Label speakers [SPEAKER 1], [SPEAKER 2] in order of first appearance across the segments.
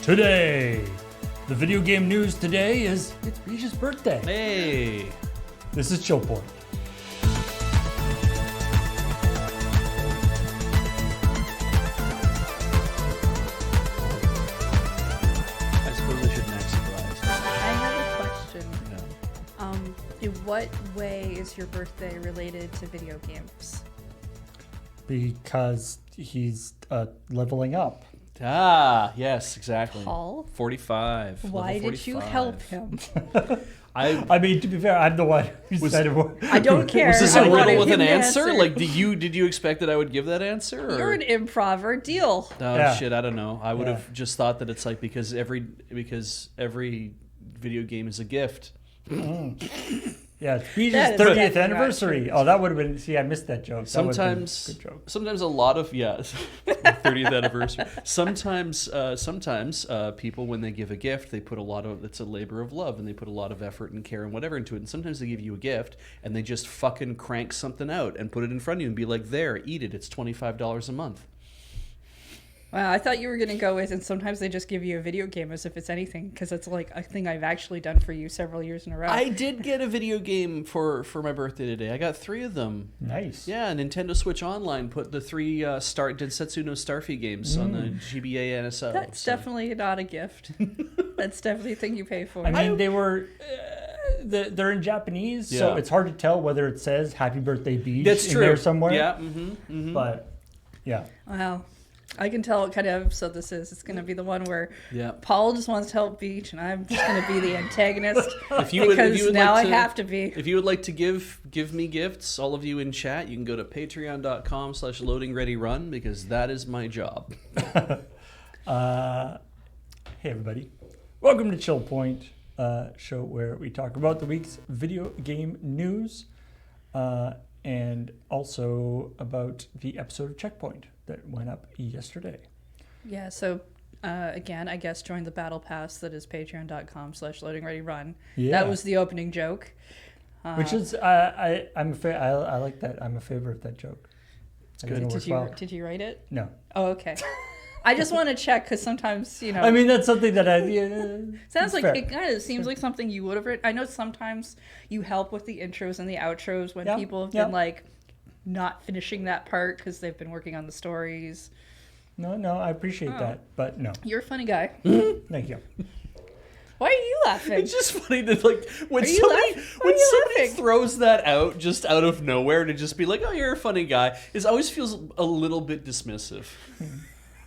[SPEAKER 1] Today, the video game news today is it's Beach's birthday.
[SPEAKER 2] Hey!
[SPEAKER 1] This is ChillPoint.
[SPEAKER 2] I suppose I shouldn't act surprised.
[SPEAKER 3] I have a question.
[SPEAKER 2] Yeah.
[SPEAKER 3] In what way is your birthday related to video games?
[SPEAKER 1] Because he's leveling up.
[SPEAKER 2] Ah, yes, exactly.
[SPEAKER 3] Paul?
[SPEAKER 2] 45.
[SPEAKER 3] Why
[SPEAKER 2] level
[SPEAKER 3] did you
[SPEAKER 2] 45.
[SPEAKER 3] help him?
[SPEAKER 2] I
[SPEAKER 1] I mean, to be fair, I'm the one who said it.
[SPEAKER 3] I don't care.
[SPEAKER 2] Was this
[SPEAKER 3] I
[SPEAKER 2] a
[SPEAKER 3] wanted
[SPEAKER 2] riddle with
[SPEAKER 3] him
[SPEAKER 2] an
[SPEAKER 3] to
[SPEAKER 2] answer? Like, did you expect that I would give that answer? Or?
[SPEAKER 3] You're an improver. Deal.
[SPEAKER 2] Oh
[SPEAKER 1] Yeah.
[SPEAKER 2] shit, I don't know. I would
[SPEAKER 1] Yeah.
[SPEAKER 2] have just thought that it's like because every video game is a gift.
[SPEAKER 1] Yeah, it's Beach's
[SPEAKER 3] That is
[SPEAKER 1] 30th
[SPEAKER 3] definitely not
[SPEAKER 1] anniversary.
[SPEAKER 3] true.
[SPEAKER 1] Oh, that would have been. See, I missed that joke. That would've been
[SPEAKER 2] Sometimes,
[SPEAKER 1] a good joke.
[SPEAKER 2] sometimes a lot of 30th anniversary. Sometimes people when they give a gift, they put a lot of it's a labor of love, and they put a lot of effort and care and whatever into it. And sometimes they give you a gift, and they just fucking crank something out and put it in front of you and be like, "There, eat it. It's $25 a month."
[SPEAKER 3] Wow, I thought you were going to go with, and sometimes they just give you a video game as if it's anything, because it's like a thing I've actually done for you several years in a row.
[SPEAKER 2] I did get a video game for my birthday today. I got 3 of them.
[SPEAKER 1] Nice.
[SPEAKER 2] Yeah, Nintendo Switch Online put the 3 Densetsu no Starfy games on the GBA NSO.
[SPEAKER 3] That's
[SPEAKER 2] so.
[SPEAKER 3] definitely not a gift. That's definitely a thing you pay for.
[SPEAKER 1] I mean, they were. They're in Japanese, so
[SPEAKER 2] Yeah.
[SPEAKER 1] it's hard to tell whether it says "Happy Birthday Beach"
[SPEAKER 2] That's
[SPEAKER 1] in
[SPEAKER 2] true.
[SPEAKER 1] there somewhere.
[SPEAKER 2] Yeah. Mm-hmm.
[SPEAKER 1] But yeah,
[SPEAKER 3] Wow. I can tell what kind of episode this is. It's going to be the one where
[SPEAKER 2] Yeah.
[SPEAKER 3] Paul just wants to help Beach, and I'm just going to be the antagonist
[SPEAKER 2] If you would
[SPEAKER 3] now
[SPEAKER 2] like
[SPEAKER 3] I have to be.
[SPEAKER 2] If you would like to give me gifts, all of you in chat, you can go to patreon.com/loadingreadyrun because that is my job.
[SPEAKER 1] hey everybody, welcome to ChillPoint, show where we talk about the week's video game news, and also about the episode of Checkpoint that went up yesterday.
[SPEAKER 3] Yeah, so again, I guess join the battle pass that is patreon.com/loadingreadyrun.
[SPEAKER 1] Yeah.
[SPEAKER 3] That was the opening joke.
[SPEAKER 1] Which is I like that. I'm a favorite of that joke. It's
[SPEAKER 2] good.
[SPEAKER 3] Did you write it?
[SPEAKER 1] No.
[SPEAKER 3] Oh, okay. I just want to check because sometimes,
[SPEAKER 1] I mean, that's something that
[SPEAKER 3] sounds like
[SPEAKER 1] fair.
[SPEAKER 3] it kind of seems like something you would have written. I know sometimes you help with the intros and the outros when
[SPEAKER 1] Yeah,
[SPEAKER 3] people have
[SPEAKER 1] yeah.
[SPEAKER 3] been like not finishing that part because they've been working on the stories.
[SPEAKER 1] No, I appreciate that, but no.
[SPEAKER 3] You're a funny guy.
[SPEAKER 1] Thank you.
[SPEAKER 3] Why are you laughing?
[SPEAKER 2] It's just funny that like when
[SPEAKER 3] Are you
[SPEAKER 2] somebody
[SPEAKER 3] laughing? Why are
[SPEAKER 2] when
[SPEAKER 3] you
[SPEAKER 2] somebody
[SPEAKER 3] laughing?
[SPEAKER 2] throws that out just out of nowhere to just be like, "Oh, you're a funny guy," it always feels a little bit dismissive.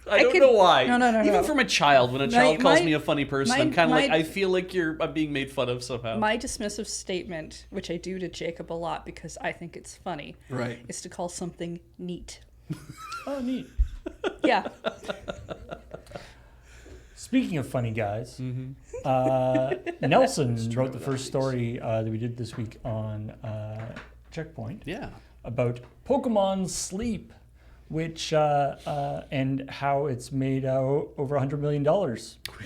[SPEAKER 2] I don't know why.
[SPEAKER 3] No.
[SPEAKER 2] Even from a child, when a child calls me a funny person, I'm kind of like,
[SPEAKER 3] my-
[SPEAKER 2] I feel like I'm being made fun of somehow.
[SPEAKER 3] My dismissive statement, which I do to Jacob a lot because I think it's funny,
[SPEAKER 2] Right.
[SPEAKER 3] is to call something neat.
[SPEAKER 1] Oh, neat.
[SPEAKER 3] Yeah.
[SPEAKER 1] Speaking of funny guys, Nelson wrote the first story that we did this week on Checkpoint
[SPEAKER 2] Yeah.
[SPEAKER 1] about Pokemon Sleep, which and how it's made over $100 million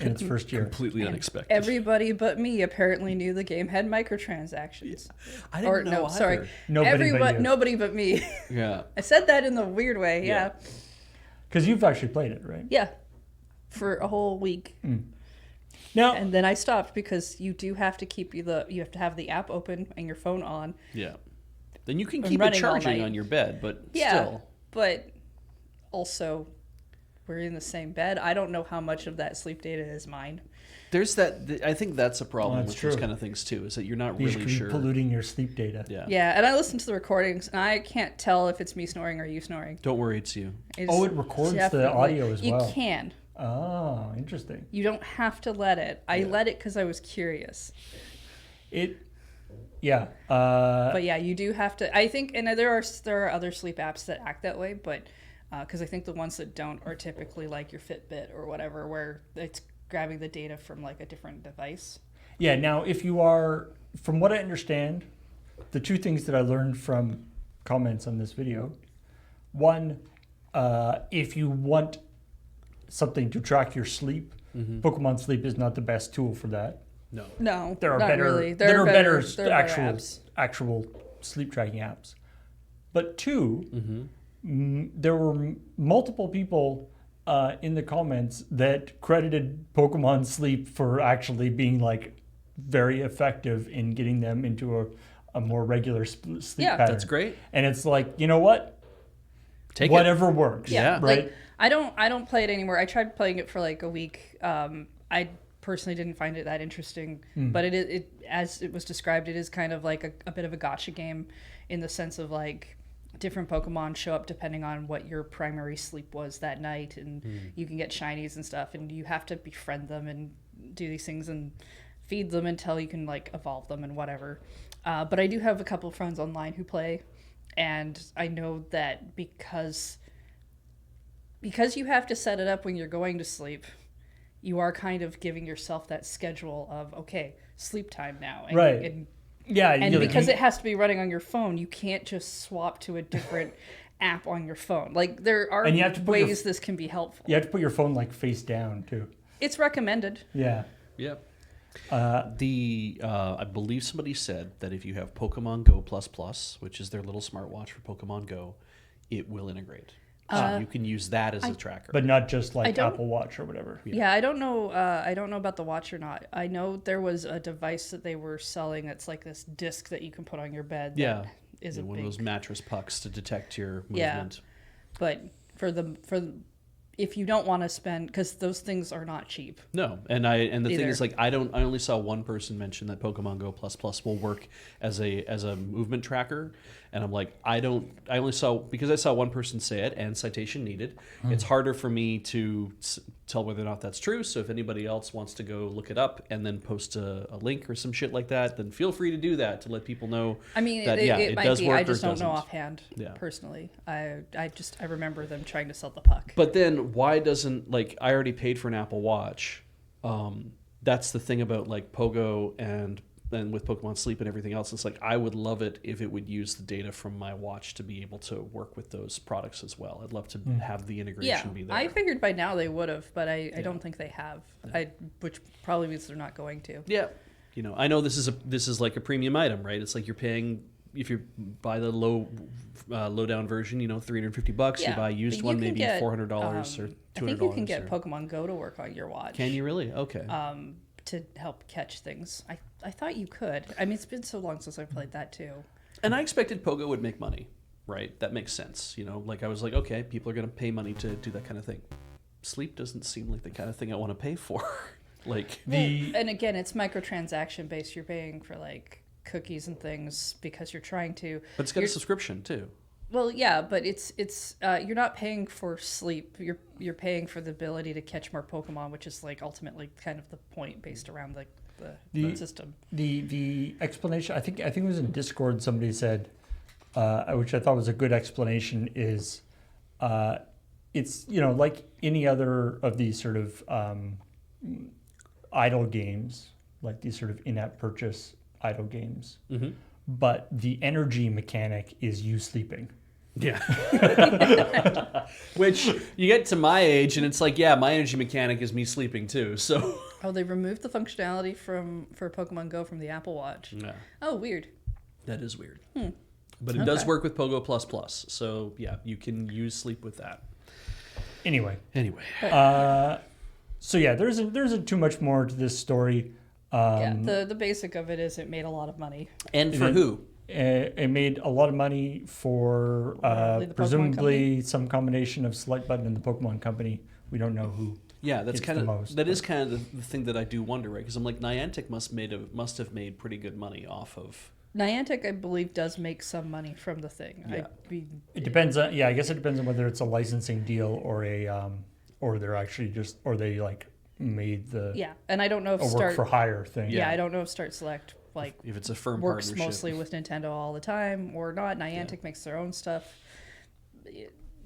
[SPEAKER 1] in its first year.
[SPEAKER 2] Completely unexpected.
[SPEAKER 3] Everybody but me apparently knew the game had microtransactions.
[SPEAKER 2] I didn't know either.
[SPEAKER 3] Sorry.
[SPEAKER 1] Nobody but you.
[SPEAKER 3] Nobody but me.
[SPEAKER 2] Yeah.
[SPEAKER 3] I said that in the weird way. Yeah.
[SPEAKER 1] Because you've actually played it, right?
[SPEAKER 3] Yeah. For a whole week.
[SPEAKER 1] Now,
[SPEAKER 3] And then I stopped because you do have to you have to have the app open and your phone on.
[SPEAKER 2] Yeah. Then you can
[SPEAKER 3] I'm
[SPEAKER 2] keep it
[SPEAKER 3] running all
[SPEAKER 2] charging
[SPEAKER 3] night.
[SPEAKER 2] on your bed, but
[SPEAKER 3] Yeah.
[SPEAKER 2] still.
[SPEAKER 3] But also we're in the same bed. I don't know how much of that sleep data is mine.
[SPEAKER 2] There's that. I think that's a problem
[SPEAKER 1] Well,
[SPEAKER 2] with
[SPEAKER 1] that's
[SPEAKER 2] those
[SPEAKER 1] true.
[SPEAKER 2] kind of things too. Is that you're not
[SPEAKER 1] you
[SPEAKER 2] really
[SPEAKER 1] should be
[SPEAKER 2] sure.
[SPEAKER 1] polluting your sleep data.
[SPEAKER 2] Yeah.
[SPEAKER 3] Yeah, and I listen to the recordings and I can't tell if it's me snoring or you snoring.
[SPEAKER 2] Don't worry, it's you.
[SPEAKER 3] It's
[SPEAKER 1] Oh, it records the
[SPEAKER 3] definitely-
[SPEAKER 1] audio as well.
[SPEAKER 3] You can.
[SPEAKER 1] Oh, interesting.
[SPEAKER 3] You don't have to let it. I let it because I was curious.
[SPEAKER 1] Yeah.
[SPEAKER 3] But yeah, you do have to. I think, and there are other sleep apps that act that way, but because I think the ones that don't are typically like your Fitbit or whatever, where it's grabbing the data from like a different device.
[SPEAKER 1] Yeah, now if you are, from what I understand, the two things that I learned from comments on this video, one, if you want something to track your sleep, Pokemon Sleep is not the best tool for that.
[SPEAKER 3] No,
[SPEAKER 1] There are
[SPEAKER 3] not
[SPEAKER 1] better,
[SPEAKER 3] really.
[SPEAKER 1] there are better
[SPEAKER 3] apps.
[SPEAKER 1] actual sleep tracking apps. But two, there were multiple people in the comments that credited Pokemon Sleep for actually being like very effective in getting them into a more regular sleep
[SPEAKER 3] Yeah,
[SPEAKER 1] pattern.
[SPEAKER 2] That's great.
[SPEAKER 1] And it's like, you know what?
[SPEAKER 2] Take
[SPEAKER 1] Whatever works.
[SPEAKER 2] Yeah.
[SPEAKER 1] Right.
[SPEAKER 3] Like, I don't play it anymore. I tried playing it for like a week. I personally didn't find it that interesting, but it as it was described, it is kind of like a bit of a gotcha game in the sense of like different Pokemon show up depending on what your primary sleep was that night, and you can get shinies and stuff, and you have to befriend them and do these things and feed them until you can like evolve them and whatever. But I do have a couple of friends online who play, and I know that because you have to set it up when you're going to sleep, you are kind of giving yourself that schedule of, okay, sleep time now. And,
[SPEAKER 1] Right.
[SPEAKER 3] And,
[SPEAKER 1] Yeah.
[SPEAKER 3] and
[SPEAKER 1] you know,
[SPEAKER 3] because it has to be running on your phone, you can't just swap to a different app on your phone. Like, there are
[SPEAKER 1] And you have to put your-
[SPEAKER 3] ways this can be helpful.
[SPEAKER 1] you have to put your phone like face down too.
[SPEAKER 3] It's recommended.
[SPEAKER 1] Yeah.
[SPEAKER 2] Yeah. I believe somebody said that if you have Pokemon Go Plus, which is their little smartwatch for Pokemon Go, it will integrate. So you can use that as a tracker.
[SPEAKER 1] But not just
[SPEAKER 3] I
[SPEAKER 1] like
[SPEAKER 3] don't-
[SPEAKER 1] Apple Watch or whatever.
[SPEAKER 3] Yeah, I don't know. I don't know about the watch or not. I know there was a device that they were selling that's like this disc that you can put on your bed. That
[SPEAKER 2] Yeah.
[SPEAKER 3] is a
[SPEAKER 2] One
[SPEAKER 3] big.
[SPEAKER 2] of those mattress pucks to detect your
[SPEAKER 3] Yeah.
[SPEAKER 2] movement.
[SPEAKER 3] But if you don't want to spend, because those things are not cheap.
[SPEAKER 2] No, and the thing
[SPEAKER 3] Either.
[SPEAKER 2] is, like, I only saw one person mention that Pokemon Go Plus will work as a movement tracker, and I'm like, I only saw, because I saw one person say it and citation needed. It's harder for me to tell whether or not that's true. So if anybody else wants to go look it up and then post a link or some shit like that, then feel free to do that to let people know.
[SPEAKER 3] I mean,
[SPEAKER 2] that,
[SPEAKER 3] it might
[SPEAKER 2] does
[SPEAKER 3] be.
[SPEAKER 2] work
[SPEAKER 3] I
[SPEAKER 2] or
[SPEAKER 3] just
[SPEAKER 2] it
[SPEAKER 3] don't know
[SPEAKER 2] doesn't.
[SPEAKER 3] offhand.
[SPEAKER 2] Yeah.
[SPEAKER 3] Personally, I remember them trying to sell the puck.
[SPEAKER 2] But then why doesn't, like, I already paid for an Apple Watch. That's the thing about like Pogo and with Pokemon Sleep and everything else. It's like, I would love it if it would use the data from my watch to be able to work with those products as well. I'd love to have the integration be there.
[SPEAKER 3] I figured by now they would have, but I don't think they have. Which probably means they're not going to.
[SPEAKER 2] Yeah. You know, I know this is like a premium item, right? It's like you're paying, if you buy the low down version, you know, $350.
[SPEAKER 3] Yeah,
[SPEAKER 2] You buy a used
[SPEAKER 3] but you
[SPEAKER 2] one,
[SPEAKER 3] can
[SPEAKER 2] maybe
[SPEAKER 3] get,
[SPEAKER 2] $400 or $200.
[SPEAKER 3] I think you can get
[SPEAKER 2] or-
[SPEAKER 3] Pokemon Go to work on your watch.
[SPEAKER 2] Can you really? Okay.
[SPEAKER 3] To help catch things. I thought you could. I mean, it's been so long since I played that too.
[SPEAKER 2] And I expected Pogo would make money, right? That makes sense. You know, like I was like, okay, people are going to pay money to do that kind of thing. Sleep doesn't seem like the kind of thing I want to pay for. Like
[SPEAKER 3] And again, it's microtransaction based. You're paying for like cookies and things because you're trying to.
[SPEAKER 2] but it's got a subscription too.
[SPEAKER 3] Well, yeah, but it's you're not paying for sleep. You're paying for the ability to catch more Pokemon, which is like ultimately kind of the point based around the system.
[SPEAKER 1] The explanation, I think it was in Discord, somebody said, which I thought was a good explanation, is it's, you know, like any other of these sort of idle games, like these sort of in-app purchase idle games, but the energy mechanic is you sleeping.
[SPEAKER 2] Yeah. Which you get to my age and it's like, yeah, my energy mechanic is me sleeping too. So
[SPEAKER 3] Oh, they removed the functionality for Pokemon Go from the Apple Watch.
[SPEAKER 2] yeah,
[SPEAKER 3] Oh, weird.
[SPEAKER 2] that is weird. But it does work with Pogo Plus. So yeah, you can use sleep with that.
[SPEAKER 1] Anyway,
[SPEAKER 2] Anyway.
[SPEAKER 1] so yeah, there isn't too much more to this story.
[SPEAKER 3] Yeah, the basic of it is it made a lot of money.
[SPEAKER 2] And for who?
[SPEAKER 1] It made a lot of money for
[SPEAKER 3] Probably the Pokemon
[SPEAKER 1] presumably some combination of Select Button and the Pokemon Company. We don't know who.
[SPEAKER 2] Yeah, that's
[SPEAKER 1] It's
[SPEAKER 2] kind
[SPEAKER 1] the
[SPEAKER 2] of
[SPEAKER 1] most,
[SPEAKER 2] that is kind of the thing that I do wonder, right? Because I'm like, Niantic must have made pretty good money off of.
[SPEAKER 3] Niantic, I believe, does make some money from the thing.
[SPEAKER 2] Yeah.
[SPEAKER 1] It depends on, yeah, I guess it depends on whether it's a licensing deal or or they're actually just, or they like made the
[SPEAKER 3] Yeah, and I don't know if
[SPEAKER 1] a work
[SPEAKER 3] Start.
[SPEAKER 1] for hire thing.
[SPEAKER 3] Yeah, I don't know if Start Select like
[SPEAKER 2] If it's a firm
[SPEAKER 3] works
[SPEAKER 2] partnership.
[SPEAKER 3] mostly with Nintendo all the time or not. Niantic makes their own stuff.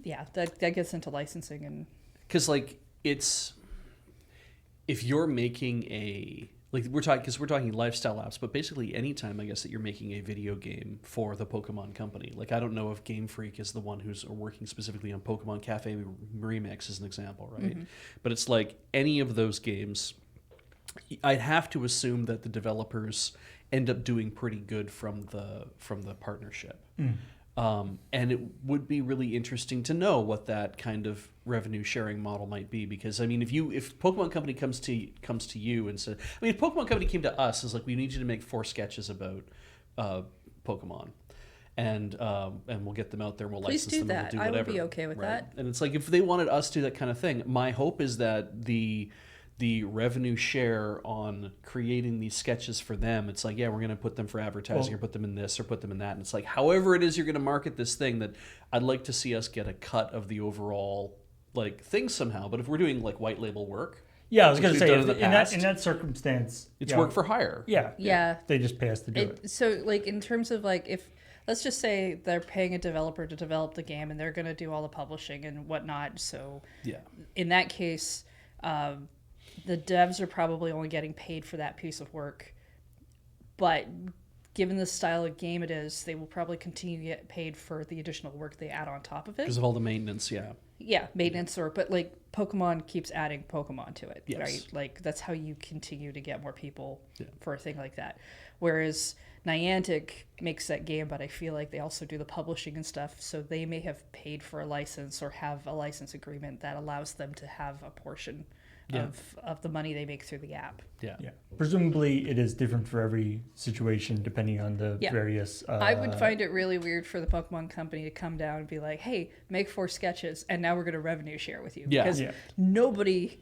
[SPEAKER 3] Yeah, that gets into licensing and
[SPEAKER 2] Because like it's, if you're making a, like we're talking lifestyle apps, but basically anytime I guess that you're making a video game for the Pokemon Company. Like I don't know if Game Freak is the one who's working specifically on Pokemon Cafe Remix as an example, right? But it's like any of those games, I'd have to assume that the developers end up doing pretty good from the partnership. And it would be really interesting to know what that kind of revenue sharing model might be, because I mean, if Pokemon Company comes to you and says, I mean, if Pokemon Company came to us and was like, we need you to make 4 sketches about Pokemon, and we'll get them out there and we'll
[SPEAKER 3] Please
[SPEAKER 2] license
[SPEAKER 3] do
[SPEAKER 2] them.
[SPEAKER 3] that.
[SPEAKER 2] And we'll
[SPEAKER 3] I
[SPEAKER 2] do
[SPEAKER 3] would
[SPEAKER 2] whatever,
[SPEAKER 3] be okay with that.
[SPEAKER 2] And it's like, if they wanted us to do that kind of thing, my hope is that the revenue share on creating these sketches for them, it's like, yeah, we're going to put them for advertising, or put them in this or put them in that, and it's like, however it is you're going to market this thing, that I'd like to see us get a cut of the overall like thing somehow. But if we're doing like white label work,
[SPEAKER 1] Yeah, I was going to
[SPEAKER 2] we've
[SPEAKER 1] say,
[SPEAKER 2] done in the past,
[SPEAKER 1] in that circumstance,
[SPEAKER 2] it's
[SPEAKER 1] you know,
[SPEAKER 2] work for hire.
[SPEAKER 1] Yeah.
[SPEAKER 3] Yeah.
[SPEAKER 1] They just pay us to do it.
[SPEAKER 3] So, like, in terms of, like, if, let's just say they're paying a developer to develop the game and they're going to do all the publishing and whatnot. So,
[SPEAKER 2] Yeah.
[SPEAKER 3] in that case, the devs are probably only getting paid for that piece of work. But given the style of game it is, they will probably continue to get paid for the additional work they add on top of it.
[SPEAKER 2] Because of all the maintenance, yeah.
[SPEAKER 3] Yeah, maintenance, but like Pokemon keeps adding Pokemon to it,
[SPEAKER 2] Yes.
[SPEAKER 3] right? Like that's how you continue to get more people
[SPEAKER 2] Yeah.
[SPEAKER 3] for a thing like that. Whereas Niantic makes that game, but I feel like they also do the publishing and stuff, so they may have paid for a license or have a license agreement that allows them to have a portion
[SPEAKER 2] Yeah.
[SPEAKER 3] of the money they make through the app.
[SPEAKER 2] Yeah.
[SPEAKER 1] Yeah. Presumably, it is different for every situation depending on the
[SPEAKER 3] Yeah.
[SPEAKER 1] various.
[SPEAKER 3] I would find it really weird for the Pokemon Company to come down and be like, "Hey, make 4 sketches, and now we're going to revenue share with you."
[SPEAKER 2] Yeah.
[SPEAKER 3] Because
[SPEAKER 1] Yeah.
[SPEAKER 3] nobody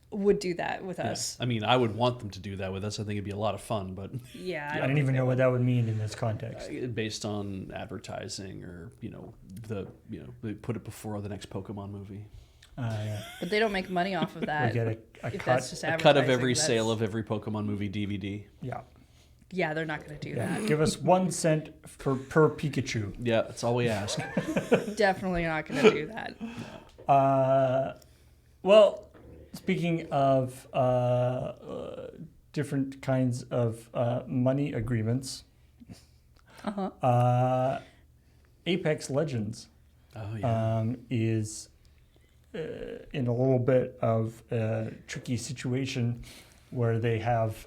[SPEAKER 3] would do that with us.
[SPEAKER 2] I mean, I would want them to do that with us. I think it'd be a lot of fun, but
[SPEAKER 3] Yeah,
[SPEAKER 1] I don't even know what that would mean in this context.
[SPEAKER 2] based on advertising, or they put it before the next Pokemon movie.
[SPEAKER 1] Yeah.
[SPEAKER 3] But they don't make money off of
[SPEAKER 1] We
[SPEAKER 3] that.
[SPEAKER 1] get a
[SPEAKER 3] if
[SPEAKER 1] cut.
[SPEAKER 3] that's just
[SPEAKER 2] A cut of
[SPEAKER 3] advertising,
[SPEAKER 2] every
[SPEAKER 3] that's-
[SPEAKER 2] sale of every Pokemon movie DVD.
[SPEAKER 1] Yeah.
[SPEAKER 3] Yeah, they're not going to do
[SPEAKER 1] Yeah.
[SPEAKER 3] that.
[SPEAKER 1] Give us 1 cent per Pikachu.
[SPEAKER 2] Yeah, that's all we ask.
[SPEAKER 3] Definitely not going to do that.
[SPEAKER 1] Well, speaking of different kinds of money agreements, Apex Legends
[SPEAKER 2] Oh yeah.
[SPEAKER 1] is in a little bit of a tricky situation where they have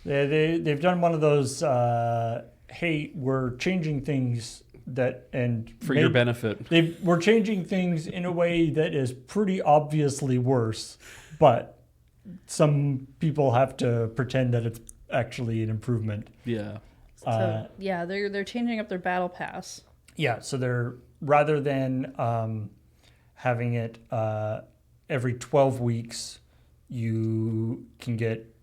[SPEAKER 1] they've done one of those hey, we're changing things
[SPEAKER 2] For your benefit.
[SPEAKER 1] we're changing things in a way that is pretty obviously worse, but some people have to pretend that it's actually an improvement.
[SPEAKER 2] Yeah.
[SPEAKER 3] So, yeah, they're changing up their battle pass.
[SPEAKER 1] Yeah, so they're rather than having it every 12 weeks, you can get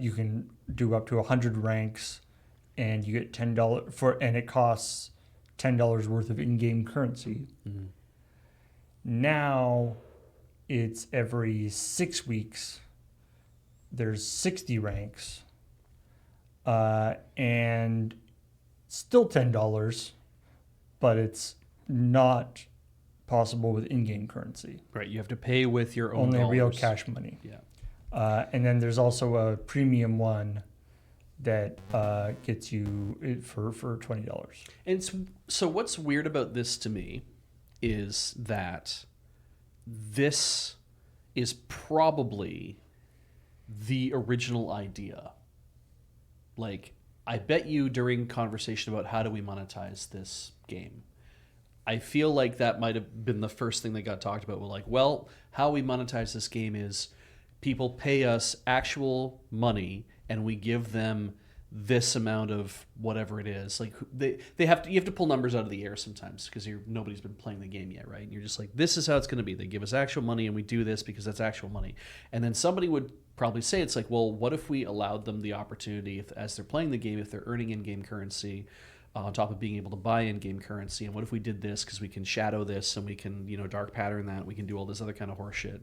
[SPEAKER 1] you can do up to 100 ranks, and you get $10 for, and it costs $10 worth of in-game currency.
[SPEAKER 2] Mm-hmm.
[SPEAKER 1] Now it's every 6 weeks. There's 60 ranks, and still $10, but it's not possible with in-game currency.
[SPEAKER 2] Right. You have to pay with your own
[SPEAKER 1] Only
[SPEAKER 2] dollars.
[SPEAKER 1] real cash money.
[SPEAKER 2] Yeah.
[SPEAKER 1] And then there's also a premium one that gets you it for $20.
[SPEAKER 2] And so what's weird about this to me is that this is probably the original idea. Like, I bet you during conversation about how do we monetize this game, I feel like that might have been the first thing that got talked about. We're like, well, how we monetize this game is people pay us actual money and we give them this amount of whatever it is. Like you have to pull numbers out of the air sometimes because nobody's been playing the game yet, right? And you're just like, this is how it's going to be. They give us actual money and we do this because that's actual money. And then somebody would probably say, it's like, well, what if we allowed them the opportunity, as they're playing the game, if they're earning in-game currency on top of being able to buy in-game currency, and what if we did this because we can shadow this and we can, dark pattern that, we can do all this other kind of horse shit.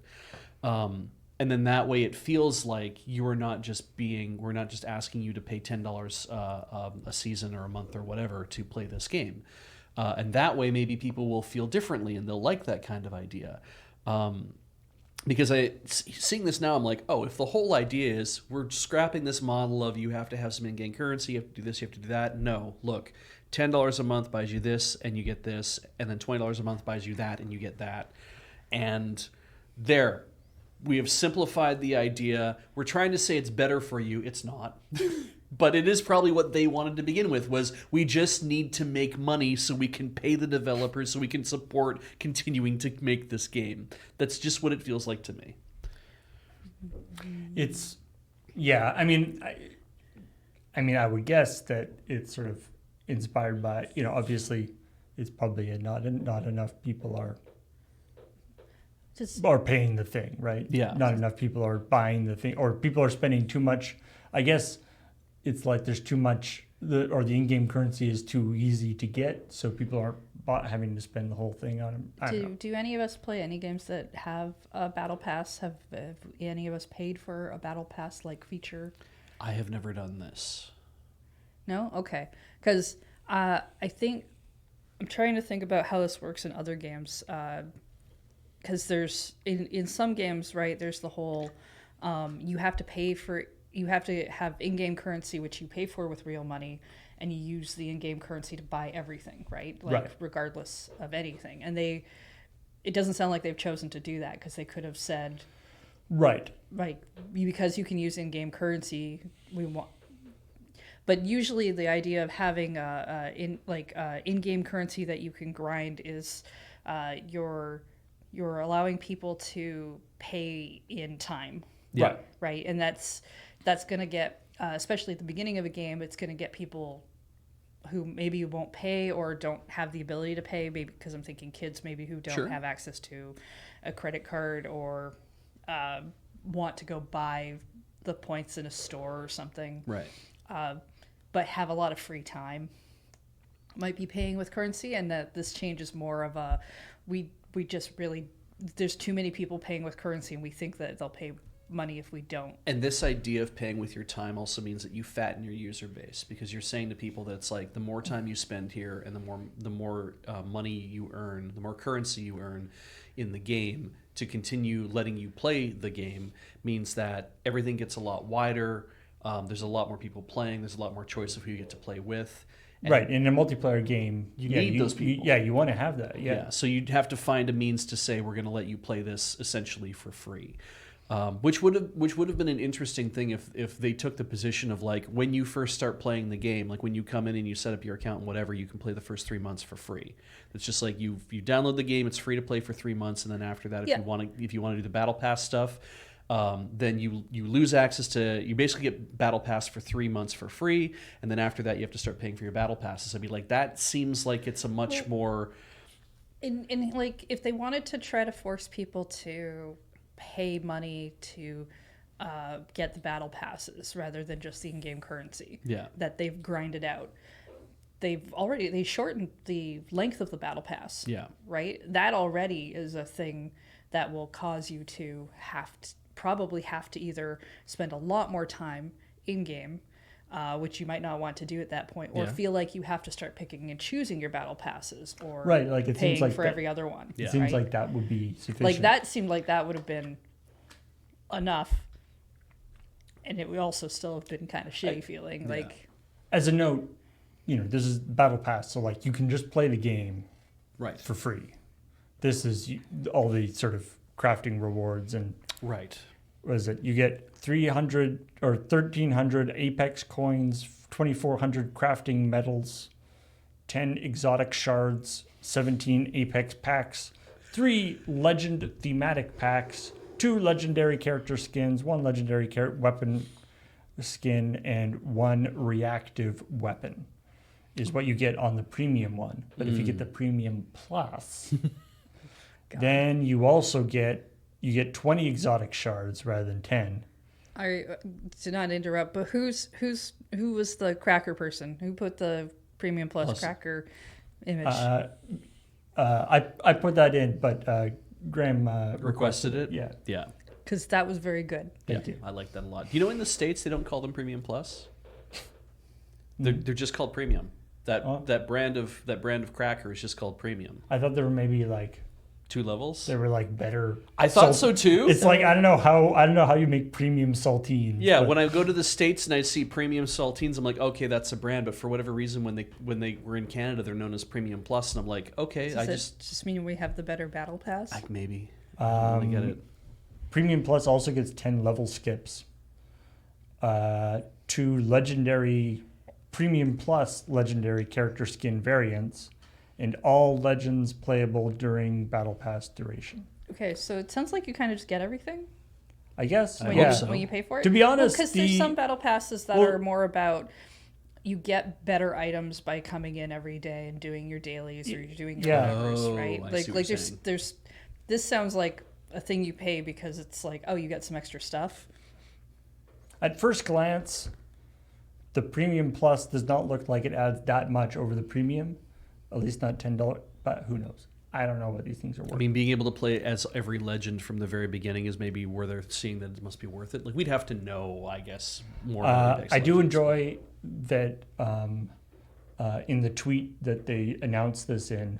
[SPEAKER 2] And then that way it feels like we're not just asking you to pay $10 a season or a month or whatever to play this game. And that way maybe people will feel differently and they'll like that kind of idea. Because seeing this now, I'm like, oh, if the whole idea is we're scrapping this model of you have to have some in-game currency, you have to do this, you have to do that. No, look, $10 a month buys you this and you get this, and then $20 a month buys you that and you get that. And there, we have simplified the idea. We're trying to say it's better for you. It's not. But it is probably what they wanted to begin with, was we just need to make money so we can pay the developers, so we can support continuing to make this game. That's just what it feels like to me.
[SPEAKER 1] It's, yeah, I mean, I would guess that it's sort of inspired by, obviously it's probably not enough people are paying the thing, right?
[SPEAKER 2] Yeah.
[SPEAKER 1] Not enough people are buying the thing, or people are spending too much. I guess it's like there's too much, the in-game currency is too easy to get, so people aren't having to spend the whole thing on them. I don't know.
[SPEAKER 3] Do any of us play any games that have a battle pass? Have any of us paid for a battle pass like feature?
[SPEAKER 2] I have never done this.
[SPEAKER 3] No? Okay. Because I think I'm trying to think about how this works in other games. Because there's in some games, right? There's the whole you have to have in-game currency, which you pay for with real money, and you use the in-game currency to buy everything, right? Like regardless of anything. And it doesn't sound like they've chosen to do that, because they could have said,
[SPEAKER 1] right,
[SPEAKER 3] because you can use in-game currency, we want. But usually the idea of having in-game currency that you can grind is you're allowing people to pay in time.
[SPEAKER 2] Yeah.
[SPEAKER 3] Right. And that's going to get, especially at the beginning of a game, it's going to get people who maybe won't pay or don't have the ability to pay, maybe because I'm thinking kids maybe who don't have access to a credit card or want to go buy the points in a store or something.
[SPEAKER 2] Right.
[SPEAKER 3] But have a lot of free time, might be paying with currency, and that this change is more of a, we just really, there's too many people paying with currency, and we think that they'll pay money if we don't.
[SPEAKER 2] And this idea of paying with your time also means that you fatten your user base, because you're saying to people that it's like the more time you spend here and the more money you earn, the more currency you earn in the game to continue letting you play the game, means that everything gets a lot wider. There's a lot more people playing. There's a lot more choice of who you get to play with. And
[SPEAKER 1] right. In a multiplayer game,
[SPEAKER 2] you need those people.
[SPEAKER 1] You want to have that. Yeah.
[SPEAKER 2] So you'd have to find a means to say we're going to let you play this essentially for free. Which would have been an interesting thing if they took the position of, like, when you first start playing the game, like when you come in and you set up your account and whatever, you can play the first 3 months for free. It's just like you download the game, it's free to play for 3 months, and then after that, if you want to do the battle pass stuff, then you lose access to, you basically get battle pass for 3 months for free, and then after that you have to start paying for your battle passes. I mean, like, that seems like it's a much more
[SPEAKER 3] in like, if they wanted to try to force people to pay money to get the battle passes rather than just the in-game currency that they've grinded out, they shortened the length of the battle pass. Right, that already is a thing that will cause you to probably have to either spend a lot more time in game, which you might not want to do at that point, or feel like you have to start picking and choosing your battle passes, or
[SPEAKER 1] like it
[SPEAKER 3] paying
[SPEAKER 1] seems like
[SPEAKER 3] for every other one.
[SPEAKER 1] It seems like that would be sufficient.
[SPEAKER 3] Like, that seemed like that would have been enough, and it would also still have been kind of shitty feeling. Like,
[SPEAKER 1] as a note, this is battle pass, so like you can just play the game for free. This is all the sort of crafting rewards and what is it? You get 300 or 1,300 Apex coins, 2,400 crafting medals, 10 exotic shards, 17 Apex packs, 3 legend thematic packs, 2 legendary character skins, 1 legendary weapon skin, and 1 reactive weapon is what you get on the premium one. But if you get the premium plus, then you also get 20 exotic shards rather than 10.
[SPEAKER 3] I to not interrupt, but who was the cracker person who put the premium plus cracker image?
[SPEAKER 1] I put that in, but Graham
[SPEAKER 2] requested it.
[SPEAKER 1] Yeah.
[SPEAKER 3] Because that was very good.
[SPEAKER 1] Thank you.
[SPEAKER 2] I like that a lot. You know, in the States they don't call them premium plus. They're just called premium. That brand of cracker is just called premium.
[SPEAKER 1] I thought there were maybe like
[SPEAKER 2] 2 levels.
[SPEAKER 1] They were like better.
[SPEAKER 2] I thought so too.
[SPEAKER 1] It's like I don't know how you make premium saltines.
[SPEAKER 2] Yeah, when I go to the States and I see premium saltines, I'm like, okay, that's a brand. But for whatever reason, when they were in Canada, they're known as premium plus, and I'm like, okay,
[SPEAKER 3] Does it just mean we have the better battle pass?
[SPEAKER 2] Maybe. I get it.
[SPEAKER 1] Premium plus also gets 10 level skips. 2 legendary Premium Plus legendary character skin variants, and all legends playable during Battle Pass duration.
[SPEAKER 3] Okay, so it sounds like you kind of just get everything
[SPEAKER 1] I guess.
[SPEAKER 2] I
[SPEAKER 3] when,
[SPEAKER 2] hope
[SPEAKER 3] you,
[SPEAKER 2] so.
[SPEAKER 3] when you pay for it.
[SPEAKER 1] To be honest,
[SPEAKER 3] because there's some battle passes that
[SPEAKER 1] Well-
[SPEAKER 3] are more about you get better items by coming in every day and doing your dailies or you're doing your
[SPEAKER 1] Yeah.
[SPEAKER 3] whatevers,
[SPEAKER 2] Oh,
[SPEAKER 3] right?
[SPEAKER 2] I
[SPEAKER 3] Like
[SPEAKER 2] see what
[SPEAKER 3] like
[SPEAKER 2] you're
[SPEAKER 3] there's
[SPEAKER 2] saying.
[SPEAKER 3] there's this sounds like a thing you pay because it's like, oh, you get some extra stuff.
[SPEAKER 1] At first glance, the Premium Plus does not look like it adds that much over the Premium, at least not $10, but who knows? I don't know what these things are worth.
[SPEAKER 2] I mean, being able to play as every legend from the very beginning is maybe where they're seeing that it must be worth it. Like, we'd have to know, I guess, more about Apex
[SPEAKER 1] I do
[SPEAKER 2] Legends.
[SPEAKER 1] enjoy that in the tweet that they announced this in,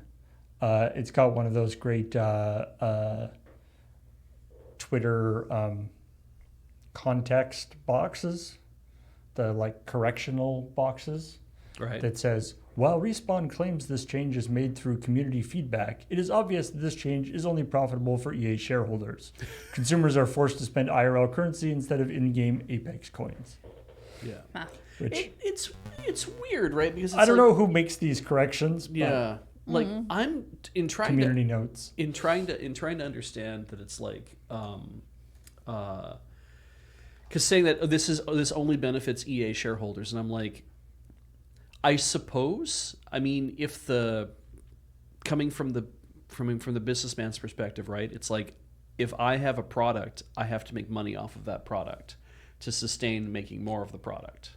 [SPEAKER 1] it's got one of those great Twitter context boxes, the like correctional boxes,
[SPEAKER 2] Right.
[SPEAKER 1] that says, while Respawn claims this change is made through community feedback, it is obvious that this change is only profitable for EA shareholders. Consumers are forced to spend IRL currency instead of in-game Apex coins.
[SPEAKER 2] Yeah.
[SPEAKER 3] Ah.
[SPEAKER 1] Which
[SPEAKER 2] It's weird, right? Because it's
[SPEAKER 1] I don't
[SPEAKER 2] like-
[SPEAKER 1] know who makes these corrections. But
[SPEAKER 2] Yeah. Like I'm in trying
[SPEAKER 1] community
[SPEAKER 2] to
[SPEAKER 1] notes.
[SPEAKER 2] in trying to understand that it's like because saying that this only benefits EA shareholders, and I'm like, I suppose, I mean, if the coming from the businessman's perspective, right? It's like, if I have a product, I have to make money off of that product to sustain making more of the product.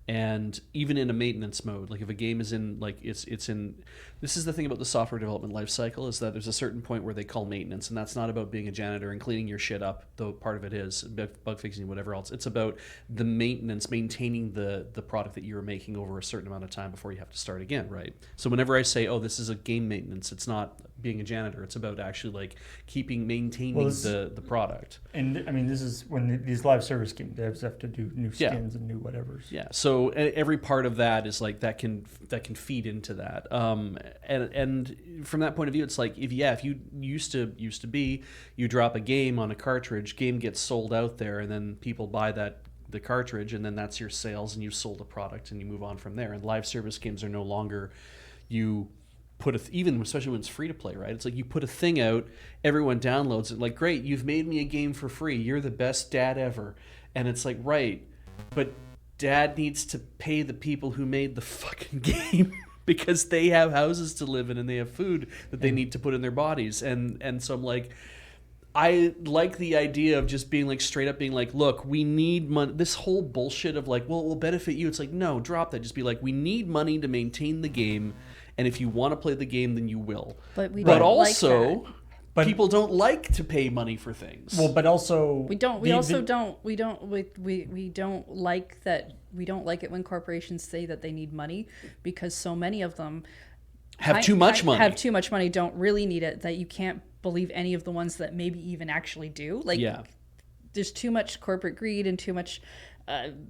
[SPEAKER 2] And even in a maintenance mode, like if a game is in, like it's in, this is the thing about the software development life cycle, is that there's a certain point where they call maintenance, and that's not about being a janitor and cleaning your shit up, though part of it is bug fixing, whatever else. It's about the maintenance, maintaining the product that you're making over a certain amount of time before you have to start again, right? So whenever I say, oh, this is a game maintenance, it's not being a janitor, it's about actually like maintaining
[SPEAKER 1] Well, this-
[SPEAKER 2] the product.
[SPEAKER 1] And I mean, this is when these live service game devs have to do new
[SPEAKER 2] Yeah.
[SPEAKER 1] skins and new whatevers.
[SPEAKER 2] Yeah, so every part of that is like that can feed into that, and from that point of view, it's like if you used to be you drop a game on a cartridge, game gets sold out there, and then people buy the cartridge, and then that's your sales, and you sold a product, and you move on from there. And live service games are no longer you put even especially when it's free to play, right? It's like you put a thing out, everyone downloads it, like, great, you've made me a game for free, you're the best dad ever. And it's like, right, but dad needs to pay the people who made the fucking game because they have houses to live in and they have food that they need to put in their bodies. And so I'm like, I like the idea of just being like straight up being like, look, we need money. This whole bullshit of like, well, it will benefit you. It's like, no, drop that. Just be like, we need money to maintain the game. And if you want to play the game, then you will.
[SPEAKER 3] But we
[SPEAKER 2] But
[SPEAKER 3] don't
[SPEAKER 2] also,
[SPEAKER 3] like that.
[SPEAKER 1] But-
[SPEAKER 2] people don't like to pay money for things.
[SPEAKER 1] Well, but also
[SPEAKER 3] We don't. We
[SPEAKER 1] the-
[SPEAKER 3] also
[SPEAKER 1] the-
[SPEAKER 3] don't. We don't. We don't like that. We don't like it when corporations say that they need money, because so many of them
[SPEAKER 2] have too much money.
[SPEAKER 3] Have too much money. Don't really need it. That you can't believe any of the ones that maybe even actually do. Like,
[SPEAKER 2] Yeah.
[SPEAKER 3] there's too much corporate greed and too much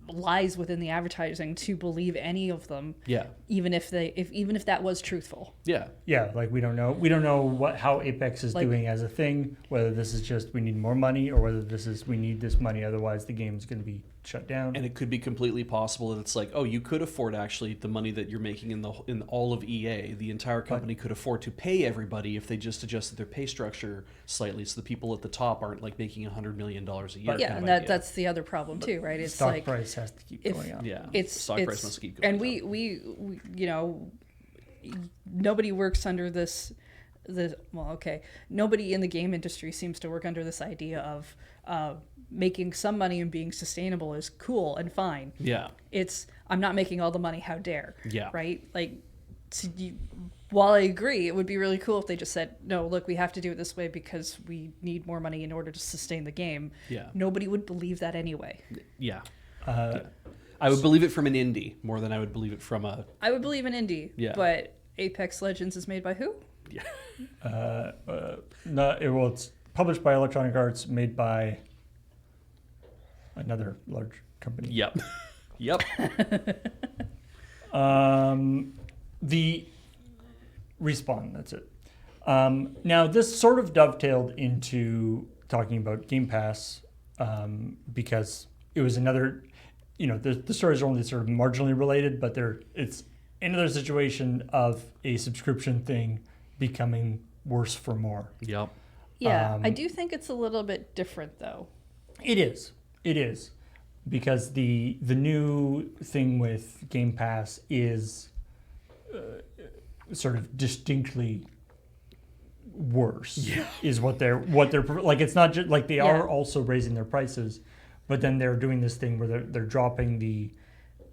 [SPEAKER 3] lies within the advertising to believe any of them.
[SPEAKER 2] Yeah.
[SPEAKER 3] Even if that was truthful.
[SPEAKER 2] Yeah.
[SPEAKER 1] Yeah, like we don't know how Apex is
[SPEAKER 3] Like-
[SPEAKER 1] doing as a thing, whether this is just we need more money or whether this is we need this money, otherwise the game's going to be shut down.
[SPEAKER 2] And it could be completely possible that it's like, oh, you could afford actually the money that you're making in all of EA. The entire company could afford to pay everybody if they just adjusted their pay structure slightly, so the people at the top aren't like making $100 million a year.
[SPEAKER 3] Yeah,
[SPEAKER 2] kind
[SPEAKER 3] and
[SPEAKER 2] of idea.
[SPEAKER 3] that's the other problem too, right? It's
[SPEAKER 1] Stock
[SPEAKER 3] like
[SPEAKER 1] price has to keep
[SPEAKER 3] if-
[SPEAKER 1] going up.
[SPEAKER 2] Yeah.
[SPEAKER 3] it's
[SPEAKER 2] stock
[SPEAKER 3] it's,
[SPEAKER 2] price must keep going
[SPEAKER 3] and
[SPEAKER 2] up.
[SPEAKER 3] we you know, nobody works under this nobody in the game industry seems to work under this idea of making some money and being sustainable is cool and fine.
[SPEAKER 2] Yeah.
[SPEAKER 3] It's, I'm not making all the money, how dare.
[SPEAKER 2] Yeah.
[SPEAKER 3] Right? Like, while I agree, it would be really cool if they just said, no, look, we have to do it this way because we need more money in order to sustain the game.
[SPEAKER 2] Yeah.
[SPEAKER 3] Nobody would believe that anyway.
[SPEAKER 2] Yeah. I would believe it from an indie more than I would believe it from a.
[SPEAKER 3] I would believe in indie.
[SPEAKER 2] Yeah.
[SPEAKER 3] But Apex Legends is made by who?
[SPEAKER 2] Yeah.
[SPEAKER 1] It's published by Electronic Arts, made by another large company.
[SPEAKER 2] Yep. Yep.
[SPEAKER 1] The Respawn, that's it. Now, this sort of dovetailed into talking about Game Pass because it was another, the stories are only sort of marginally related, but it's another situation of a subscription thing becoming worse for more.
[SPEAKER 2] Yep.
[SPEAKER 3] Yeah, I do think it's a little bit different though.
[SPEAKER 1] It is, because the new thing with Game Pass is sort of distinctly worse.
[SPEAKER 2] Yeah.
[SPEAKER 1] Is what they're like. It's not just like they
[SPEAKER 3] Yeah.
[SPEAKER 1] are also raising their prices, but then they're doing this thing where they're dropping the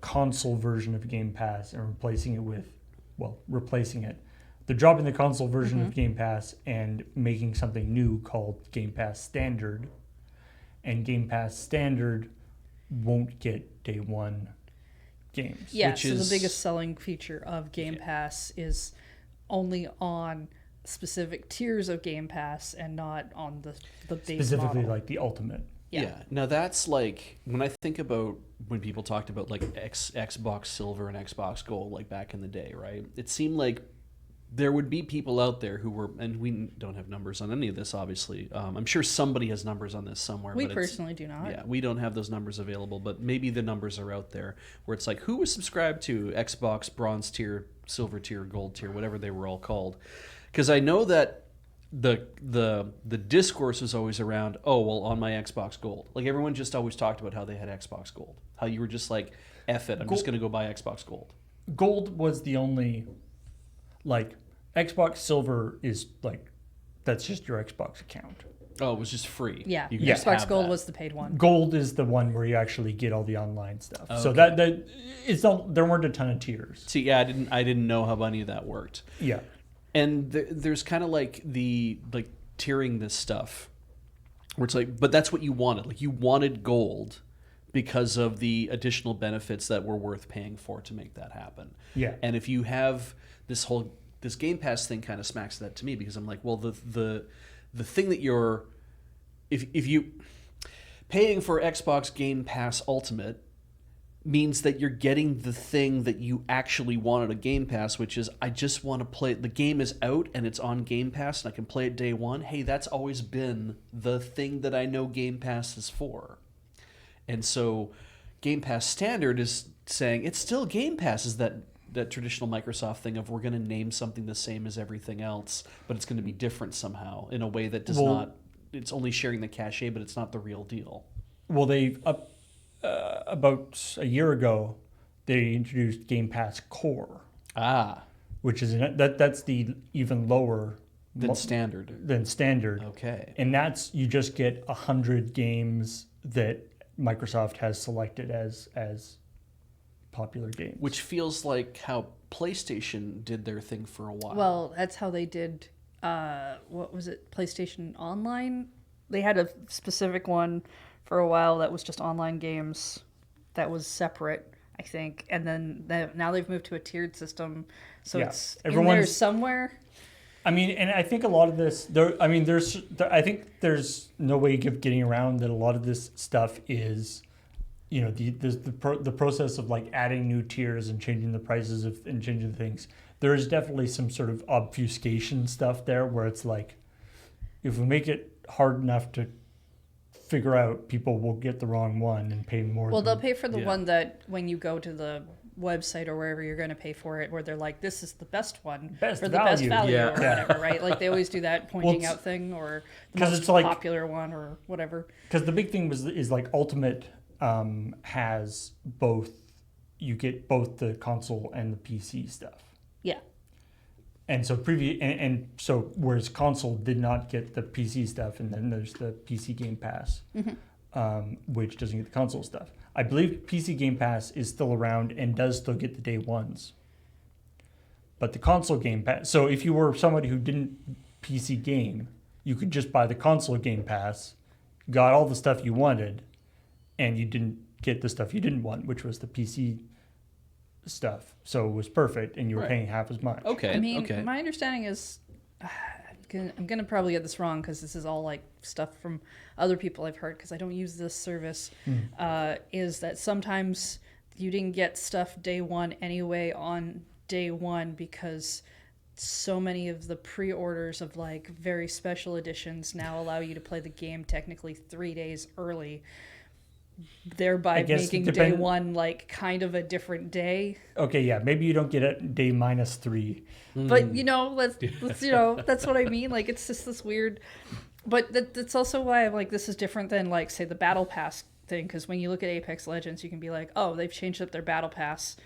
[SPEAKER 1] console version of Game Pass and replacing it. They're dropping the console version of Game Pass and making something new called Game Pass Standard. And Game Pass Standard won't get day one games.
[SPEAKER 3] Yeah,
[SPEAKER 2] Which
[SPEAKER 3] so
[SPEAKER 2] is-
[SPEAKER 3] the biggest selling feature of Game Pass is only on specific tiers of Game Pass and not on the base
[SPEAKER 1] Specifically
[SPEAKER 3] model.
[SPEAKER 1] like the Ultimate.
[SPEAKER 2] Yeah. Now that's like when I think about when people talked about like Xbox Silver and Xbox Gold, like back in the day, right? It seemed like there would be people out there who were, and we don't have numbers on any of this, obviously. I'm sure somebody has numbers on this somewhere.
[SPEAKER 3] We
[SPEAKER 2] but
[SPEAKER 3] personally do not.
[SPEAKER 2] Yeah, we don't have those numbers available, but maybe the numbers are out there where it's like who was subscribed to Xbox Bronze tier, Silver tier, Gold tier, whatever they were all called. Because I know that the discourse was always around, oh, well, on my Xbox Gold. Like everyone just always talked about how they had Xbox Gold. How you were just like, F it, I'm just going to go buy Xbox Gold.
[SPEAKER 1] Gold was the only, like, Xbox Silver is like, that's just your Xbox account.
[SPEAKER 2] Oh, it was just free.
[SPEAKER 3] Yeah,
[SPEAKER 2] You could
[SPEAKER 1] Yeah.
[SPEAKER 2] just
[SPEAKER 3] Xbox
[SPEAKER 2] have
[SPEAKER 3] Gold
[SPEAKER 2] that.
[SPEAKER 3] was the paid one.
[SPEAKER 1] Gold is the one where you actually get all the online stuff. So
[SPEAKER 2] Okay.
[SPEAKER 1] that it's not, there weren't a ton of tiers.
[SPEAKER 2] See, yeah, I didn't know how any of that worked.
[SPEAKER 1] Yeah.
[SPEAKER 2] And there's kind of like tiering this stuff where it's like, but that's what you wanted. Like you wanted gold because of the additional benefits that were worth paying for to make that happen.
[SPEAKER 1] Yeah.
[SPEAKER 2] And if you have this Game Pass thing kind of smacks that to me because I'm like, well, the thing that you're, if you paying for Xbox Game Pass Ultimate means that you're getting the thing that you actually wanted a Game Pass, which is I just want to play. The game is out and it's on Game Pass and I can play it day one. Hey, that's always been the thing that I know Game Pass is for. And so Game Pass Standard is saying it's still Game Pass, is that traditional Microsoft thing of we're going to name something the same as everything else, but it's going to be different somehow in a way that does not, it's only sharing the cachet, but it's not the real deal.
[SPEAKER 1] Well, they about a year ago, they introduced Game Pass Core, which is that's the even lower
[SPEAKER 2] Than standard.
[SPEAKER 1] than standard.
[SPEAKER 2] Okay.
[SPEAKER 1] And that's, you just get 100 games that Microsoft has selected as popular games.
[SPEAKER 2] Which feels like how PlayStation did their thing for a while.
[SPEAKER 3] Well, that's how they did. What was it? PlayStation Online. They had a specific one for a while that was just online games. That was separate, I think. And then now they've moved to a tiered system, so
[SPEAKER 1] Yeah.
[SPEAKER 3] it's in there
[SPEAKER 1] Everyone's-
[SPEAKER 3] somewhere.
[SPEAKER 1] I mean, and I think a lot of this, I think there's no way of getting around that a lot of this stuff is, the process of like adding new tiers and changing the prices and changing things. There is definitely some sort of obfuscation stuff there where it's like, if we make it hard enough to figure out, people will get the wrong one and pay more.
[SPEAKER 3] Well,
[SPEAKER 1] than-
[SPEAKER 3] they'll pay for the
[SPEAKER 2] Yeah.
[SPEAKER 3] one that when you go to the website or wherever you're going to pay for it, where they're like, this is the best one
[SPEAKER 1] Best
[SPEAKER 3] for the best
[SPEAKER 1] value.
[SPEAKER 3] value
[SPEAKER 2] Yeah.
[SPEAKER 3] or whatever, right? Like they always do that pointing
[SPEAKER 1] it's-
[SPEAKER 3] out thing or the
[SPEAKER 1] 'cause
[SPEAKER 3] most
[SPEAKER 1] it's like-
[SPEAKER 3] popular one or whatever.
[SPEAKER 1] Because the big thing is like Ultimate has both, you get both the console and the PC stuff.
[SPEAKER 3] Yeah.
[SPEAKER 1] And so so whereas console did not get the PC stuff, and then there's the PC Game Pass, which doesn't get the console stuff. I believe PC Game Pass is still around and does still get the day ones. But the console Game Pass, so if you were somebody who didn't PC game, you could just buy the console Game Pass, got all the stuff you wanted, and you didn't get the stuff you didn't want, which was the PC stuff. So it was perfect, and you were
[SPEAKER 2] Right.
[SPEAKER 1] paying half as much.
[SPEAKER 2] Okay.
[SPEAKER 3] I mean,
[SPEAKER 2] okay.
[SPEAKER 3] my understanding is, I'm gonna probably get this wrong because this is all like stuff from other people I've heard because I don't use this service. Is that sometimes you didn't get stuff day one anyway on day one because so many of the pre-orders of like very special editions now allow you to play the game technically 3 days early thereby
[SPEAKER 1] I guess
[SPEAKER 3] making
[SPEAKER 1] it
[SPEAKER 3] day
[SPEAKER 1] depend-
[SPEAKER 3] one like kind of a different day.
[SPEAKER 1] Okay, yeah, maybe you don't get it day -3.
[SPEAKER 3] But let's that's what I mean. Like it's just this weird. But that's also why I'm like, this is different than like say the battle pass thing, because when you look at Apex Legends, you can be like, oh, they've changed up their battle pass.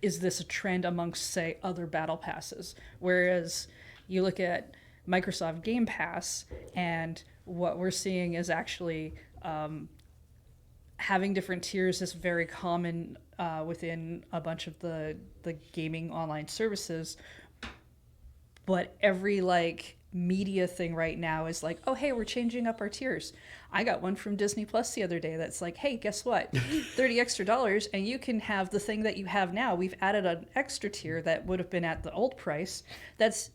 [SPEAKER 3] Is this a trend amongst say other battle passes? Whereas you look at Microsoft Game Pass, and what we're seeing is actually having different tiers is very common within a bunch of the gaming online services. But every like media thing right now is like, oh hey, we're changing up our tiers. I got one from Disney Plus the other day that's like, hey, guess what? $30 extra and you can have the thing that you have now. We've added an extra tier that would have been at the old price. That's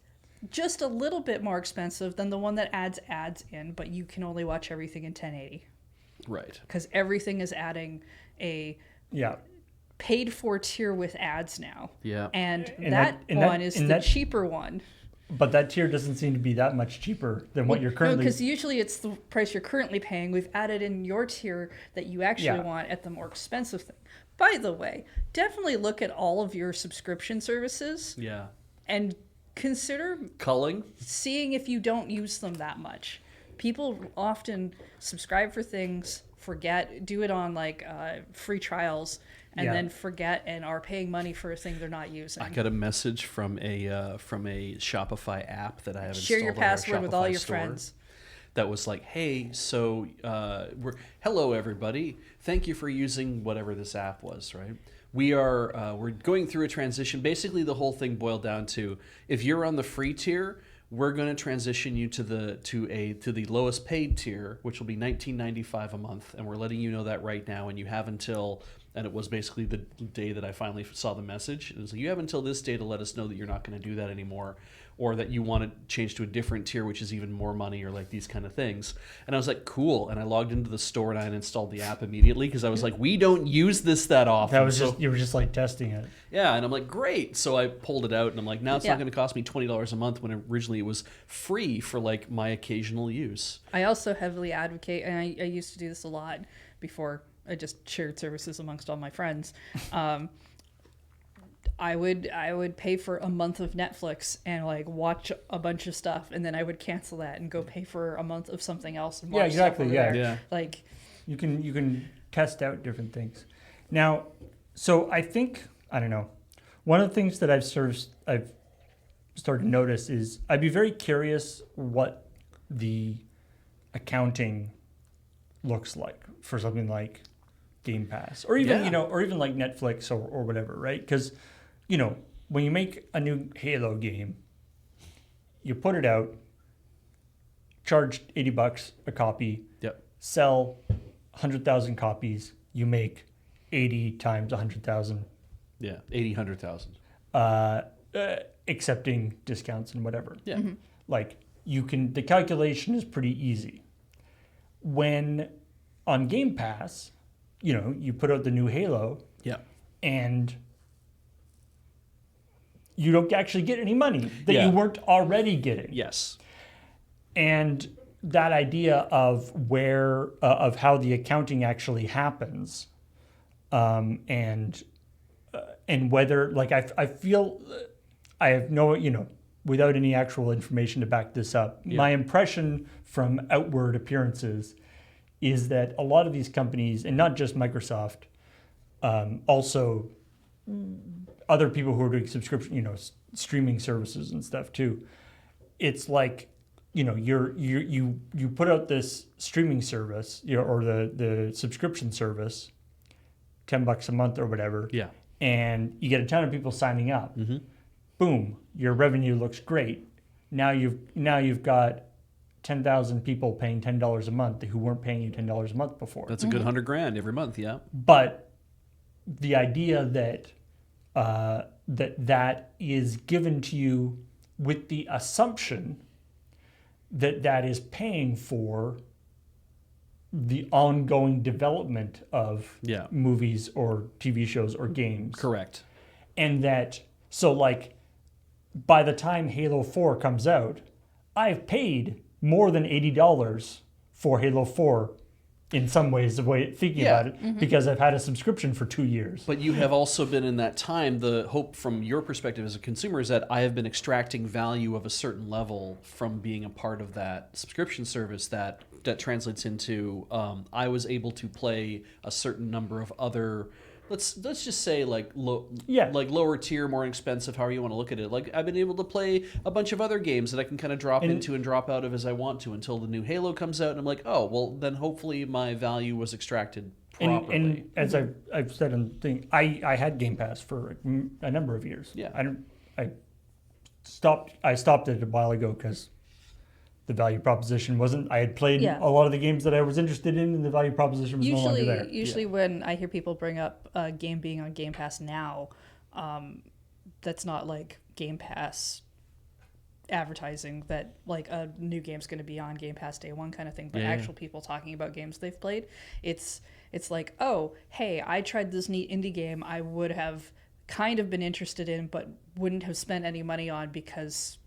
[SPEAKER 3] just a little bit more expensive than the one that adds ads in, but you can only watch everything in 1080.
[SPEAKER 2] Right.
[SPEAKER 3] Because everything is adding a
[SPEAKER 1] Yeah.
[SPEAKER 3] paid for tier with ads now.
[SPEAKER 2] Yeah.
[SPEAKER 3] And
[SPEAKER 1] And
[SPEAKER 3] that
[SPEAKER 1] that- and
[SPEAKER 3] one
[SPEAKER 1] that-
[SPEAKER 3] is
[SPEAKER 1] and
[SPEAKER 3] the
[SPEAKER 1] that-
[SPEAKER 3] cheaper one.
[SPEAKER 1] But that tier doesn't seem to be that much cheaper than what you're currently.
[SPEAKER 3] because usually it's the price you're currently paying. We've added in your tier that you actually
[SPEAKER 1] Yeah.
[SPEAKER 3] want at the more expensive thing. By the way, definitely look at all of your subscription services
[SPEAKER 2] Yeah.
[SPEAKER 3] and consider
[SPEAKER 2] Culling.
[SPEAKER 3] seeing if you don't use them that much. People often subscribe for things, forget, do it on like free trials, and
[SPEAKER 1] Yeah.
[SPEAKER 3] then forget and are paying money for a thing they're not using.
[SPEAKER 2] I got a message from a Shopify app that I have
[SPEAKER 3] Share
[SPEAKER 2] installed
[SPEAKER 3] your
[SPEAKER 2] on our
[SPEAKER 3] password with all
[SPEAKER 2] Shopify
[SPEAKER 3] your
[SPEAKER 2] store.
[SPEAKER 3] friends.
[SPEAKER 2] That was like, hey, so hello everybody, thank you for using whatever this app was, right? We're going through a transition. Basically, the whole thing boiled down to, if you're on the free tier, we're going to transition you to the lowest paid tier, which will be $19.95 a month, and we're letting you know that right now. And you have until, and it was basically the day that I finally saw the message. It was like, you have until this day to let us know that you're not going to do that anymore, or that you want to change to a different tier, which is even more money, or like these kind of things. And I was like, cool. And I logged into the store and I uninstalled the app immediately because I was like, we don't use this that often.
[SPEAKER 1] that was
[SPEAKER 2] So-
[SPEAKER 1] just you were just like testing it.
[SPEAKER 2] yeah, and I'm like, great. So I pulled it out, and I'm like, now it's
[SPEAKER 3] Yeah.
[SPEAKER 2] not going to cost me $20 a month when originally it was free for like my occasional use.
[SPEAKER 3] I also heavily advocate, and I used to do this a lot before I just shared services amongst all my friends. I would pay for a month of Netflix and like watch a bunch of stuff, and then I would cancel that and go pay for a month of something else. And watch
[SPEAKER 1] Yeah, exactly,
[SPEAKER 3] Stuff over
[SPEAKER 1] yeah.
[SPEAKER 3] there.
[SPEAKER 2] Yeah.
[SPEAKER 3] Like
[SPEAKER 1] You can test out different things. Now, so I think, I don't know, one of the things that I've started to notice is I'd be very curious what the accounting looks like for something like Game Pass, or even
[SPEAKER 2] Yeah.
[SPEAKER 1] or even like Netflix or whatever, right? Because when you make a new Halo game, you put it out, charge $80 a copy,
[SPEAKER 2] Yep.
[SPEAKER 1] sell 100,000 copies, you make 80 times 100,000,
[SPEAKER 2] Yeah. 80, 100,000.
[SPEAKER 1] accepting discounts and whatever.
[SPEAKER 2] Yeah.
[SPEAKER 1] Like the calculation is pretty easy. When on Game Pass, you put out the new Halo
[SPEAKER 2] Yeah.
[SPEAKER 1] and you don't actually get any money that
[SPEAKER 2] Yeah.
[SPEAKER 1] you weren't already getting.
[SPEAKER 2] Yes.
[SPEAKER 1] And that idea of of how the accounting actually happens, and whether I feel I have no without any actual information to back this up.
[SPEAKER 2] Yeah.
[SPEAKER 1] My impression from outward appearances is that a lot of these companies, and not just Microsoft, also other people who are doing subscription, streaming services and stuff too. It's like, you put out this streaming service, or the subscription service, $10 a month or whatever,
[SPEAKER 2] Yeah.
[SPEAKER 1] and you get a ton of people signing up.
[SPEAKER 2] Mm-hmm.
[SPEAKER 1] Boom, your revenue looks great. Now you've got 10,000 people paying $10 a month who weren't paying you $10 a month before.
[SPEAKER 2] That's a good $100,000 every month. Yeah.
[SPEAKER 1] But the idea that that is given to you with the assumption that is paying for the ongoing development of
[SPEAKER 2] Yeah.
[SPEAKER 1] movies or TV shows or games.
[SPEAKER 2] Correct.
[SPEAKER 1] And that, so like, by the time Halo 4 comes out, I've paid more than $80 for Halo 4 in some ways the way thinking
[SPEAKER 2] Yeah.
[SPEAKER 1] about it because I've had a subscription for 2 years.
[SPEAKER 2] But you have also been in that time, the hope from your perspective as a consumer is that I have been extracting value of a certain level from being a part of that subscription service that translates into I was able to play a certain number of other, let's just say like like lower tier, more expensive, however you want to look at it. Like I've been able to play a bunch of other games that I can kind of drop into and drop out of as I want to until the new Halo comes out, and I'm like, oh well, then hopefully my value was extracted properly.
[SPEAKER 1] And as I've said in the thing, I had Game Pass for a number of years.
[SPEAKER 2] Yeah.
[SPEAKER 1] I stopped it a while ago because the value proposition wasn't. I had played
[SPEAKER 3] Yeah.
[SPEAKER 1] a lot of the games that I was interested in, and the value proposition was no longer there.
[SPEAKER 3] Usually when I hear people bring up a game being on Game Pass now, that's not like Game Pass advertising that like a new game's going to be on Game Pass day one kind of thing, but actual people talking about games they've played. It's like, oh, hey, I tried this neat indie game I would have kind of been interested in, but wouldn't have spent any money on because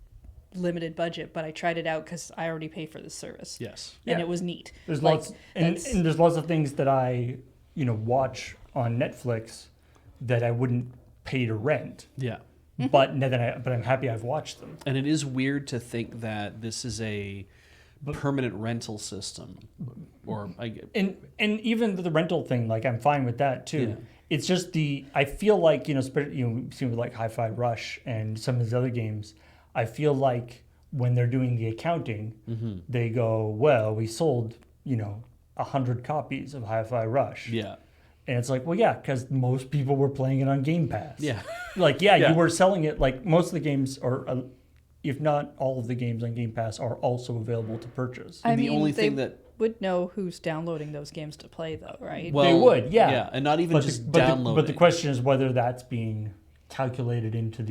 [SPEAKER 3] limited budget, but I tried it out because I already pay for this service.
[SPEAKER 2] Yes.
[SPEAKER 3] And
[SPEAKER 1] Yeah.
[SPEAKER 3] it was neat.
[SPEAKER 1] There's
[SPEAKER 3] Like,
[SPEAKER 1] lots, and there's lots of things that I, watch on Netflix that I wouldn't pay to rent,
[SPEAKER 2] Yeah.
[SPEAKER 1] but I'm happy I've watched them.
[SPEAKER 2] And it is weird to think that this is a permanent rental system, or
[SPEAKER 1] And even the rental thing, like I'm fine with that too.
[SPEAKER 2] Yeah.
[SPEAKER 1] It's just I feel like we've seen with like Hi-Fi Rush and some of these other games. I feel like when they're doing the accounting, they go, well, we sold 100 copies of Hi-Fi Rush.
[SPEAKER 2] yeah.
[SPEAKER 1] And it's like, well, yeah, because most people were playing it on Game Pass.
[SPEAKER 2] Yeah.
[SPEAKER 1] Like,
[SPEAKER 2] Yeah.
[SPEAKER 1] you were selling it. Like most of the games, or if not all of the games on Game Pass, are also available to purchase.
[SPEAKER 3] I
[SPEAKER 2] the
[SPEAKER 3] mean,
[SPEAKER 2] only
[SPEAKER 3] they
[SPEAKER 2] thing that
[SPEAKER 3] would know who's downloading those games to play, though, right?
[SPEAKER 2] well,
[SPEAKER 1] They would, yeah.
[SPEAKER 2] Yeah, and not even
[SPEAKER 1] But
[SPEAKER 2] just
[SPEAKER 1] the,
[SPEAKER 2] downloading.
[SPEAKER 1] but the question is whether that's being calculated into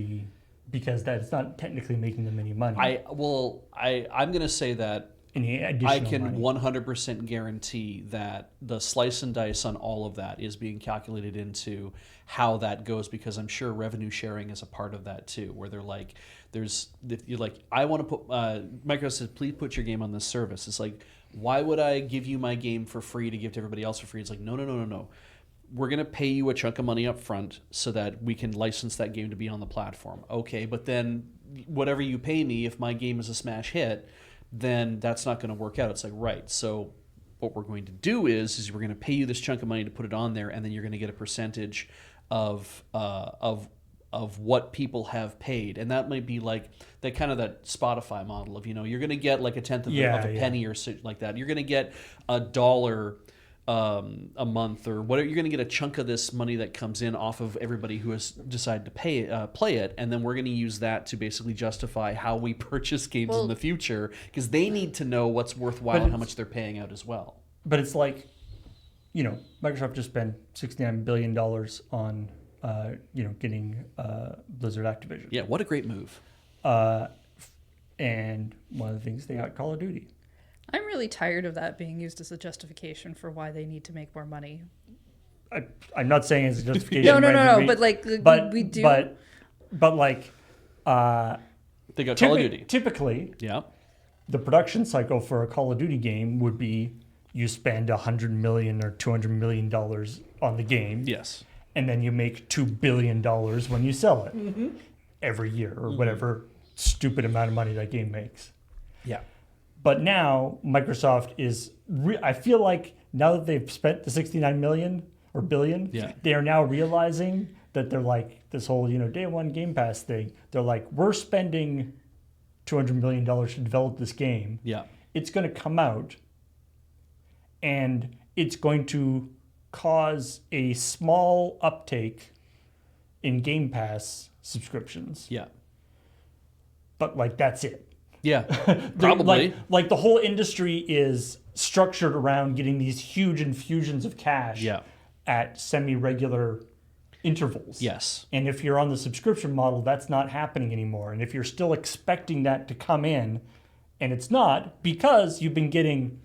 [SPEAKER 1] because that's not technically making them any money.
[SPEAKER 2] I'm going to say that
[SPEAKER 1] any additional
[SPEAKER 2] I can
[SPEAKER 1] money.
[SPEAKER 2] 100% guarantee that the slice and dice on all of that is being calculated into how that goes, because I'm sure revenue sharing is a part of that too, where they're like, you're like, I want to put, Microsoft says, please put your game on this service. It's like, why would I give you my game for free to give to everybody else for free? It's like, no. We're going to pay you a chunk of money up front so that we can license that game to be on the platform. Okay, but then whatever you pay me, if my game is a smash hit, then that's not going to work out. It's like, right. So what we're going to do is we're going to pay you this chunk of money to put it on there, and then you're going to get a percentage of what people have paid. And that might be like that Spotify model of, you're going to get like a tenth of a penny or so like that. You're going to get $1 a month or whatever. You're going to get a chunk of this money that comes in off of everybody who has decided to play it, and then we're going to use that to basically justify how we purchase games in the future, because they need to know what's worthwhile and how much they're paying out as well.
[SPEAKER 1] But it's like, Microsoft just spent $69 billion on, getting Blizzard Activision.
[SPEAKER 2] Yeah, what a great move.
[SPEAKER 1] And one of the things they got Call of Duty.
[SPEAKER 3] I'm really tired of that being used as a justification for why they need to make more money.
[SPEAKER 1] I'm not saying it's a justification.
[SPEAKER 3] No, but like we do.
[SPEAKER 1] But like,
[SPEAKER 2] They got Call of Duty.
[SPEAKER 1] Typically,
[SPEAKER 2] Yeah.
[SPEAKER 1] the production cycle for a Call of Duty game would be you spend $100 million or $200 million on the game.
[SPEAKER 2] Yes.
[SPEAKER 1] And then you make $2 billion when you sell it every year, or whatever stupid amount of money that game makes.
[SPEAKER 2] Yeah.
[SPEAKER 1] But now Microsoft is, I feel like now that they've spent the 69 million or billion, they are now realizing that they're like this whole, day one Game Pass thing. They're like, we're spending $200 million to develop this game.
[SPEAKER 2] Yeah.
[SPEAKER 1] It's going to come out and it's going to cause a small uptake in Game Pass subscriptions.
[SPEAKER 2] Yeah.
[SPEAKER 1] But like, that's it.
[SPEAKER 2] Yeah. Probably.
[SPEAKER 1] Like the whole industry is structured around getting these huge infusions of cash at semi-regular intervals.
[SPEAKER 2] Yes.
[SPEAKER 1] And if you're on the subscription model, that's not happening anymore. And if you're still expecting that to come in, and it's not, because you've been getting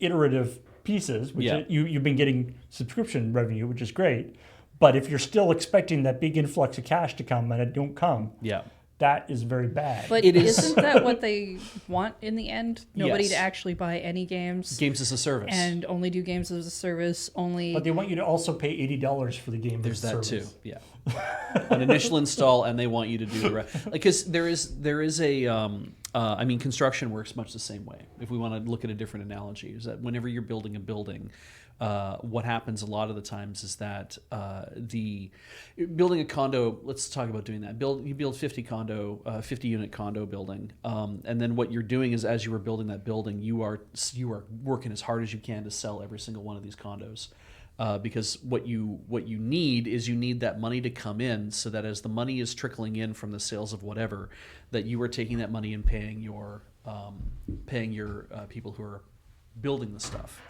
[SPEAKER 1] iterative pieces, which you've been getting subscription revenue, which is great. But if you're still expecting that big influx of cash to come and it don't come, that is very bad.
[SPEAKER 3] But
[SPEAKER 2] It is-
[SPEAKER 3] isn't that what they want in the end? Nobody
[SPEAKER 2] Yes.
[SPEAKER 3] to actually buy any games
[SPEAKER 2] Games as a service.
[SPEAKER 3] and only do games as a service. Only
[SPEAKER 1] But they want you to also pay $80 for the game.
[SPEAKER 2] There's
[SPEAKER 1] as a
[SPEAKER 2] that too.
[SPEAKER 1] service.
[SPEAKER 2] Yeah. An initial install, and they want you to do the rest. Like, because there is a, I mean, construction works much the same way. If we want to look at a different analogy, is that whenever you're building a building, what happens a lot of the times is that building a condo. Let's talk about doing that. You build 50 unit condo building, and then what you're doing is, as you are building that building, you are working as hard as you can to sell every single one of these condos. Because what you need is that money to come in, so that as the money is trickling in from the sales of whatever, that you are taking that money and paying your people who are building the stuff.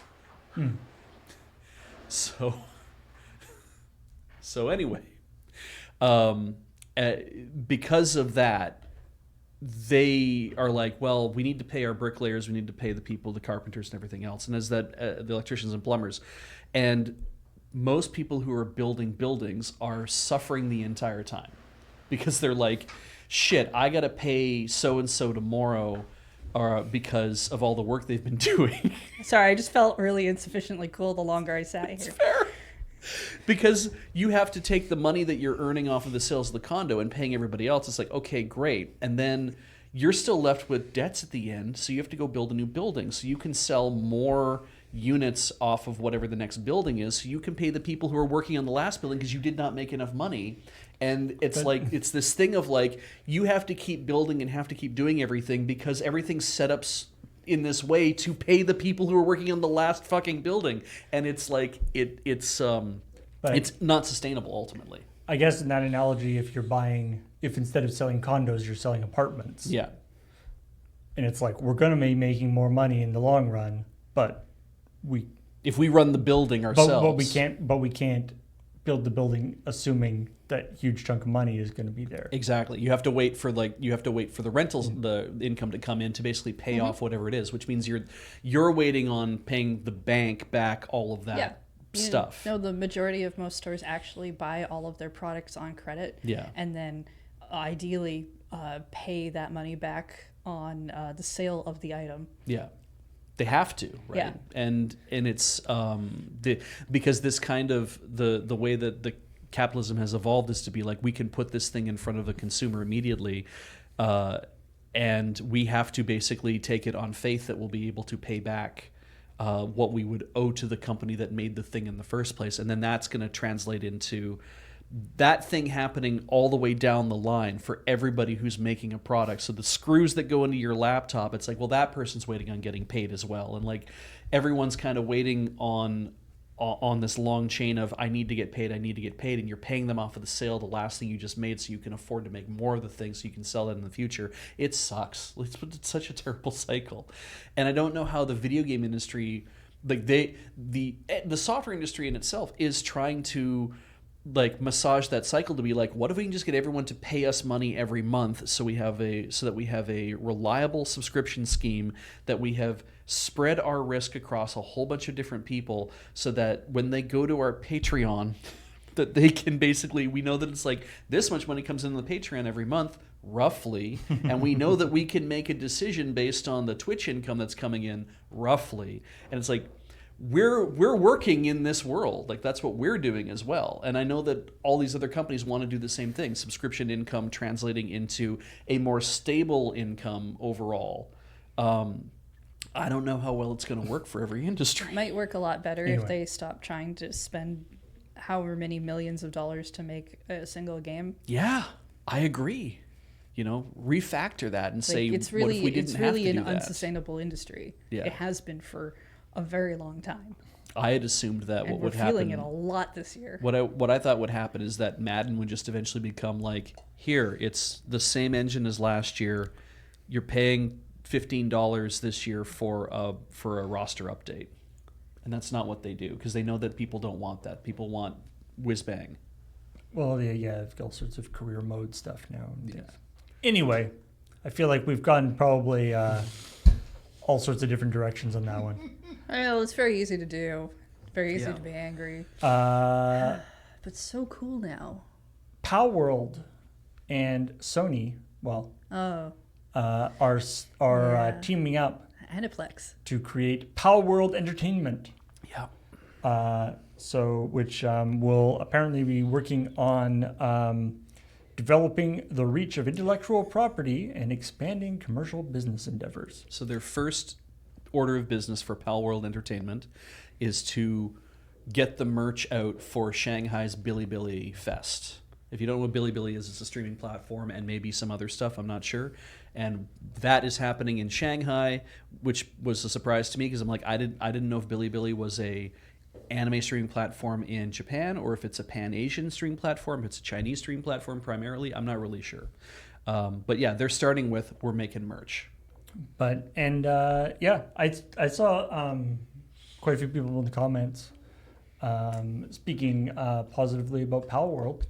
[SPEAKER 2] So anyway, because of that, they are like, well, we need to pay our bricklayers, we need to pay the people, the carpenters and everything else, and as that the electricians and plumbers. And most people who are building buildings are suffering the entire time because they're like, shit, I got to pay so-and-so tomorrow because of all the work they've been doing.
[SPEAKER 3] Sorry, I just felt really insufficiently cool the longer I sat here.
[SPEAKER 2] Fair. Because you have to take the money that you're earning off of the sales of the condo and paying everybody else. It's like, okay, great. And then you're still left with debts at the end, so you have to go build a new building. So you can sell more units off of whatever the next building is, so you can pay the people who are working on the last building because you did not make enough money. And it's it's this thing of like, you have to keep building and have to keep doing everything because everything's set up in this way to pay the people who are working on the last fucking building. And it's like, it's not sustainable ultimately.
[SPEAKER 1] I guess in that analogy, if instead of selling condos, you're selling apartments.
[SPEAKER 2] Yeah.
[SPEAKER 1] And it's like, we're going to be making more money in the long run, but
[SPEAKER 2] if we run the building ourselves,
[SPEAKER 1] but we can't build the building assuming that huge chunk of money is going to be there.
[SPEAKER 2] Exactly. You have to wait for the rentals, the income to come in to basically pay off whatever it is, which means you're waiting on paying the bank back all of that stuff.
[SPEAKER 3] No, the majority of most stores actually buy all of their products on credit.
[SPEAKER 2] Yeah.
[SPEAKER 3] And then ideally pay that money back on the sale of the item.
[SPEAKER 2] Yeah. They have to, right?
[SPEAKER 3] Yeah.
[SPEAKER 2] And it's because this kind of the way that the capitalism has evolved is to be like, we can put this thing in front of the consumer immediately, and we have to basically take it on faith that we'll be able to pay back what we would owe to the company that made the thing in the first place, and then that's going to translate into that thing happening all the way down the line for everybody who's making a product. So the screws that go into your laptop, it's like, well, that person's waiting on getting paid as well. And like, everyone's kind of waiting on this long chain of, I need to get paid, and you're paying them off of the sale, the last thing you just made, so you can afford to make more of the thing so you can sell that in the future. It sucks. It's such a terrible cycle. And I don't know how the video game industry, like the software industry in itself is trying to like massage that cycle to be like, what if we can just get everyone to pay us money every month so that we have a reliable subscription scheme, that we have spread our risk across a whole bunch of different people, so that when they go to our Patreon, that they can basically, we know that it's like this much money comes into the Patreon every month, roughly, and we know that we can make a decision based on the Twitch income that's coming in, roughly. And it's like, we're working in this world, like that's what we're doing as well. And I know that all these other companies want to do the same thing, subscription income translating into a more stable income overall. I don't know how well it's going to work for every industry.
[SPEAKER 3] It might work a lot better
[SPEAKER 1] Anyway.
[SPEAKER 3] if they stop trying to spend however many millions of dollars to make a single game.
[SPEAKER 2] Yeah, I agree. Refactor that and say,
[SPEAKER 3] It's
[SPEAKER 2] what if we didn't have to do
[SPEAKER 3] an
[SPEAKER 2] that?
[SPEAKER 3] unsustainable industry.
[SPEAKER 2] Yeah.
[SPEAKER 3] It has been for a very long time.
[SPEAKER 2] I had assumed that
[SPEAKER 3] And
[SPEAKER 2] what
[SPEAKER 3] we're
[SPEAKER 2] would
[SPEAKER 3] feeling
[SPEAKER 2] happen.
[SPEAKER 3] it a lot this year.
[SPEAKER 2] What I thought would happen is that Madden would just eventually become like, here, it's the same engine as last year. You're paying $15 this year for a roster update, and that's not what they do, because they know that people don't want that. People want whiz bang.
[SPEAKER 1] Well, they've got all sorts of career mode stuff now.
[SPEAKER 2] Yeah.
[SPEAKER 1] Anyway, I feel like we've gone probably all sorts of different directions on that one.
[SPEAKER 3] Well, it's very easy to do. Very easy to be angry.
[SPEAKER 1] But
[SPEAKER 3] But so cool now.
[SPEAKER 1] Power World and Sony well,
[SPEAKER 3] Oh,
[SPEAKER 1] are
[SPEAKER 3] Yeah.
[SPEAKER 1] teaming up
[SPEAKER 3] Aniplex.
[SPEAKER 1] to create Pal World Entertainment.
[SPEAKER 2] Yeah.
[SPEAKER 1] Which will apparently be working on developing the reach of intellectual property and expanding commercial business endeavors.
[SPEAKER 2] So their first order of business for Pal World Entertainment is to get the merch out for Shanghai's Bilibili Fest. If you don't know what Bilibili is, it's a streaming platform and maybe some other stuff, I'm not sure. And that is happening in Shanghai, which was a surprise to me because I'm like, I didn't know if Bilibili was a anime streaming platform in Japan or if it's a Pan-Asian streaming platform, if it's a Chinese streaming platform primarily. I'm not really sure. But yeah, they're starting with, we're making merch.
[SPEAKER 1] I saw quite a few people in the comments speaking positively about Pal World.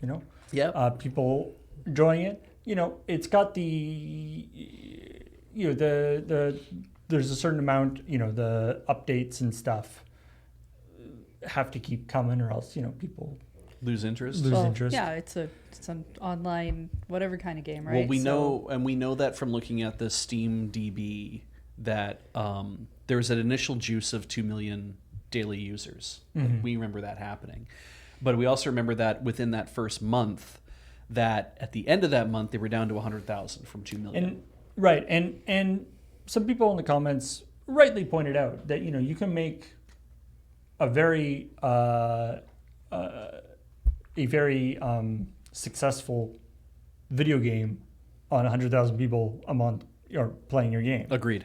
[SPEAKER 2] Yeah.
[SPEAKER 1] People enjoying it. It's got there's a certain amount. The updates and stuff have to keep coming, or else people
[SPEAKER 2] Lose interest.
[SPEAKER 1] lose interest.
[SPEAKER 3] Yeah, it's an online whatever kind of game, right?
[SPEAKER 2] Well, we know that from looking at the Steam DB that there was an initial juice of 2 million daily users.
[SPEAKER 1] Mm-hmm.
[SPEAKER 2] We remember that happening. But we also remember that within that first month, that at the end of that month, they were down to 100,000 from 2 million.
[SPEAKER 1] And some people in the comments rightly pointed out that you can make a very successful video game on 100,000 people a month are playing your game.
[SPEAKER 2] Agreed.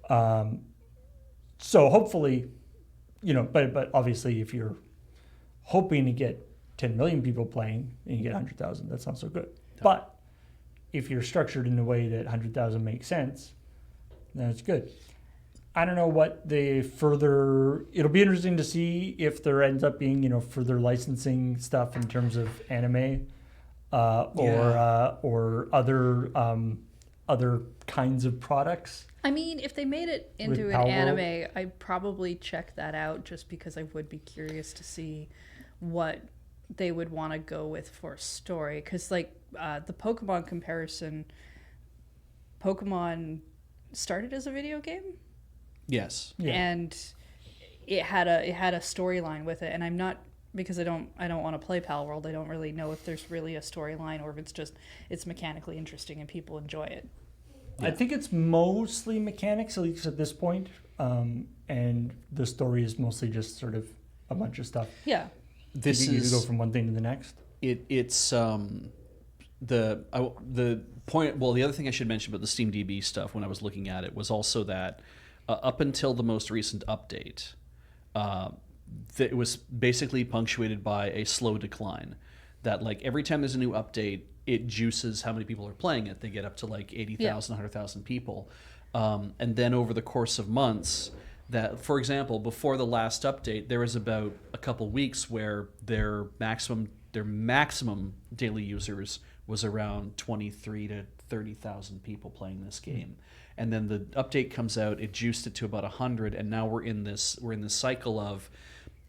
[SPEAKER 1] So hopefully, but obviously if you're hoping to get 10 million people playing and you get 100,000, that's not so good.
[SPEAKER 2] No.
[SPEAKER 1] But if you're structured in a way that 100,000 makes sense, then it's good. I don't know what it'll be interesting to see if there ends up being, further licensing stuff in terms of anime or other kinds of products.
[SPEAKER 3] I mean, if they made it into an
[SPEAKER 1] Pal World.
[SPEAKER 3] anime, I'd probably check that out just because I would be curious to see what they would want to go with for story. Because, the Pokemon comparison, Pokemon started as a video game.
[SPEAKER 2] Yes.
[SPEAKER 1] Yeah.
[SPEAKER 3] And it had a storyline with it, and I'm not, because I don't want to play Pal World. I don't really know if there's really a storyline or if it's mechanically interesting and people enjoy it.
[SPEAKER 1] I think it's mostly mechanics, at least at this point, and the story is mostly just sort of a bunch of stuff.
[SPEAKER 3] Yeah.
[SPEAKER 2] This
[SPEAKER 1] you
[SPEAKER 2] is
[SPEAKER 1] go from one thing to the next.
[SPEAKER 2] It's the point. Well, the other thing I should mention about the Steam DB stuff when I was looking at it was also that up until the most recent update, it was basically punctuated by a slow decline. That every time there's a new update, it juices how many people are playing it. They get up to 80,000, 100,000 people, and then over the course of months. That, for example, before the last update, there was about a couple weeks where their maximum daily users was around 23 to 30,000 people playing this game. And then the update comes out, it juiced it to about 100, and now we're in this cycle of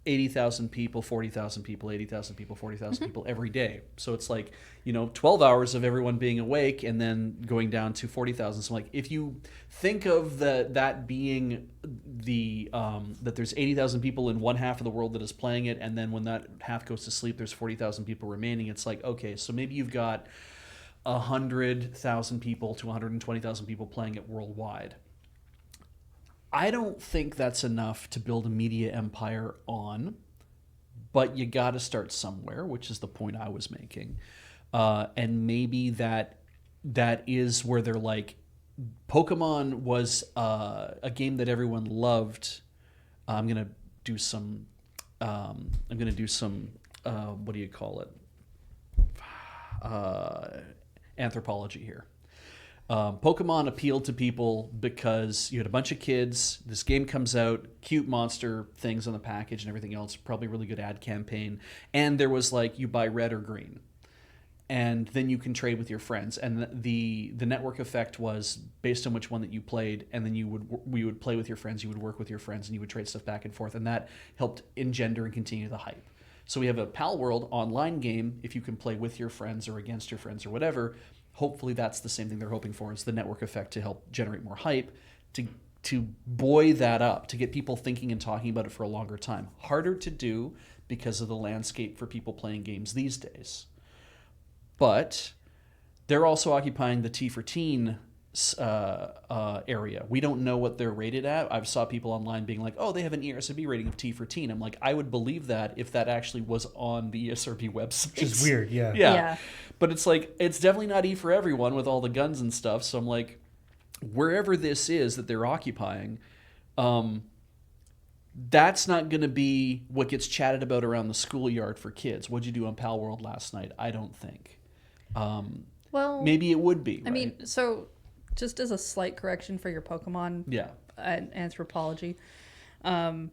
[SPEAKER 2] 80,000 people, 40,000 people, 80,000 people, 40,000 people every day. So it's 12 hours of everyone being awake and then going down to 40,000. So if you think of that being that there's 80,000 people in one half of the world that is playing it, and then when that half goes to sleep, there's 40,000 people remaining. It's okay, so maybe you've got 100,000 people to 120,000 people playing it worldwide. I don't think that's enough to build a media empire on, but you got to start somewhere, which is the point I was making. And maybe that is where they're Pokemon was a game that everyone loved. I'm gonna do some. What do you call it? Anthropology here. Pokemon appealed to people because you had a bunch of kids. This game comes out, cute monster things on the package and everything else, probably really good ad campaign. And there was you buy red or green. And then you can trade with your friends. And the network effect was based on which one that you played. And then we would play with your friends, you would work with your friends, and you would trade stuff back and forth. And that helped engender and continue the hype. So we have a Pal World online game, if you can play with your friends or against your friends or whatever. hopefully that's the same thing they're hoping for, is the network effect to help generate more hype, to buoy that up, to get people thinking and talking about it for a longer time. Harder to do because of the landscape for people playing games these days. But they're also occupying the T for Teen area. We don't know what they're rated at. I've saw people online being like, oh, they have an ESRB rating of T for Teen. I'm like, I would believe that if that actually was on the ESRB website.
[SPEAKER 1] Which is weird, yeah.
[SPEAKER 3] Yeah.
[SPEAKER 2] But it's like, it's definitely not E for everyone with all the guns and stuff. So I'm like, wherever this is that they're occupying, that's not going to be what gets chatted about around the schoolyard for kids. What'd you do on Pal World last night? I don't think.
[SPEAKER 3] Well,
[SPEAKER 2] maybe it would be.
[SPEAKER 3] I mean, so just as a slight correction for your Pokemon anthropology, they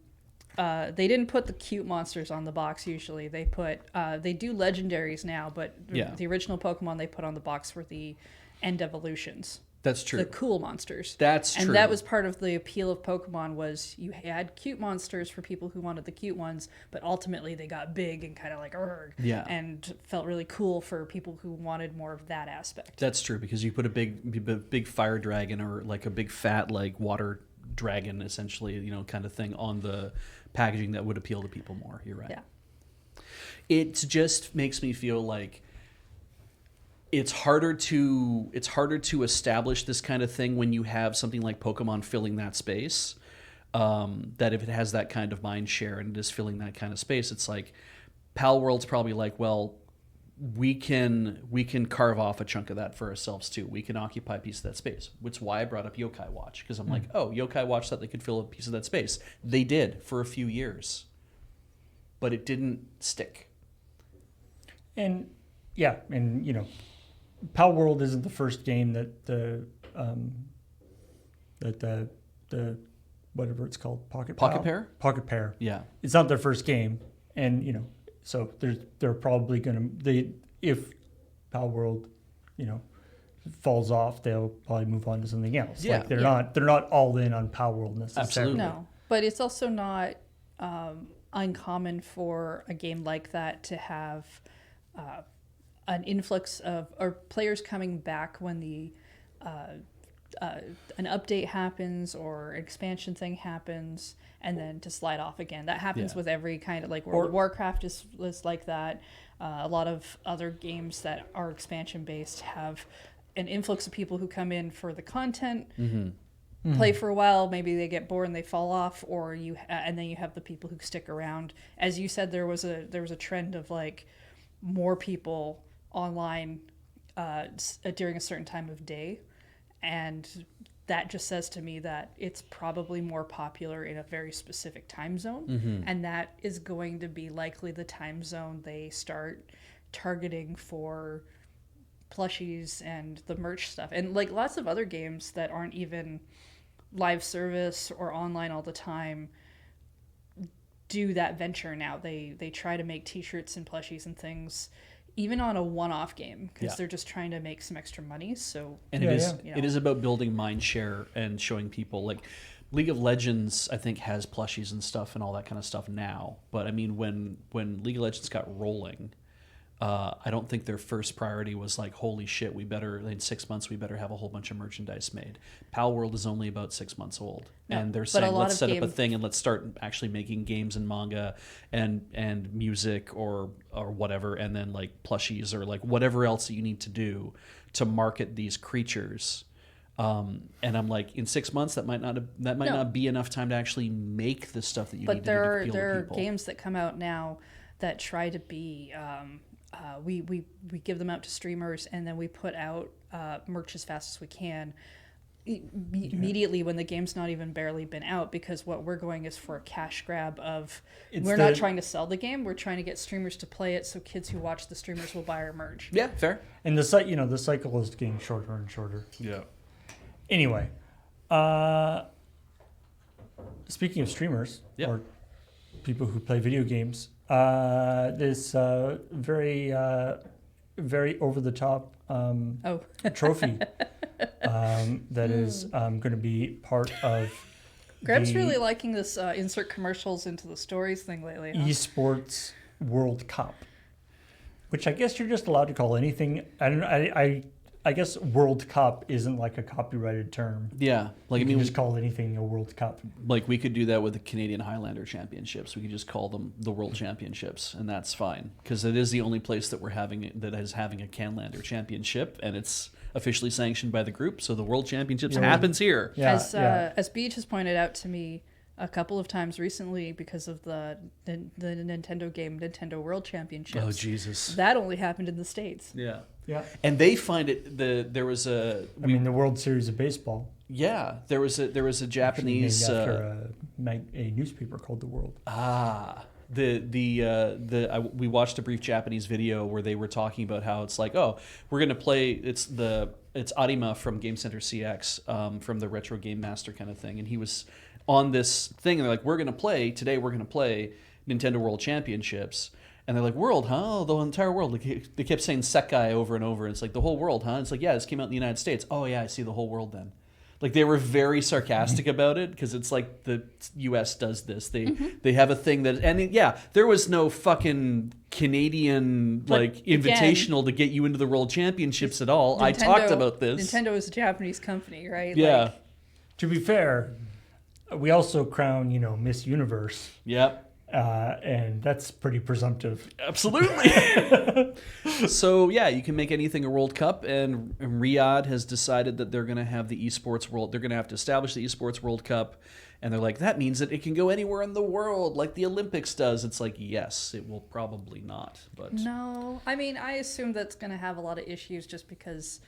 [SPEAKER 3] didn't put the cute monsters on the box usually. They put they do legendaries now, but the original Pokemon they put on the box were the end evolutions.
[SPEAKER 2] That's true.
[SPEAKER 3] The cool monsters.
[SPEAKER 2] That's true.
[SPEAKER 3] And that was part of the appeal of Pokemon, was you had cute monsters for people who wanted the cute ones, but ultimately they got big and kind of like and felt really cool for people who wanted more of that aspect.
[SPEAKER 2] That's true, because you put a big fire dragon or like a big fat like water dragon, essentially, you know, kind of thing on the packaging that would appeal to people more. You're right.
[SPEAKER 3] Yeah.
[SPEAKER 2] It just makes me feel like it's harder to establish this kind of thing when you have something like Pokemon filling that space. That if it has that kind of mind share and it is filling that kind of space, it's like Pal World's probably like, well, we can carve off a chunk of that for ourselves too. We can occupy a piece of that space. Which is why I brought up Yokai Watch, because I'm like, oh, Yokai Watch thought they could fill a piece of that space. They did for a few years, but it didn't stick.
[SPEAKER 1] And yeah, and you know, Pal World isn't the first game that the whatever it's called, Pocket Pair.
[SPEAKER 2] Yeah,
[SPEAKER 1] it's not their first game, and you know, so they're probably if Pal World, you know, falls off, they'll probably move on to something else.
[SPEAKER 2] Yeah,
[SPEAKER 1] like they're not all in on Pal World necessarily.
[SPEAKER 2] Absolutely.
[SPEAKER 3] No, but it's also not uncommon for a game like that to have an influx of or players coming back when the an update happens or an expansion thing happens, and then to slide off again. That happens with every kind of, like World of Warcraft is like that. A lot of other games that are expansion based have an influx of people who come in for the content, play for a while, maybe they get bored and they fall off, or and then you have the people who stick around. As you said, there was a trend of like more people online during a certain time of day, and that just says to me that it's probably more popular in a very specific time zone, and that is going to be likely the time zone they start targeting for plushies and the merch stuff. And like lots of other games that aren't even live service or online all the time do that venture now. They try to make t-shirts and plushies and things even on a one-off game, because they're just trying to make some extra money. So
[SPEAKER 2] and it is about building mind share and showing people, like League of Legends I think has plushies and stuff and all that kind of stuff now, but I mean when League of Legends got rolling, I don't think their first priority was like, holy shit, in 6 months we better have a whole bunch of merchandise made. Pal World is only about 6 months old, and they're saying, let's set up a thing and let's start actually making games and manga and music or whatever, and then like plushies or like whatever else that you need to do to market these creatures. And I'm like, in 6 months that might not be enough time to actually make the stuff that you need to do to appeal to people. But
[SPEAKER 3] there are games that come out now that try to be we give them out to streamers, and then we put out merch as fast as we can immediately when the game's not even barely been out, because what we're going is for a cash grab of not trying to sell the game, we're trying to get streamers to play it so kids who watch the streamers will buy our merch.
[SPEAKER 2] Yeah, fair.
[SPEAKER 1] And the cycle is getting shorter and shorter.
[SPEAKER 2] Yeah.
[SPEAKER 1] Anyway, speaking of streamers or people who play video games, this very over the top trophy that is going to be part of.
[SPEAKER 3] Greg's really liking this insert commercials into the stories thing lately. Huh?
[SPEAKER 1] Esports World Cup, which I guess you're just allowed to call anything. I I guess World Cup isn't like a copyrighted term.
[SPEAKER 2] Yeah, like
[SPEAKER 1] You
[SPEAKER 2] I
[SPEAKER 1] can
[SPEAKER 2] mean,
[SPEAKER 1] just call anything a World Cup.
[SPEAKER 2] like we could do that with the Canadian Highlander Championships. We could just call them the World Championships, and that's fine because it is the only place that we're having that is having a Canlander Championship, and it's officially sanctioned by the group. So the World Championships happens here.
[SPEAKER 1] Yeah,
[SPEAKER 3] As Beach has pointed out to me a couple of times recently because of the Nintendo game Nintendo World Championships.
[SPEAKER 2] Oh Jesus!
[SPEAKER 3] That only happened in the States.
[SPEAKER 2] Yeah,
[SPEAKER 1] Yeah.
[SPEAKER 2] and they find it. There was a
[SPEAKER 1] I mean, the World Series of Baseball.
[SPEAKER 2] there was a Japanese
[SPEAKER 1] named after a newspaper called The World.
[SPEAKER 2] We watched a brief Japanese video where they were talking about how it's like, oh, we're gonna play it's Arima from Game Center CX, from the Retro Game Master kind of thing, and he was on this thing, and they're like, we're gonna play Nintendo World Championships. And they're like, world, huh? Oh, the entire world. Like, they kept saying Sekai over and over. It's like, the whole world, huh? It's like, yeah, this came out in the United States. Oh, yeah, I see the whole world then. Like, they were very sarcastic about it because it's like the U.S. does this. They have a thing that... And, there was no fucking Canadian, invitational to get you into the World Championships at all. I talked about this.
[SPEAKER 3] Nintendo is a Japanese company, right?
[SPEAKER 2] Yeah.
[SPEAKER 1] To be fair, we also crown, Miss Universe.
[SPEAKER 2] Yep.
[SPEAKER 1] And that's pretty presumptive.
[SPEAKER 2] Absolutely. So, you can make anything a World Cup, and Riyadh has decided that they're going to have the esports world. They're going to have to establish the esports World Cup, and they're like, that means that it can go anywhere in the world like the Olympics does. It's like, yes, it will probably not. But
[SPEAKER 3] No. I mean, I assume that's going to have a lot of issues just because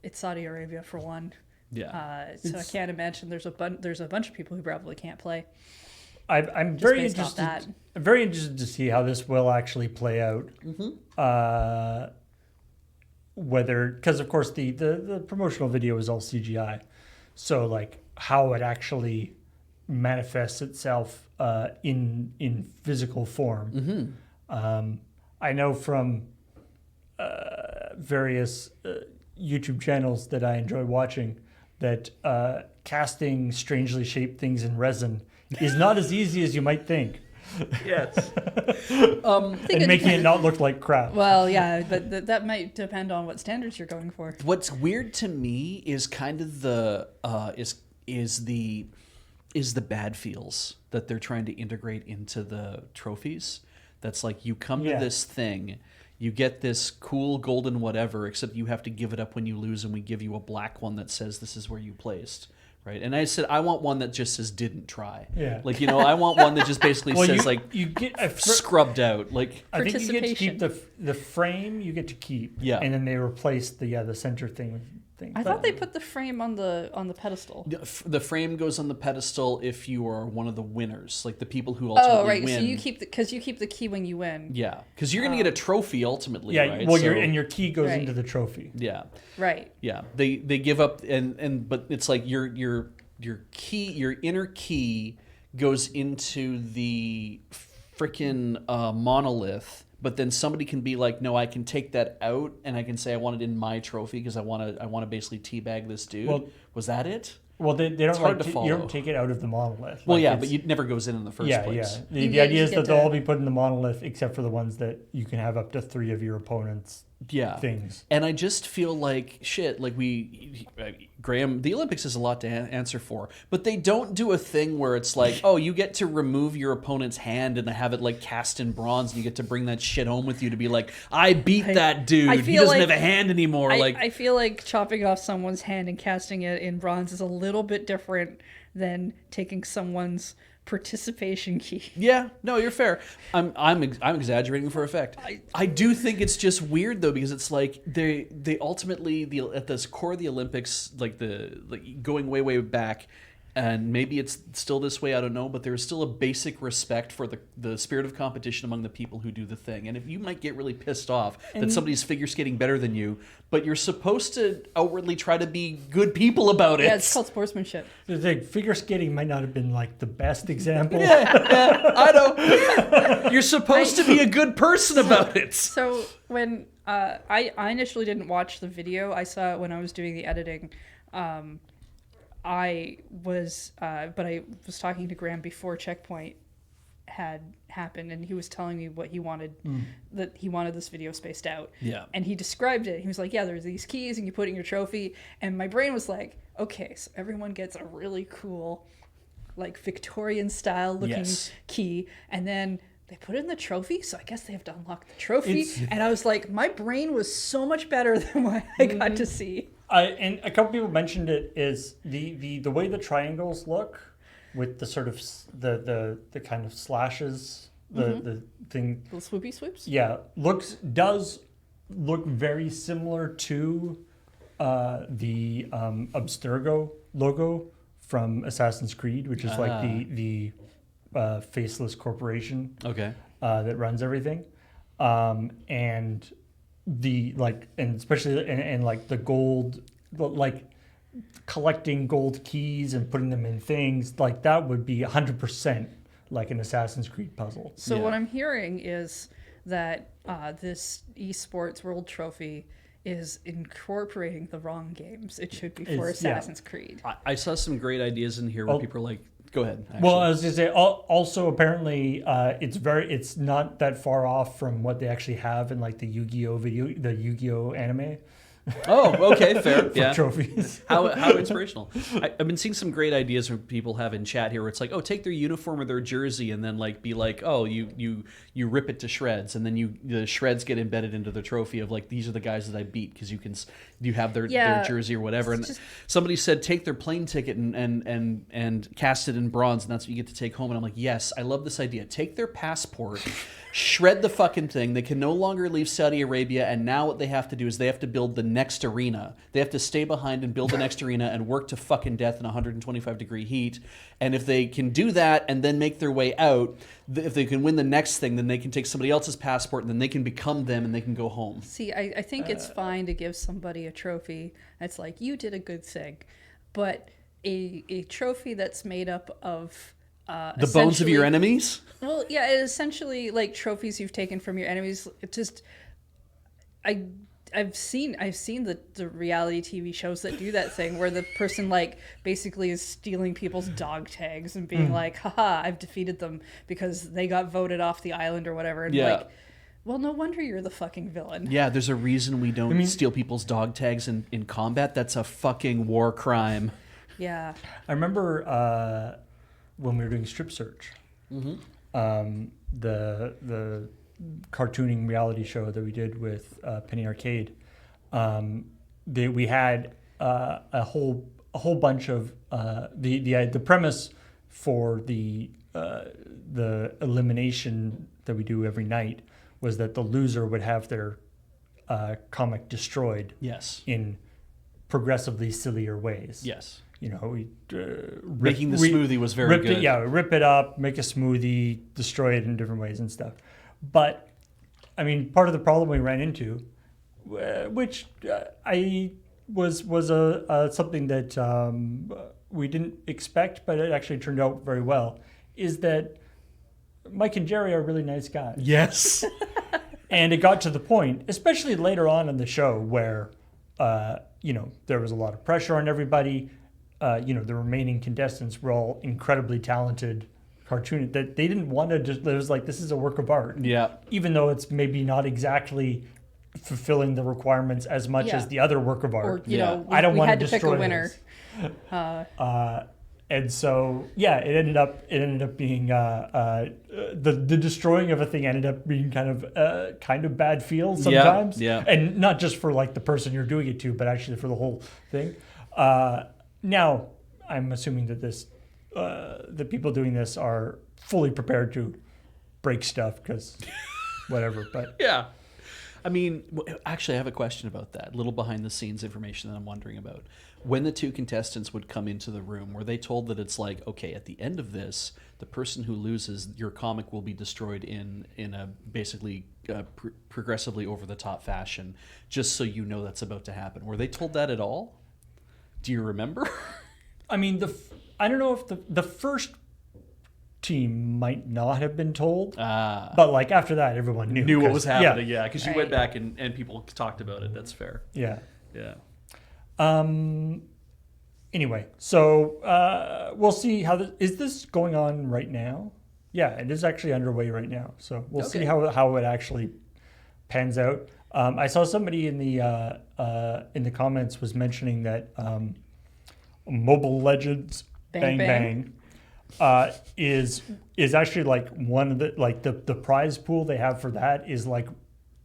[SPEAKER 3] it's Saudi Arabia, for one.
[SPEAKER 2] Yeah.
[SPEAKER 3] So I can't imagine there's a bunch of people who probably can't play.
[SPEAKER 1] I'm
[SPEAKER 3] Just
[SPEAKER 1] very
[SPEAKER 3] based off
[SPEAKER 1] interested.
[SPEAKER 3] that.
[SPEAKER 1] I'm very interested to see how this will actually play out. Whether, because of course the promotional video is all CGI, so like how it actually manifests itself in physical form. I know from various YouTube channels that I enjoy watching that casting strangely shaped things in resin is not as easy as you might think.
[SPEAKER 2] Yes.
[SPEAKER 1] And making it not look like crap.
[SPEAKER 3] Well, yeah, but that might depend on what standards you're going for.
[SPEAKER 2] What's weird to me is kind of the bad feels that they're trying to integrate into the trophies. That's like, you come to this thing, you get this cool golden whatever, except you have to give it up when you lose, and we give you a black one that says this is where you placed. Right. And I said, I want one that just says didn't try.
[SPEAKER 1] Yeah.
[SPEAKER 2] Like, I want one that just basically says
[SPEAKER 1] you get
[SPEAKER 2] scrubbed out. Like,
[SPEAKER 1] I think you get to keep the frame. You get to keep.
[SPEAKER 2] Yeah.
[SPEAKER 1] And then they replace the center thing.
[SPEAKER 3] I thought they put the frame on the pedestal.
[SPEAKER 2] the frame goes on the pedestal if you are one of the winners, like the people who ultimately win.
[SPEAKER 3] So you keep the key when you win.
[SPEAKER 2] Yeah, because you're going to get a trophy ultimately.
[SPEAKER 1] Yeah.
[SPEAKER 2] Right?
[SPEAKER 1] Well, your key goes
[SPEAKER 3] Right.
[SPEAKER 1] into the trophy.
[SPEAKER 2] Yeah.
[SPEAKER 3] Right.
[SPEAKER 2] Yeah. They give up but it's like your key, your inner key goes into the freaking monolith. But then somebody can be like, no, I can take that out, and I can say I want it in my trophy because I want to basically teabag this dude.
[SPEAKER 1] Well,
[SPEAKER 2] was that it?
[SPEAKER 1] Well, they don't
[SPEAKER 2] hard to follow.
[SPEAKER 1] You don't take it out of the monolith.
[SPEAKER 2] Well,
[SPEAKER 1] Like,
[SPEAKER 2] yeah, but it never goes in the first place.
[SPEAKER 1] Yeah.
[SPEAKER 3] You
[SPEAKER 1] The idea is
[SPEAKER 3] get
[SPEAKER 1] that they'll
[SPEAKER 3] to-
[SPEAKER 1] all be put in the monolith except for the ones that you can have up to 3 of your opponents' things.
[SPEAKER 2] And I just feel like shit. Like Graham, the Olympics is a lot to answer for, but they don't do a thing where it's like, oh, you get to remove your opponent's hand and have it like cast in bronze, and you get to bring that shit home with you to be like, I beat that dude. He
[SPEAKER 3] feel
[SPEAKER 2] doesn't
[SPEAKER 3] like-
[SPEAKER 2] have a hand anymore.
[SPEAKER 3] I feel like chopping off someone's hand and casting it in bronze is a little bit different than taking someone's participation key.
[SPEAKER 2] Yeah, no, you're fair. I'm exaggerating for effect. I do think it's just weird though, because it's like they ultimately at the core of the Olympics, like going way back, and maybe it's still this way, I don't know, but there's still a basic respect for the spirit of competition among the people who do the thing. And if you might get really pissed off that somebody's figure skating better than you, but you're supposed to outwardly try to be good people about it.
[SPEAKER 3] Yeah, it's called sportsmanship.
[SPEAKER 1] The thing, figure skating might not have been like the best example.
[SPEAKER 2] Yeah, I know. You're supposed to be a good person about it.
[SPEAKER 3] So when I initially didn't watch the video, I saw it when I was doing the editing. But I was talking to Graham before ChillPoint, had happened, and he was telling me what he wanted, that he wanted this video spaced out.
[SPEAKER 2] Yeah.
[SPEAKER 3] And he described it. He was like, yeah, there's these keys and you put it in your trophy. And my brain was like, okay, so everyone gets a really cool, like Victorian style looking key. And then they put it in the trophy. So I guess they have to unlock the trophy. And I was like, my brain was so much better than what I got to see.
[SPEAKER 1] And a couple people mentioned it is the way the triangles look with the sort of the kind of slashes, the thing.
[SPEAKER 3] Little swoopy swoops?
[SPEAKER 1] Yeah, does look very similar to the Abstergo logo from Assassin's Creed, which is like the faceless corporation that runs everything. And the and especially and like the gold, like collecting gold keys and putting them in things like that would be 100% like an Assassin's Creed puzzle.
[SPEAKER 3] So what I'm hearing is that this esports world trophy is incorporating the wrong games. It should be for Assassin's Creed.
[SPEAKER 2] I saw some great ideas in here where people are like, go ahead. Actually.
[SPEAKER 1] Well, I was going to say, also apparently it's not that far off from what they actually have in like the Yu-Gi-Oh video, the Yu-Gi-Oh anime.
[SPEAKER 2] Oh, okay, fair.
[SPEAKER 1] For trophies.
[SPEAKER 2] How inspirational. I've been seeing some great ideas from people have in chat here where it's like, oh, take their uniform or their jersey and then like be like, oh, you rip it to shreds and then the shreds get embedded into the trophy of like, these are the guys that I beat because you have their jersey or whatever. And somebody said take their plane ticket and cast it in bronze and that's what you get to take home. And I'm like, yes, I love this idea. Take their passport, shred the fucking thing. They can no longer leave Saudi Arabia, and now what they have to do is they have to build the next arena. They have to stay behind and build the next arena and work to fucking death in 125-degree heat. And if they can do that and then make their way out, if they can win the next thing, then they can take somebody else's passport and then they can become them and they can go home.
[SPEAKER 3] See, I think it's fine to give somebody a trophy. It's like, you did a good thing. But a trophy that's made up of
[SPEAKER 2] the bones of your enemies?
[SPEAKER 3] Well, yeah, it's essentially like trophies you've taken from your enemies. It just, I've seen the reality TV shows that do that thing where the person like basically is stealing people's dog tags and being like, haha, I've defeated them because they got voted off the island or whatever. And like, well, no wonder you're the fucking villain.
[SPEAKER 2] Yeah, there's a reason we don't steal people's dog tags in combat. That's a fucking war crime.
[SPEAKER 3] Yeah.
[SPEAKER 1] I remember when we were doing Strip Search, the cartooning reality show that we did with Penny Arcade, we had a whole bunch of the premise for the elimination that we do every night was that the loser would have their comic destroyed.
[SPEAKER 2] Yes.
[SPEAKER 1] In progressively sillier ways.
[SPEAKER 2] Yes.
[SPEAKER 1] You know,
[SPEAKER 2] making the smoothie was very good.
[SPEAKER 1] Rip it up, make a smoothie, destroy it in different ways and stuff. But I mean, part of the problem we ran into, which I was something that we didn't expect, but it actually turned out very well, is that Mike and Jerry are really nice guys.
[SPEAKER 2] Yes.
[SPEAKER 1] And it got to the point, especially later on in the show, where there was a lot of pressure on everybody. The remaining contestants were all incredibly talented cartoonists that they didn't want to just, it was like, this is a work of art. Yeah. Even though it's maybe not exactly fulfilling the requirements as much as the other work of art.
[SPEAKER 3] Or,
[SPEAKER 1] I don't want to
[SPEAKER 3] destroy
[SPEAKER 1] pick a
[SPEAKER 3] winner.
[SPEAKER 1] And so, it ended up being the destroying of a thing ended up being kind of bad feel sometimes. Yeah. And not just for like the person you're doing it to, but actually for the whole thing. Now, I'm assuming that the people doing this are fully prepared to break stuff because whatever. But
[SPEAKER 2] yeah. I mean, actually, I have a question about that. A little behind the scenes information that I'm wondering about. When the two contestants would come into the room, were they told that it's like, okay, at the end of this, the person who loses, your comic will be destroyed in a basically progressively over the top fashion, just so you know that's about to happen? Were they told that at all? Do you remember?
[SPEAKER 1] I mean, I don't know if the first team might not have been told, but like after that, everyone knew
[SPEAKER 2] what was happening. Yeah, because you went back and people talked about it. That's fair.
[SPEAKER 1] Yeah.
[SPEAKER 2] Yeah.
[SPEAKER 1] Anyway, so we'll see how is this going on right now? Yeah, it is actually underway right now. So we'll see
[SPEAKER 3] Okay.
[SPEAKER 1] how it actually pans out. I saw somebody in the comments was mentioning that Mobile Legends
[SPEAKER 3] Bang
[SPEAKER 1] Bang
[SPEAKER 3] Bang.
[SPEAKER 1] Bang, is actually like one of the prize pool they have for that is like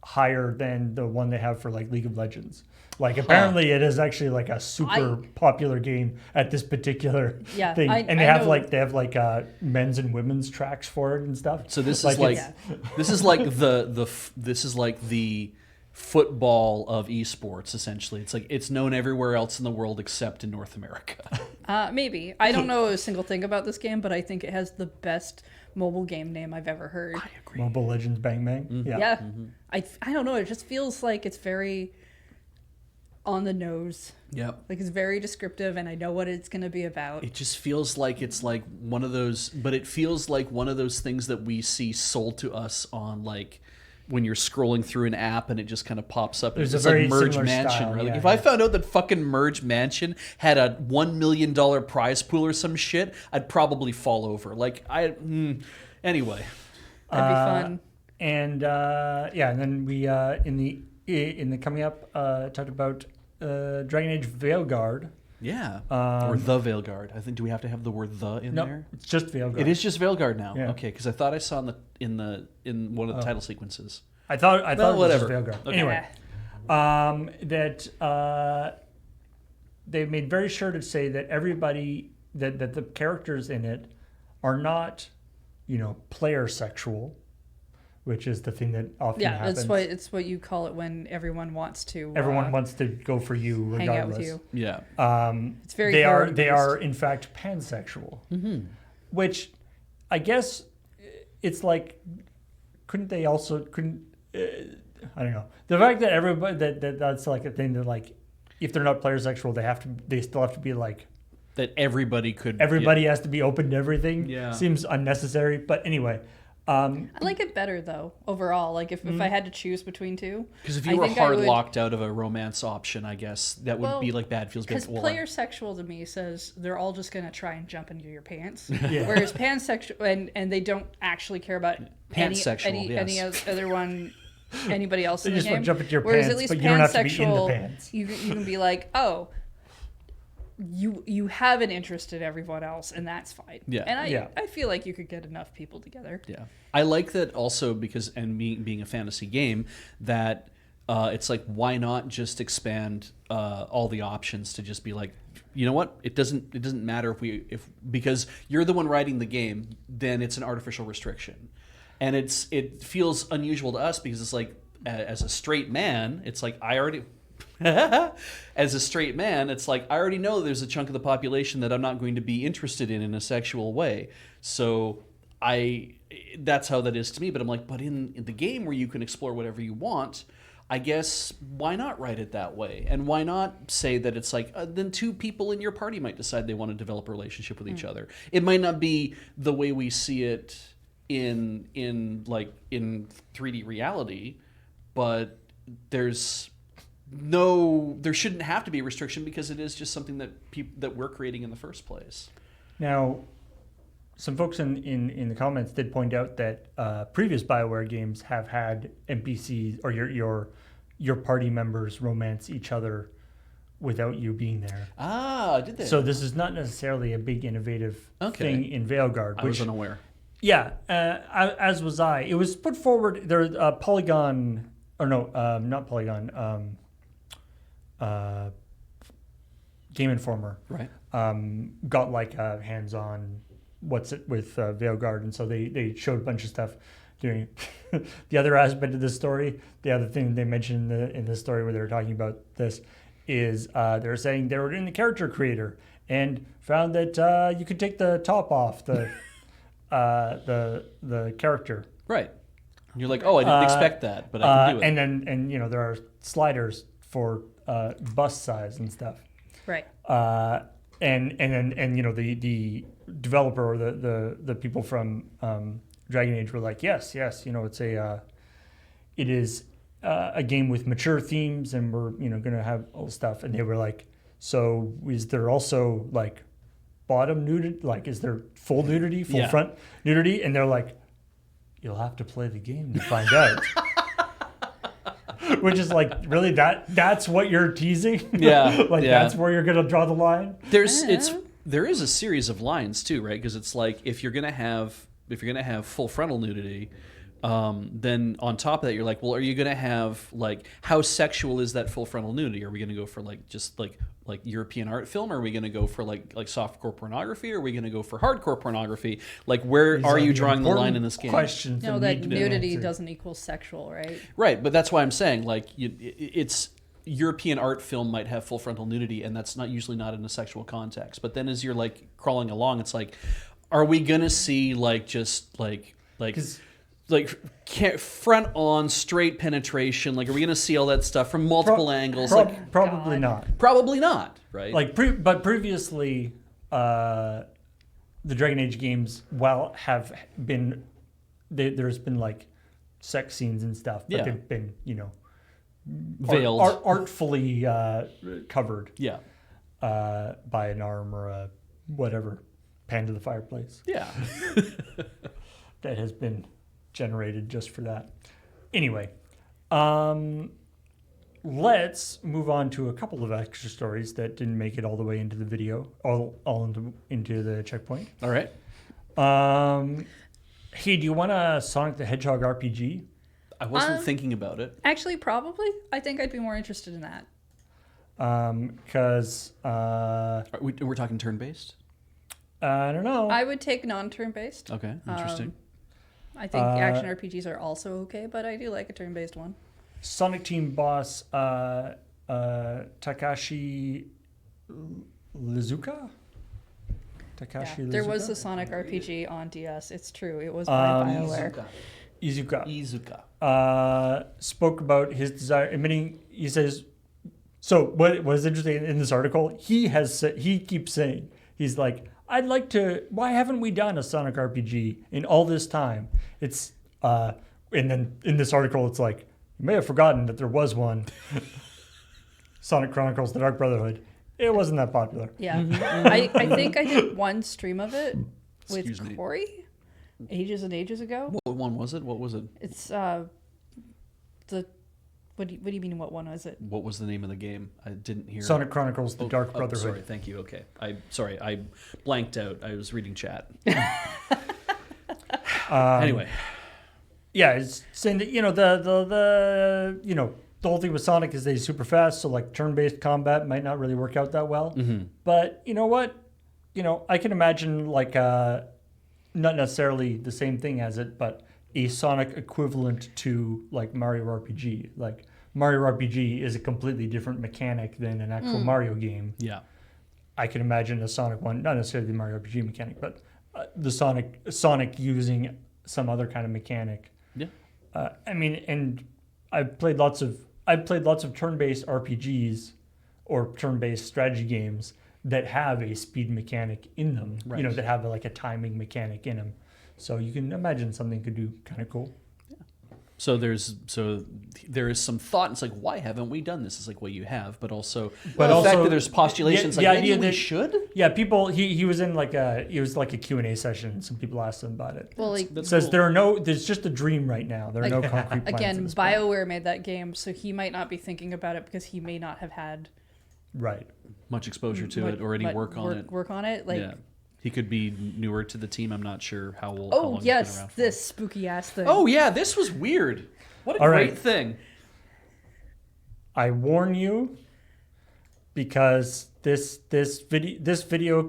[SPEAKER 1] higher than the one they have for like League of Legends. Like apparently it is actually like a super popular game at this particular
[SPEAKER 3] Yeah,
[SPEAKER 1] thing, and
[SPEAKER 3] I know.
[SPEAKER 1] they have like men's and women's tracks for it and stuff.
[SPEAKER 2] So this is like
[SPEAKER 1] it's-
[SPEAKER 2] this is like this is like the football of esports. Essentially, it's like it's known everywhere else in the world except in North America.
[SPEAKER 3] Maybe. I don't know a single thing about this game, but I think it has the best mobile game name I've ever heard.
[SPEAKER 1] Mobile Legends Bang Bang.
[SPEAKER 3] Yeah. I don't know. It just feels like it's very on the nose.
[SPEAKER 2] Yep.
[SPEAKER 3] Like it's very descriptive, and I know what it's going to be about.
[SPEAKER 2] It just feels like it's like one of those, but it feels like one of those things that we see sold to us on like when you're scrolling through an app and it just kind of pops up.
[SPEAKER 1] There's
[SPEAKER 2] it's
[SPEAKER 1] a very
[SPEAKER 2] like Merge
[SPEAKER 1] similar
[SPEAKER 2] Mansion,
[SPEAKER 1] style,
[SPEAKER 2] right? Like
[SPEAKER 1] yeah,
[SPEAKER 2] if I
[SPEAKER 1] yeah.
[SPEAKER 2] found out that fucking Merge Mansion had a $1 million prize pool or some shit, I'd probably fall over. Like anyway.
[SPEAKER 3] That'd be fun.
[SPEAKER 1] And and then we in the coming up talked about Dragon Age Veilguard.
[SPEAKER 2] Yeah. Or the Veilguard. I think, do we have to have the word the in
[SPEAKER 1] No,
[SPEAKER 2] there?
[SPEAKER 1] it's just Veilguard.
[SPEAKER 2] It is just Veilguard now.
[SPEAKER 1] Yeah.
[SPEAKER 2] Okay, because I thought I saw in one of the title sequences.
[SPEAKER 1] I thought it was
[SPEAKER 2] whatever.
[SPEAKER 1] just Veilguard.
[SPEAKER 2] Okay.
[SPEAKER 1] Anyway, they made very sure to say that everybody that the characters in it are not, player sexual, which is the thing that often
[SPEAKER 3] Yeah,
[SPEAKER 1] happens.
[SPEAKER 3] it's what you call it when everyone wants to.
[SPEAKER 1] Everyone wants to go for you regardless.
[SPEAKER 3] hang out with you.
[SPEAKER 2] Yeah.
[SPEAKER 3] It's very.
[SPEAKER 1] They
[SPEAKER 3] character-based.
[SPEAKER 1] are in fact pansexual, which I guess it's like couldn't I don't know, the fact that everybody that's like a thing that like if they're not player sexual they still have to be like
[SPEAKER 2] That everybody could.
[SPEAKER 1] everybody has to be open to everything.
[SPEAKER 2] Yeah.
[SPEAKER 1] Seems unnecessary, but anyway.
[SPEAKER 3] I like it better though overall. Like if I had to choose between two,
[SPEAKER 2] Because if
[SPEAKER 3] I
[SPEAKER 2] you were
[SPEAKER 3] think I
[SPEAKER 2] hard
[SPEAKER 3] would-
[SPEAKER 2] locked out of a romance option, I guess that would
[SPEAKER 3] Well,
[SPEAKER 2] be like bad feels.
[SPEAKER 3] because
[SPEAKER 2] Well,
[SPEAKER 3] player sexual to me says they're all just gonna try and jump into your pants,
[SPEAKER 1] Yeah.
[SPEAKER 3] whereas pansexual and they don't actually care about
[SPEAKER 2] Pansexual,
[SPEAKER 3] any other one. Anybody else
[SPEAKER 1] They
[SPEAKER 3] in the
[SPEAKER 1] just
[SPEAKER 3] game?
[SPEAKER 1] want to jump into your
[SPEAKER 3] Whereas
[SPEAKER 1] pants,
[SPEAKER 3] at least
[SPEAKER 1] but you don't have to be in the
[SPEAKER 3] pansexual,
[SPEAKER 1] pants.
[SPEAKER 3] you can be like, oh, you have an interest in everyone else, and that's fine.
[SPEAKER 2] Yeah.
[SPEAKER 3] And
[SPEAKER 1] Yeah.
[SPEAKER 3] I feel like you could get enough people together.
[SPEAKER 2] yeah, I like that also because being a fantasy game that it's like why not just expand all the options to just be like, you know what, it doesn't matter if because you're the one writing the game, then it's an artificial restriction, and it feels unusual to us because it's like as a straight man, it's like I already. As a straight man, it's like I already know there's a chunk of the population that I'm not going to be interested in a sexual way. So that's how that is to me. But I'm like, but in the game where you can explore whatever you want, I guess why not write it that way? And why not say that it's like then two people in your party might decide they want to develop a relationship with each other. It might not be the way we see it in 3D reality, but there shouldn't have to be a restriction because it is just something that we're creating in the first place.
[SPEAKER 1] Now, some folks in the comments did point out that previous BioWare games have had NPCs or your party members romance each other without you being there.
[SPEAKER 2] Ah, did they?
[SPEAKER 1] So this is not necessarily a big innovative thing in Veilguard.
[SPEAKER 2] I was unaware.
[SPEAKER 1] Yeah, as was I. It was put forward. There, Polygon, or no, not Polygon. Game Informer,
[SPEAKER 2] Right.
[SPEAKER 1] got like a hands-on with Veilguard, and so they showed a bunch of stuff doing. The other aspect of this story, the other thing they mentioned in the story where they were talking about this is they were saying they were in the character creator and found that you could take the top off the character.
[SPEAKER 2] Right. And you're like, oh, I didn't expect that, but I can do it.
[SPEAKER 1] And there are sliders for bust size and stuff.
[SPEAKER 3] Right.
[SPEAKER 1] And then the developer or the people from Dragon Age were like, yes, it is a game with mature themes, and we're going to have all stuff. And they were like, so is there also like bottom nudity? Like, is there full nudity, full
[SPEAKER 2] Yeah.
[SPEAKER 1] front nudity? And they're like, you'll have to play the game to find out. Which is like, really, that's what you're teasing?
[SPEAKER 2] Yeah,
[SPEAKER 1] Like,
[SPEAKER 2] yeah.
[SPEAKER 1] that's where you're going to draw the line?
[SPEAKER 2] There is a series of lines too, right? Because it's like if you're gonna have full frontal nudity, then on top of that, you're like, well, are you gonna have like how sexual is that full frontal nudity? Are we gonna go for like just like European art film? Are we gonna go for like softcore pornography? Are we gonna go for hardcore pornography? Like where
[SPEAKER 1] These
[SPEAKER 2] are you
[SPEAKER 1] the
[SPEAKER 2] drawing the line
[SPEAKER 1] important
[SPEAKER 2] in this game?
[SPEAKER 1] Questions
[SPEAKER 3] No,
[SPEAKER 1] that
[SPEAKER 3] that
[SPEAKER 1] need to be
[SPEAKER 3] nudity
[SPEAKER 1] answered.
[SPEAKER 3] doesn't equal sexual, right?
[SPEAKER 2] Right, but that's why I'm saying like it's European art film might have full frontal nudity, and that's usually not in a sexual context. But then as you're like crawling along, it's like, are we gonna see like just like
[SPEAKER 1] 'Cause-
[SPEAKER 2] front on straight penetration? Like, are we gonna see all that stuff from multiple angles?
[SPEAKER 1] Probably
[SPEAKER 3] God.
[SPEAKER 1] not.
[SPEAKER 2] Probably not, right?
[SPEAKER 1] Like, but previously, the Dragon Age games, while have been, there's been like sex scenes and stuff, but
[SPEAKER 2] Yeah.
[SPEAKER 1] they've been,
[SPEAKER 2] veiled.
[SPEAKER 1] artfully covered
[SPEAKER 2] Yeah,
[SPEAKER 1] by an arm or a whatever pan to the fireplace
[SPEAKER 2] yeah.
[SPEAKER 1] that has been generated just for that. Anyway, let's move on to a couple of extra stories that didn't make it all the way into the video, all into the checkpoint.
[SPEAKER 2] All right.
[SPEAKER 1] Hey, do you want a Sonic the Hedgehog RPG?
[SPEAKER 2] I wasn't thinking about it.
[SPEAKER 3] Actually, probably. I think I'd be more interested in that.
[SPEAKER 1] Because
[SPEAKER 2] We're talking turn based.
[SPEAKER 1] I don't know.
[SPEAKER 3] I would take non-turn based.
[SPEAKER 2] Okay, interesting.
[SPEAKER 3] I think action RPGs are also okay, but I do like a turn-based one.
[SPEAKER 1] Sonic Team boss Takashi Lizuka? Takashi Lizuka?
[SPEAKER 3] There was a Sonic RPG on DS. It's true. It was by BioWare.
[SPEAKER 1] Izuka.
[SPEAKER 2] Izuka.
[SPEAKER 1] Spoke about his desire, admitting, he says, so what is interesting in this article, he keeps saying, he's like, I'd like to, why haven't we done a Sonic RPG in all this time? It's, and then in this article, it's like, you may have forgotten that there was one, Sonic Chronicles: The Dark Brotherhood. It wasn't that popular.
[SPEAKER 3] Yeah. I think I did one stream of it
[SPEAKER 2] Excuse
[SPEAKER 3] with
[SPEAKER 2] me.
[SPEAKER 3] Corey ages and ages ago.
[SPEAKER 2] What one was it? What was it?
[SPEAKER 3] It's what do you mean what one was it?
[SPEAKER 2] What was the name of the game? I didn't hear.
[SPEAKER 1] Sonic Chronicles: The Dark Brotherhood.
[SPEAKER 2] Sorry, thank you. Okay, I blanked out. I was reading chat. Anyway,
[SPEAKER 1] Yeah, it's saying that the whole thing with Sonic is that he's super fast, so like turn-based combat might not really work out that well. But you know what? I can imagine like not necessarily the same thing as it, but a Sonic equivalent to like Mario RPG. Like Mario RPG is a completely different mechanic than an actual Mario game.
[SPEAKER 2] yeah,
[SPEAKER 1] I can imagine a Sonic one, not necessarily the Mario RPG mechanic, but the Sonic using some other kind of mechanic.
[SPEAKER 2] yeah.
[SPEAKER 1] I mean, and I've played lots of turn-based RPGs or turn-based strategy games that have a speed mechanic in them.
[SPEAKER 2] Right.
[SPEAKER 1] That have like a timing mechanic in them. So you can imagine something could do kind of cool.
[SPEAKER 2] So there is some thought. It's like, why haven't we done this? It's like, well, you have, but also
[SPEAKER 1] But
[SPEAKER 2] the
[SPEAKER 1] also,
[SPEAKER 2] fact that there's postulations.
[SPEAKER 1] the
[SPEAKER 2] like,
[SPEAKER 1] idea
[SPEAKER 2] maybe we
[SPEAKER 1] that-
[SPEAKER 2] should.
[SPEAKER 1] Yeah, people. He was in like a Q&A session. And some people asked him about it.
[SPEAKER 3] Well, like
[SPEAKER 1] It says there's just a dream right now. There are no concrete plans.
[SPEAKER 3] again,
[SPEAKER 1] at this point.
[SPEAKER 3] BioWare made that game, so he might not be thinking about it because he may not have had
[SPEAKER 1] Right.
[SPEAKER 2] much exposure to it or any work on it.
[SPEAKER 3] Work on it, like.
[SPEAKER 2] Yeah, he could be newer to the team. I'm not sure how long.
[SPEAKER 3] Oh
[SPEAKER 2] he's been
[SPEAKER 3] yes,
[SPEAKER 2] around for.
[SPEAKER 3] this spooky ass thing.
[SPEAKER 2] Oh yeah, this was weird. What a
[SPEAKER 1] All
[SPEAKER 2] great
[SPEAKER 1] right.
[SPEAKER 2] thing.
[SPEAKER 1] I warn you, because this video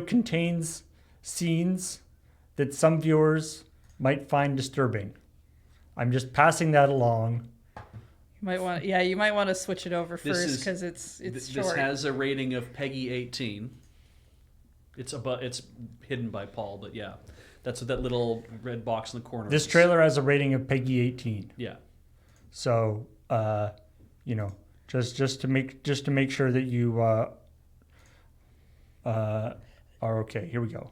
[SPEAKER 1] contains scenes that some viewers might find disturbing. I'm just passing that along.
[SPEAKER 3] You might want to switch it over
[SPEAKER 2] This
[SPEAKER 3] first
[SPEAKER 2] is-
[SPEAKER 3] because it's
[SPEAKER 2] This
[SPEAKER 3] short.
[SPEAKER 2] has a rating of Peggy 18. It's hidden by Paul, but yeah, that's what that little red box in the corner.
[SPEAKER 1] This
[SPEAKER 2] is.
[SPEAKER 1] trailer has a rating of Peggy 18.
[SPEAKER 2] Yeah.
[SPEAKER 1] So, just to make sure that you are okay. Here we go.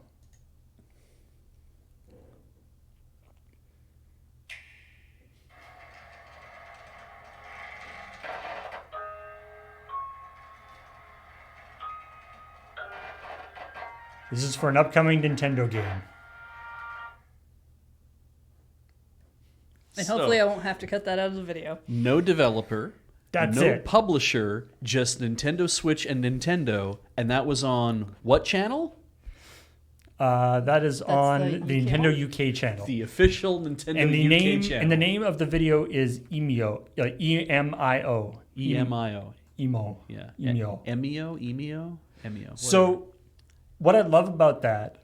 [SPEAKER 1] This is for an upcoming Nintendo game.
[SPEAKER 3] And
[SPEAKER 2] So-
[SPEAKER 3] hopefully I won't have to cut that out of the video.
[SPEAKER 2] No developer.
[SPEAKER 1] That's
[SPEAKER 2] no
[SPEAKER 1] it.
[SPEAKER 2] publisher, just Nintendo Switch and Nintendo, and that was on what channel?
[SPEAKER 1] That is on
[SPEAKER 3] the
[SPEAKER 1] the
[SPEAKER 3] UK
[SPEAKER 1] Nintendo
[SPEAKER 3] one?
[SPEAKER 1] UK channel.
[SPEAKER 2] The official Nintendo
[SPEAKER 1] And the
[SPEAKER 2] UK
[SPEAKER 1] name
[SPEAKER 2] channel.
[SPEAKER 1] and the name of the video is Emio, EMIO.
[SPEAKER 2] EMIO.
[SPEAKER 1] Emo.
[SPEAKER 2] Yeah.
[SPEAKER 1] Emio.
[SPEAKER 2] Emio.
[SPEAKER 1] So, what I love about that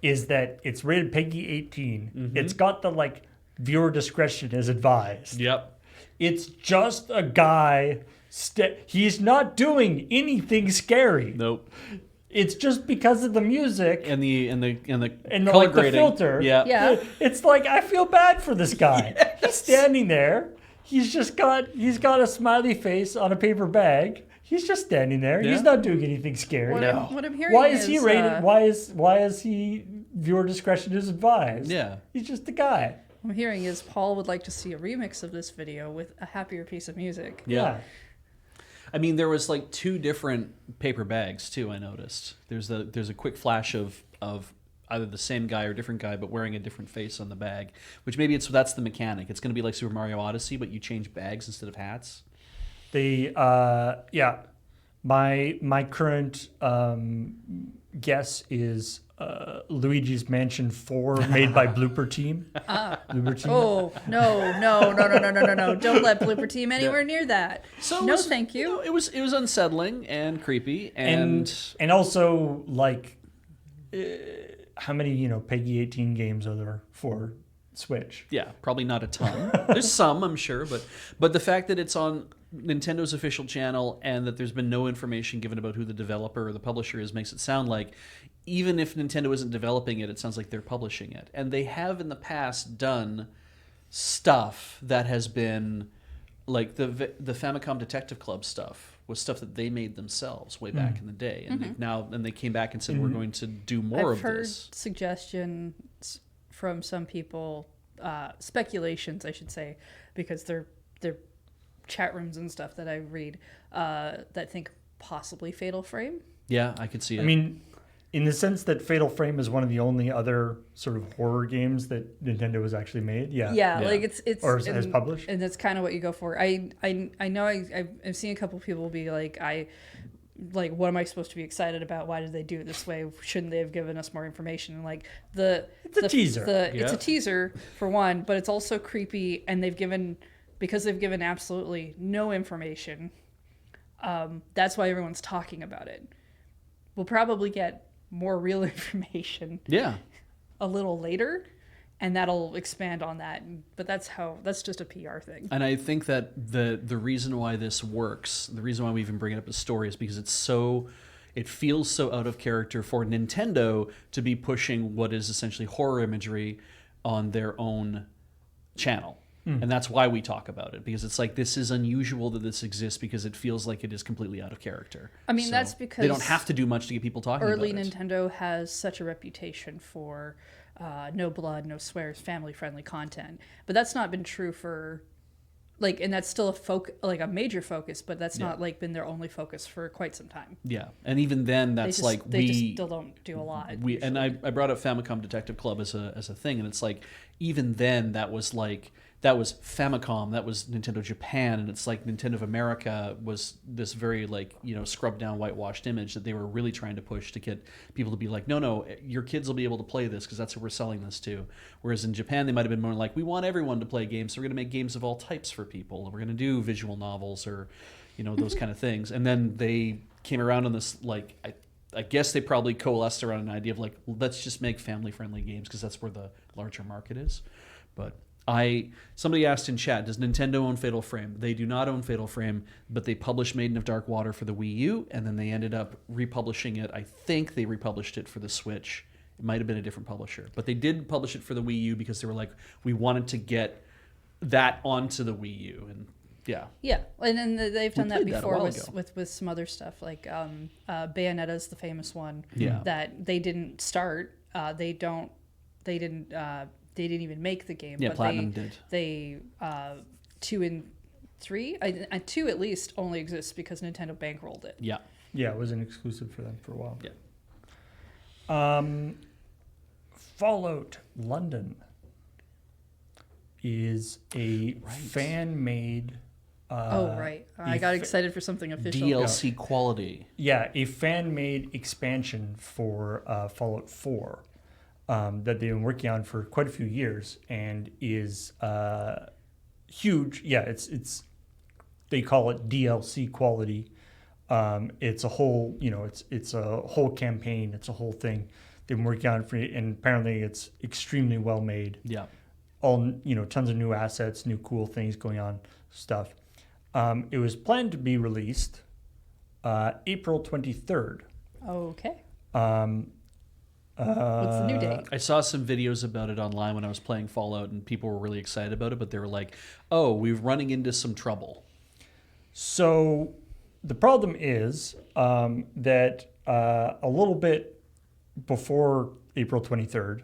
[SPEAKER 1] is that it's rated PEGI 18.
[SPEAKER 2] Mm-hmm.
[SPEAKER 1] It's got the like viewer discretion is advised.
[SPEAKER 2] Yep.
[SPEAKER 1] It's just a guy. He's not doing anything scary.
[SPEAKER 2] Nope.
[SPEAKER 1] It's just because of the music
[SPEAKER 2] And the
[SPEAKER 1] and the,
[SPEAKER 2] color
[SPEAKER 1] like, the
[SPEAKER 2] grading.
[SPEAKER 1] filter.
[SPEAKER 2] Yeah.
[SPEAKER 3] Yeah.
[SPEAKER 1] It's like I feel bad for this guy. He's standing there. He's got a smiley face on a paper bag. He's just standing there.
[SPEAKER 2] Yeah.
[SPEAKER 1] He's not doing anything scary.
[SPEAKER 3] What I'm hearing
[SPEAKER 1] Why is he rated?
[SPEAKER 3] uh,
[SPEAKER 1] Why is he viewer discretion is advised?
[SPEAKER 2] Yeah.
[SPEAKER 1] He's just a guy.
[SPEAKER 3] What I'm hearing is Paul would like to see a remix of this video with a happier piece of music.
[SPEAKER 2] Yeah. I mean, there was like 2 different paper bags too. I noticed there's a quick flash of either the same guy or different guy, but wearing a different face on the bag. Which maybe that's the mechanic. It's going to be like Super Mario Odyssey, but you change bags instead of hats.
[SPEAKER 1] My current guess is Luigi's Mansion 4 made by Blooper Team. Blooper Team.
[SPEAKER 3] Oh, no. Don't let Blooper Team anywhere near that.
[SPEAKER 2] So
[SPEAKER 3] No, thank you.
[SPEAKER 2] know, it was unsettling and creepy and
[SPEAKER 1] And also like how many PEGI 18 games are there for Switch?
[SPEAKER 2] yeah, probably not a ton. There's some, I'm sure, but the fact that it's on Nintendo's official channel and that there's been no information given about who the developer or the publisher is makes it sound like even if Nintendo isn't developing it, it sounds like they're publishing it. And they have in the past done stuff that has been like the Famicom Detective Club stuff was stuff that they made themselves way back in the day, and they came back and said we're going to do more
[SPEAKER 3] I've
[SPEAKER 2] of
[SPEAKER 3] heard
[SPEAKER 2] this.
[SPEAKER 3] suggestions from some people, speculations, I should say, because they're chat rooms and stuff that I read that think possibly Fatal Frame.
[SPEAKER 2] Yeah, I could see it.
[SPEAKER 1] I mean, in the sense that Fatal Frame is one of the only other sort of horror games that Nintendo has actually made. Yeah.
[SPEAKER 3] Like it's
[SPEAKER 1] Or has published.
[SPEAKER 3] and that's kind of what you go for. I know I've seen a couple people be like, what am I supposed to be excited about? Why did they do it this way? Shouldn't they have given us more information? And like it's
[SPEAKER 1] a teaser.
[SPEAKER 3] It's a teaser for one, but it's also creepy, and they've given absolutely no information. That's why everyone's talking about it. We'll probably get more real information
[SPEAKER 2] yeah.
[SPEAKER 3] a little later, and that'll expand on that. But that's just a PR thing.
[SPEAKER 2] And I think that the reason why this works, the reason why we even bring it up as story is because it feels so out of character for Nintendo to be pushing what is essentially horror imagery on their own channel. And that's why we talk about it, because it's like this is unusual that this exists because it feels like it is completely out of character.
[SPEAKER 3] I mean,
[SPEAKER 2] So
[SPEAKER 3] that's because
[SPEAKER 2] they don't have to do much to get people talking
[SPEAKER 3] early
[SPEAKER 2] about it.
[SPEAKER 3] Nintendo has such a reputation for no blood, no swears, family-friendly content. But that's not been true for and that's still a major focus, but that's not been their only focus for quite some time.
[SPEAKER 2] Yeah, and even then, that's
[SPEAKER 3] They just still don't do a lot.
[SPEAKER 2] And I brought up Famicom Detective Club as a thing, and it's like even then that was Famicom, that was Nintendo Japan, and it's like Nintendo of America was this very scrubbed down, whitewashed image that they were really trying to push to get people to be like, no, your kids will be able to play this because that's who we're selling this to. Whereas in Japan, they might have been more like, we want everyone to play games, so we're going to make games of all types for people. We're going to do visual novels or those kind of things. And then they came around on this I guess they probably coalesced around an idea of let's just make family-friendly games because that's where the larger market is. But somebody asked in chat, does Nintendo own Fatal Frame? They do not own Fatal Frame, but they published Maiden of Dark Water for the Wii U, and then they ended up republishing it. I think they republished it for the Switch. It might have been a different publisher, but they did publish it for the Wii U because they were like, we wanted to get that onto the Wii U, and yeah,
[SPEAKER 3] and then they've done that
[SPEAKER 2] played that a
[SPEAKER 3] before
[SPEAKER 2] while
[SPEAKER 3] with some other stuff, like Bayonetta's the famous one.
[SPEAKER 2] Yeah.
[SPEAKER 3] That they didn't start. They didn't even make the game.
[SPEAKER 2] Yeah,
[SPEAKER 3] but
[SPEAKER 2] Platinum did.
[SPEAKER 3] They 2 and 3, 2 at least only exists because Nintendo bankrolled it.
[SPEAKER 2] Yeah.
[SPEAKER 1] Yeah, it was an exclusive for them for a while.
[SPEAKER 2] Yeah.
[SPEAKER 1] Fallout London is a
[SPEAKER 2] Right.
[SPEAKER 1] fan-made.
[SPEAKER 3] Oh, right. I got excited for something official.
[SPEAKER 2] DLC quality.
[SPEAKER 1] Yeah, a fan-made expansion for Fallout 4 that they've been working on for quite a few years, and is huge. Yeah, it's they call it DLC quality. It's a whole, it's a whole campaign. It's a whole thing they've been working on for, and apparently it's extremely well made.
[SPEAKER 2] Yeah.
[SPEAKER 1] All tons of new assets, new cool things going on, stuff. It was planned to be released April 23rd.
[SPEAKER 3] Okay.
[SPEAKER 1] Um,
[SPEAKER 3] What's the new date?
[SPEAKER 2] I saw some videos about it online when I was playing Fallout, and people were really excited about it, but they were like, oh, we're running into some trouble.
[SPEAKER 1] So the problem is that a little bit before April 23rd,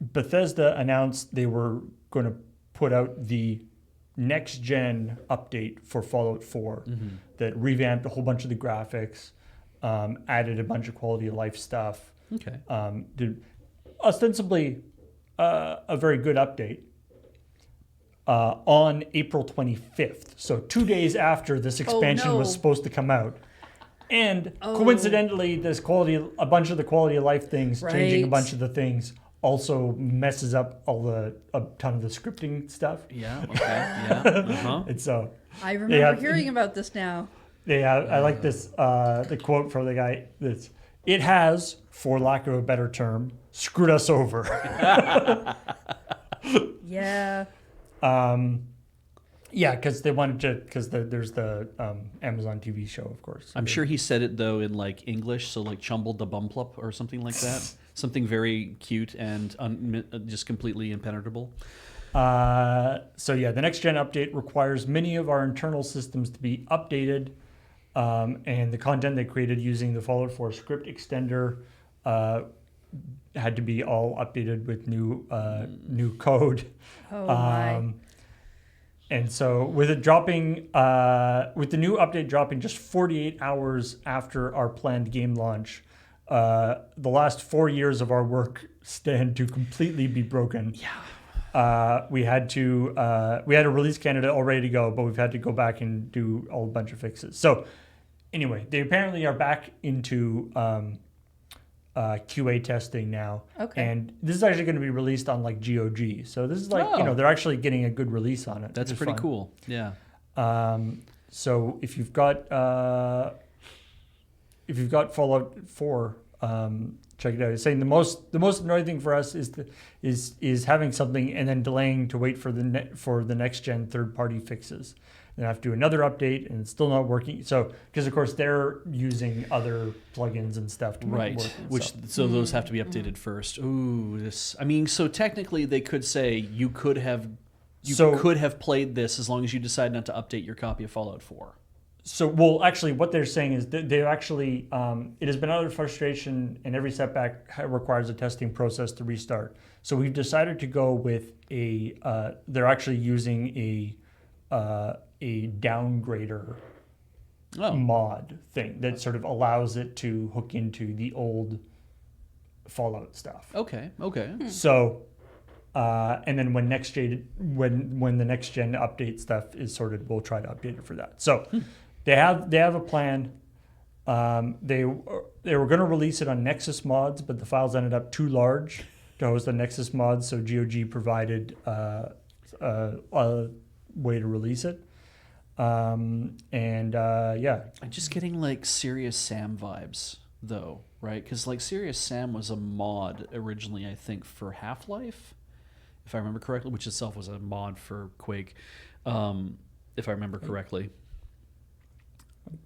[SPEAKER 1] Bethesda announced they were going to put out the next gen update for Fallout 4 that revamped a whole bunch of the graphics, added a bunch of quality of life stuff.
[SPEAKER 2] Okay.
[SPEAKER 1] Did ostensibly a very good update on April 25th. So 2 days after this expansion was
[SPEAKER 3] no.
[SPEAKER 1] supposed to come out. And coincidentally, a bunch of the quality of life things, changing a
[SPEAKER 3] Right.
[SPEAKER 1] bunch of the things, also messes up a ton of the scripting stuff.
[SPEAKER 2] Yeah. Okay. Yeah. Uh-huh.
[SPEAKER 1] And so
[SPEAKER 3] I remember
[SPEAKER 1] have-
[SPEAKER 3] hearing about this now.
[SPEAKER 1] I like this, the quote from the guy that's, it has, for lack of a better term, screwed us over.
[SPEAKER 3] Yeah.
[SPEAKER 1] Yeah, because they wanted to, there's the Amazon TV show, of course.
[SPEAKER 2] I'm sure he said it though in like English, so like chumbled the bumplup or something like that. Something very cute and just completely impenetrable.
[SPEAKER 1] So yeah, the next gen update requires many of our internal systems to be updated, and the content they created using the Fallout 4 script extender had to be all updated with new code.
[SPEAKER 3] Oh my.
[SPEAKER 1] And so with it dropping, with the new update dropping just 48 hours after our planned game launch, the last 4 years of our work stand to completely be broken. Yeah. We had a release candidate all ready to go, but we've had to go back and do a bunch of fixes. So anyway, they apparently are back into QA testing now.
[SPEAKER 3] Okay.
[SPEAKER 1] And this is actually going to be released on like GOG. So this is like, they're actually getting a good release on it.
[SPEAKER 2] That's
[SPEAKER 1] which is
[SPEAKER 2] pretty
[SPEAKER 1] fun.
[SPEAKER 2] cool. Yeah.
[SPEAKER 1] So if you've got Fallout 4, check it out. It's saying the most annoying thing for us is having something and then delaying to wait for the next gen third party fixes. Then I have to do another update and it's still not working. So because of course they're using other plugins and stuff to make it work.
[SPEAKER 2] Which so those have to be updated first. Ooh, this. I mean, so technically they could say you could have played this as long as you decide not to update your copy of Fallout 4.
[SPEAKER 1] So, well, actually, what they're saying is that they've actually, it has been under frustration, and every setback requires a testing process to restart. So we've decided to go with they're actually using a downgrader mod thing that sort of allows it to hook into the old Fallout stuff.
[SPEAKER 2] Okay.
[SPEAKER 1] So, and then when the next gen update stuff is sorted, we'll try to update it for that. So. They have a plan. They were going to release it on Nexus mods, but the files ended up too large to host on Nexus mods, so GOG provided a way to release it. Yeah.
[SPEAKER 2] I'm just getting like Serious Sam vibes though, right? Because like Serious Sam was a mod originally, I think, for Half-Life, if I remember correctly, which itself was a mod for Quake, if I remember correctly.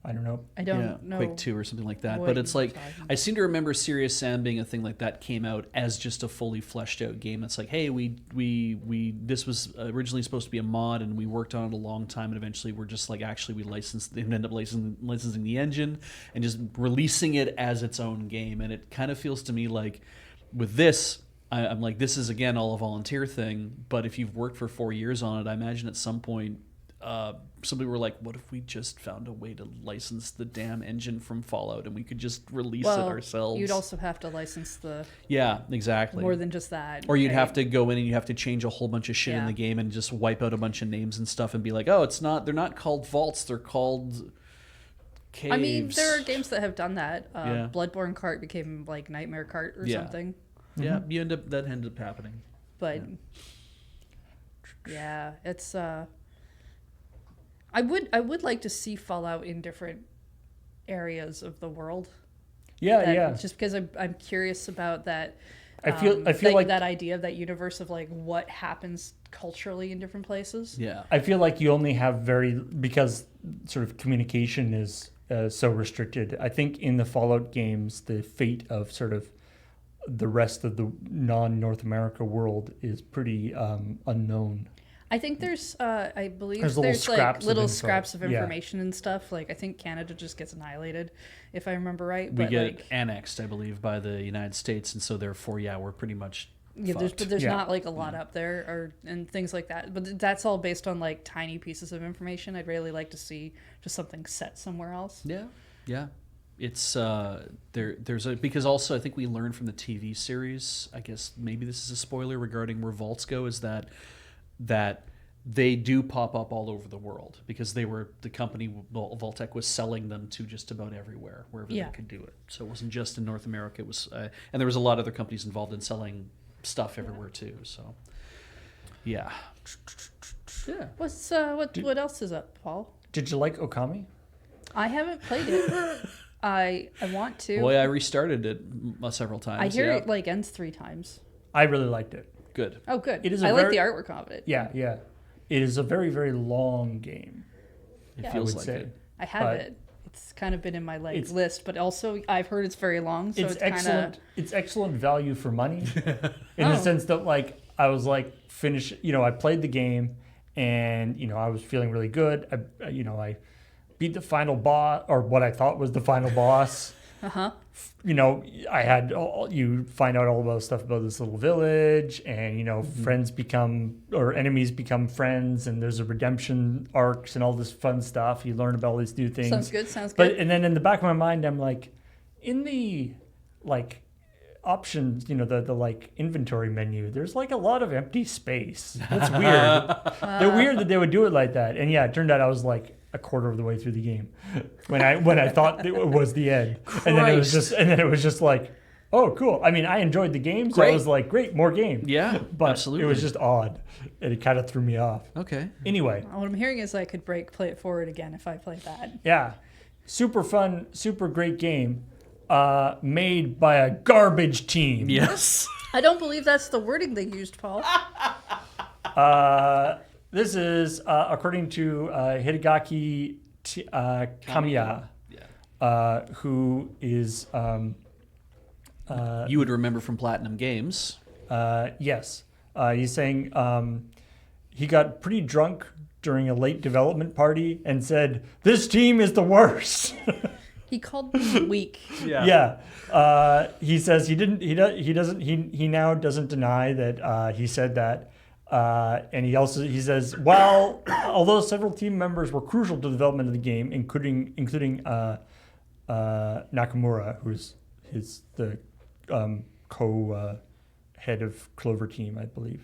[SPEAKER 1] I don't know.
[SPEAKER 3] I don't know.
[SPEAKER 2] Quake 2 or something like that.
[SPEAKER 3] what
[SPEAKER 2] But it's
[SPEAKER 3] you're
[SPEAKER 2] like,
[SPEAKER 3] talking
[SPEAKER 2] I seem to remember Serious Sam being a thing like that came out as just a fully fleshed out game. It's like, hey, we this was originally supposed to be a mod and we worked on it a long time and eventually we're just like, actually we licensed and ended up licensing the engine and just releasing it as its own game. And it kind of feels to me like with this, I'm like, this is again all a volunteer thing, but if you've worked for 4 years on it, I imagine at some point some people were like, what if we just found a way to license the damn engine from Fallout and we could just release it ourselves?
[SPEAKER 3] You'd also have to license
[SPEAKER 2] Yeah, exactly.
[SPEAKER 3] more than just that.
[SPEAKER 2] Or you'd
[SPEAKER 3] right?
[SPEAKER 2] have to go in and you have to change a whole bunch of shit in
[SPEAKER 3] Yeah.
[SPEAKER 2] the game and just wipe out a bunch of names and stuff and be like, oh, they're not called vaults, they're called caves.
[SPEAKER 3] I mean, there are games that have done that.
[SPEAKER 2] Yeah.
[SPEAKER 3] Bloodborne Cart became like Nightmare Cart or
[SPEAKER 2] Yeah.
[SPEAKER 3] something.
[SPEAKER 2] Yeah, that ended up happening.
[SPEAKER 3] But yeah, it's I would like to see Fallout in different areas of the world.
[SPEAKER 1] Yeah.
[SPEAKER 3] Just because I'm curious about that.
[SPEAKER 1] I feel like
[SPEAKER 3] that idea of that universe of like what happens culturally in different places.
[SPEAKER 2] Yeah.
[SPEAKER 1] I feel like you only have because sort of communication is so restricted. I think in the Fallout games, the fate of sort of the rest of the non-North America world is pretty unknown.
[SPEAKER 3] I think there's, I believe
[SPEAKER 1] There's
[SPEAKER 3] there's
[SPEAKER 1] little
[SPEAKER 3] like
[SPEAKER 1] scraps of
[SPEAKER 3] little
[SPEAKER 1] info.
[SPEAKER 3] scraps of
[SPEAKER 1] Yeah.
[SPEAKER 3] information and stuff. Like I think Canada just gets annihilated, if I remember right.
[SPEAKER 2] We
[SPEAKER 3] But
[SPEAKER 2] get
[SPEAKER 3] like,
[SPEAKER 2] annexed, I believe, by the United States, and so therefore, yeah, we're pretty much
[SPEAKER 3] yeah,
[SPEAKER 2] fucked.
[SPEAKER 3] there's
[SPEAKER 1] Yeah.
[SPEAKER 3] not like a lot up there and things like that. But that's all based on like tiny pieces of information. I'd really like to see just something set somewhere else.
[SPEAKER 2] Yeah. It's there's a because also I think we learned from the TV series. I guess maybe this is a spoiler regarding where vaults go. Is that they do pop up all over the world because the company Vaultec was selling them to just about everywhere wherever
[SPEAKER 3] Yeah.
[SPEAKER 2] they could do it. So it wasn't just in North America. It was and there was a lot of other companies involved in selling stuff everywhere too. So yeah.
[SPEAKER 3] What else is up, Paul?
[SPEAKER 1] Did you like Okami?
[SPEAKER 3] I haven't played it. I want to.
[SPEAKER 2] Boy, I restarted it several times.
[SPEAKER 3] I hear
[SPEAKER 2] yeah.
[SPEAKER 3] it like ends 3 times.
[SPEAKER 1] I really liked it.
[SPEAKER 2] Good.
[SPEAKER 3] Oh, good.
[SPEAKER 1] It is
[SPEAKER 3] I
[SPEAKER 1] a
[SPEAKER 3] like
[SPEAKER 1] very-
[SPEAKER 3] the artwork of it.
[SPEAKER 1] Yeah. It is a very, very long game.
[SPEAKER 2] It
[SPEAKER 3] Yeah.
[SPEAKER 1] I
[SPEAKER 2] feels
[SPEAKER 1] would
[SPEAKER 2] like
[SPEAKER 1] say.
[SPEAKER 2] it.
[SPEAKER 3] I have
[SPEAKER 1] But
[SPEAKER 3] it. It's kind of been in my
[SPEAKER 1] It's-
[SPEAKER 3] list, but also I've heard it's very long, so it's kind
[SPEAKER 1] excellent.
[SPEAKER 3] of.
[SPEAKER 1] It's excellent value for money, in the
[SPEAKER 3] Oh.
[SPEAKER 1] sense that like I was like I played the game, and I was feeling really good. I beat the final boss, or what I thought was the final boss. I had you find out all about stuff about this little village, and friends become or enemies become friends, and there's a redemption arcs and all this fun stuff. You learn about all these new things.
[SPEAKER 3] Sounds good.
[SPEAKER 1] But and then in the back of my mind, I'm like, in the like options, the like inventory menu, there's like a lot of empty space. That's weird. They're weird that they would do it like that. And yeah, it turned out I was like a quarter of the way through the game when I thought it was the end. And then it was just like, oh, cool. I mean, I enjoyed the game, so I
[SPEAKER 2] Great.
[SPEAKER 1] was like, great, more game.
[SPEAKER 2] Yeah,
[SPEAKER 1] But
[SPEAKER 2] absolutely.
[SPEAKER 1] it was just odd. And it kind of threw me off.
[SPEAKER 2] Okay.
[SPEAKER 1] Anyway,
[SPEAKER 3] What I'm hearing is I could play it forward again if I played that.
[SPEAKER 1] yeah, super fun, super great game, made by a garbage team.
[SPEAKER 2] Yes.
[SPEAKER 3] I don't believe that's the wording they used, Paul.
[SPEAKER 1] This is according to Hidegaki Kamiya, who is
[SPEAKER 2] You would remember from Platinum Games.
[SPEAKER 1] yes, he's saying he got pretty drunk during a late development party and said, "This team is the worst."
[SPEAKER 3] He called them weak.
[SPEAKER 1] Yeah. He says he now doesn't deny that he said that. And he says, although several team members were crucial to the development of the game, including Nakamura, who's the co-head of Clover Team, I believe.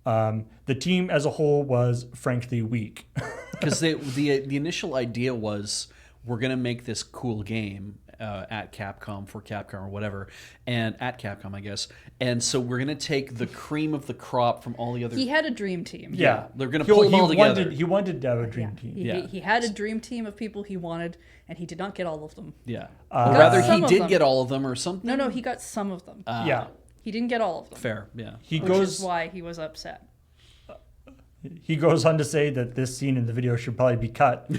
[SPEAKER 1] The team as a whole was frankly weak.
[SPEAKER 2] Because the initial idea was, we're going to make this cool game at Capcom, for Capcom or whatever, and at Capcom, I guess. And so we're going to take the cream of the crop from all the other...
[SPEAKER 3] He had a dream team.
[SPEAKER 2] Yeah, they're going to pull them all together.
[SPEAKER 1] He wanted to have a dream team.
[SPEAKER 3] He had a dream team of people he wanted, and he did not get all of them.
[SPEAKER 2] Yeah.
[SPEAKER 3] got
[SPEAKER 2] Or rather,
[SPEAKER 3] some
[SPEAKER 2] he
[SPEAKER 3] of
[SPEAKER 2] did
[SPEAKER 3] them.
[SPEAKER 2] get all of them or something.
[SPEAKER 3] No, he got some of them.
[SPEAKER 1] Yeah.
[SPEAKER 3] He didn't get all of them.
[SPEAKER 2] Fair, yeah.
[SPEAKER 3] Which is why he was upset.
[SPEAKER 1] He goes on to say that this scene in the video should probably be cut,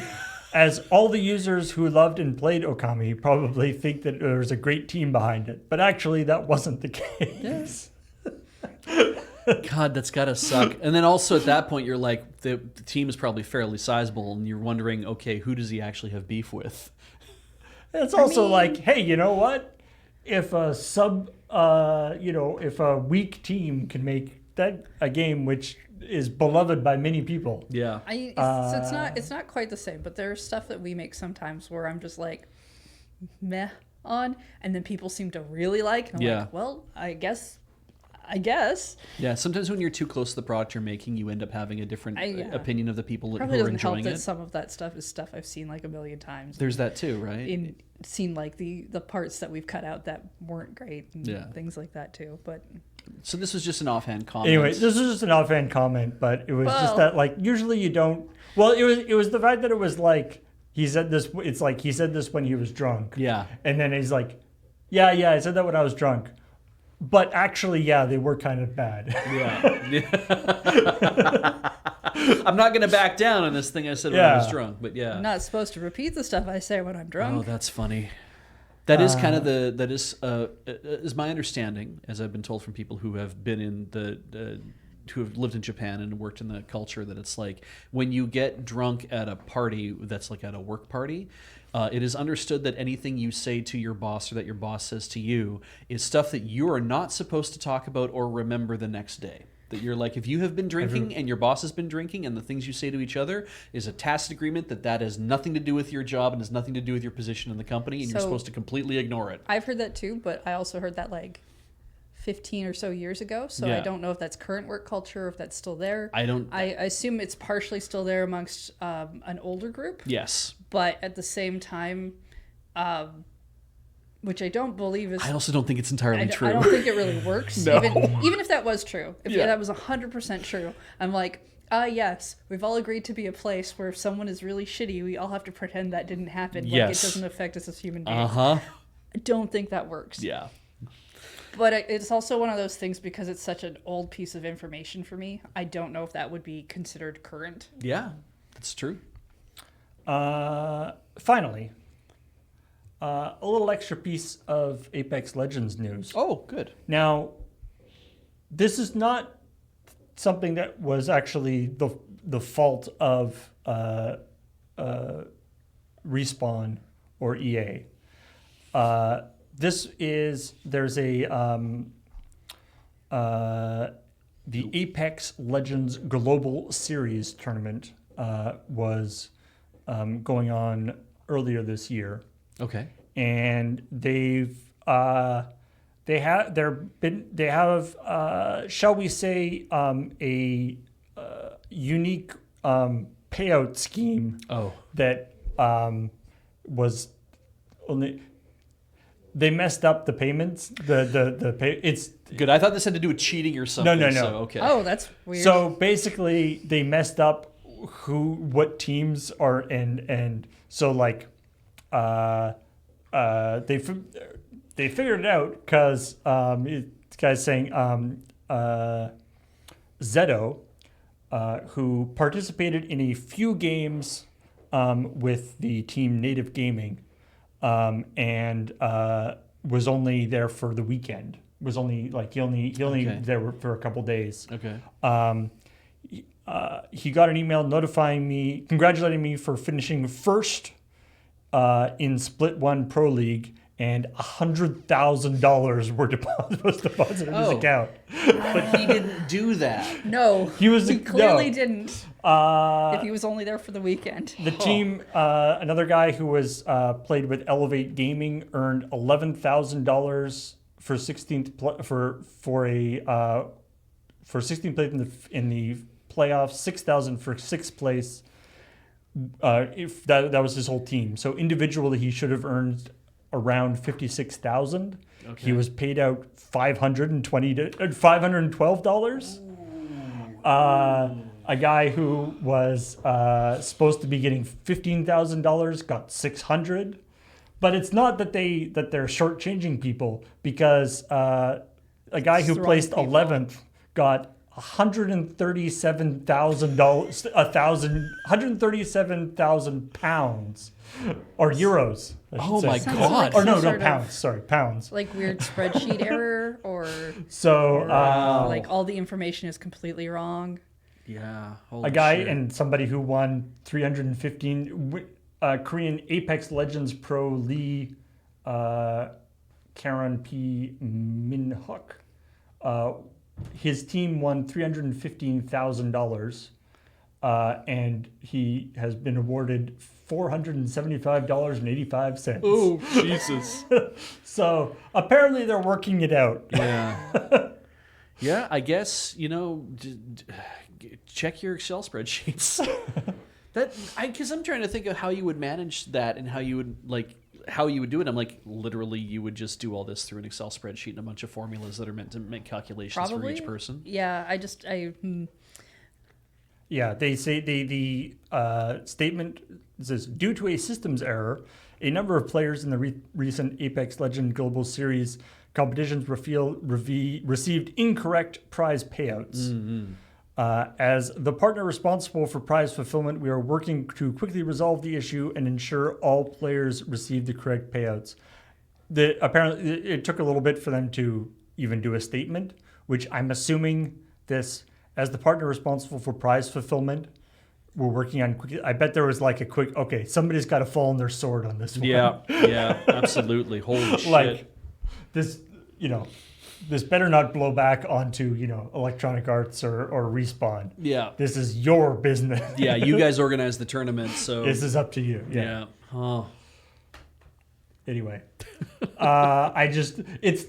[SPEAKER 1] as all the users who loved and played Okami probably think that there was a great team behind it. But actually, that wasn't the case.
[SPEAKER 2] God, that's got to suck. And then also at that point, you're like, the team is probably fairly sizable, and you're wondering, okay, who does he actually have beef with?
[SPEAKER 1] It's also like, hey, you know what? If a if a weak team can make a game which is beloved by many people.
[SPEAKER 2] Yeah.
[SPEAKER 3] It's not quite the same, but there's stuff that we make sometimes where I'm just like meh on, and then people seem to really like. And I'm like, well, I guess.
[SPEAKER 2] Yeah, sometimes when you're too close to the product you're making, you end up having a different opinion of the people
[SPEAKER 3] Probably
[SPEAKER 2] who are
[SPEAKER 3] doesn't help
[SPEAKER 2] enjoying
[SPEAKER 3] that
[SPEAKER 2] it.
[SPEAKER 3] some of that stuff is stuff I've seen like a million times.
[SPEAKER 2] There's that too, right?
[SPEAKER 3] Seen like the parts that we've cut out that weren't great and things like that too. But
[SPEAKER 2] so this was just an offhand comment.
[SPEAKER 1] Anyway, this was just an offhand comment, but it was just that like usually you don't. Well, it was the fact that it was like he said this. It's like he said this when he was drunk.
[SPEAKER 2] Yeah.
[SPEAKER 1] And then he's like, yeah, I said that when I was drunk. But actually, yeah, they were kind of bad.
[SPEAKER 2] Yeah. I'm not going to back down on this thing I said when I was drunk, but yeah.
[SPEAKER 3] I'm not supposed to repeat the stuff I say when I'm drunk.
[SPEAKER 2] Oh, that's funny. That is kind of is my understanding, as I've been told from people who have been in who have lived in Japan and worked in the culture, that it's like when you get drunk at a party that's like at a work party, it is understood that anything you say to your boss or that your boss says to you is stuff that you are not supposed to talk about or remember the next day. That you're like, if you have been drinking and your boss has been drinking, and the things you say to each other is a tacit agreement that has nothing to do with your job and has nothing to do with your position in the company, and you're supposed to completely ignore it.
[SPEAKER 3] I've heard that too, but I also heard that like 15 or so years ago. So I don't know if that's current work culture or if that's still there. I assume it's partially still there amongst an older group.
[SPEAKER 2] Yes.
[SPEAKER 3] But at the same time, which I don't believe is...
[SPEAKER 2] I also don't think it's entirely true.
[SPEAKER 3] I don't think it really works.
[SPEAKER 2] No.
[SPEAKER 3] Even if that was true. If that was 100% true. I'm like, yes, we've all agreed to be a place where if someone is really shitty, we all have to pretend that didn't happen.
[SPEAKER 2] Yes.
[SPEAKER 3] Like it doesn't affect us as human beings.
[SPEAKER 2] Uh-huh.
[SPEAKER 3] I don't think that works.
[SPEAKER 2] Yeah.
[SPEAKER 3] But it's also one of those things because it's such an old piece of information for me. I don't know if that would be considered current.
[SPEAKER 2] Yeah, that's true.
[SPEAKER 1] Finally, a little extra piece of Apex Legends news.
[SPEAKER 2] Oh, good.
[SPEAKER 1] Now, this is not something that was actually the fault of Respawn or EA. There's the Apex Legends Global Series tournament was going on earlier this year.
[SPEAKER 2] Okay.
[SPEAKER 1] And they have shall we say a unique payout scheme.
[SPEAKER 2] Oh.
[SPEAKER 1] That was only. They messed up the payments. It's
[SPEAKER 2] good. I thought this had to do with cheating or something.
[SPEAKER 1] No.
[SPEAKER 2] So, okay.
[SPEAKER 3] Oh, that's weird.
[SPEAKER 1] So basically, they messed up what teams are and so like they figured it out because this guy's saying Zeto, who participated in a few games with the team Native Gaming. And was only there for the weekend. Was only like he only there for a couple days.
[SPEAKER 2] Okay.
[SPEAKER 1] He got an email notifying me, congratulating me for finishing first in Split 1 Pro League, and $100,000 was deposited in his account.
[SPEAKER 2] But he didn't do that.
[SPEAKER 3] No, he clearly
[SPEAKER 1] no.
[SPEAKER 3] didn't. If he was only there for the weekend.
[SPEAKER 1] The team, another guy who was played with Elevate Gaming, earned $11,000 for 16th for 16th place in the playoffs, $6,000 for 6th place. If that was his whole team. So individually, he should have earned around $56,000. Okay. He was paid out $512. A guy who was supposed to be getting $15,000 got $600. But it's not that they're shortchanging people, because a guy who placed 11th got £137,000 or euros.
[SPEAKER 2] Oh my God!
[SPEAKER 3] Like
[SPEAKER 1] no, pounds. Sorry, pounds.
[SPEAKER 3] Like weird spreadsheet error, or like all the information is completely wrong.
[SPEAKER 2] Yeah,
[SPEAKER 1] a guy and somebody who won 315 Korean Apex Legends Pro Lee, Karen P. Minhook, his team won $315,000, and he has been awarded $475.85.
[SPEAKER 2] Oh, Jesus.
[SPEAKER 1] So apparently they're working it out.
[SPEAKER 2] Yeah. Yeah, I guess, check your Excel spreadsheets. Because I'm trying to think of how you would manage that and how you would do it. I'm like, literally, you would just do all this through an Excel spreadsheet and a bunch of formulas that are meant to make calculations for each person.
[SPEAKER 3] Yeah,
[SPEAKER 1] Yeah, they say the statement says, due to a systems error, a number of players in the recent Apex Legends Global Series competitions received incorrect prize payouts.
[SPEAKER 2] Mm-hmm.
[SPEAKER 1] As the partner responsible for prize fulfillment, we are working to quickly resolve the issue and ensure all players receive the correct payouts. Apparently, it took a little bit for them to even do a statement, which I'm assuming this, as the partner responsible for prize fulfillment, we're working on quickly. I bet there was like a quick, okay, somebody's got to fall on their sword on this one.
[SPEAKER 2] Yeah, absolutely. Holy shit.
[SPEAKER 1] Like, this, this better not blow back onto, Electronic Arts or Respawn.
[SPEAKER 2] Yeah.
[SPEAKER 1] This is your business.
[SPEAKER 2] Yeah, you guys organize the tournament, so...
[SPEAKER 1] This is up to you.
[SPEAKER 2] Yeah. Oh.
[SPEAKER 1] Anyway. It's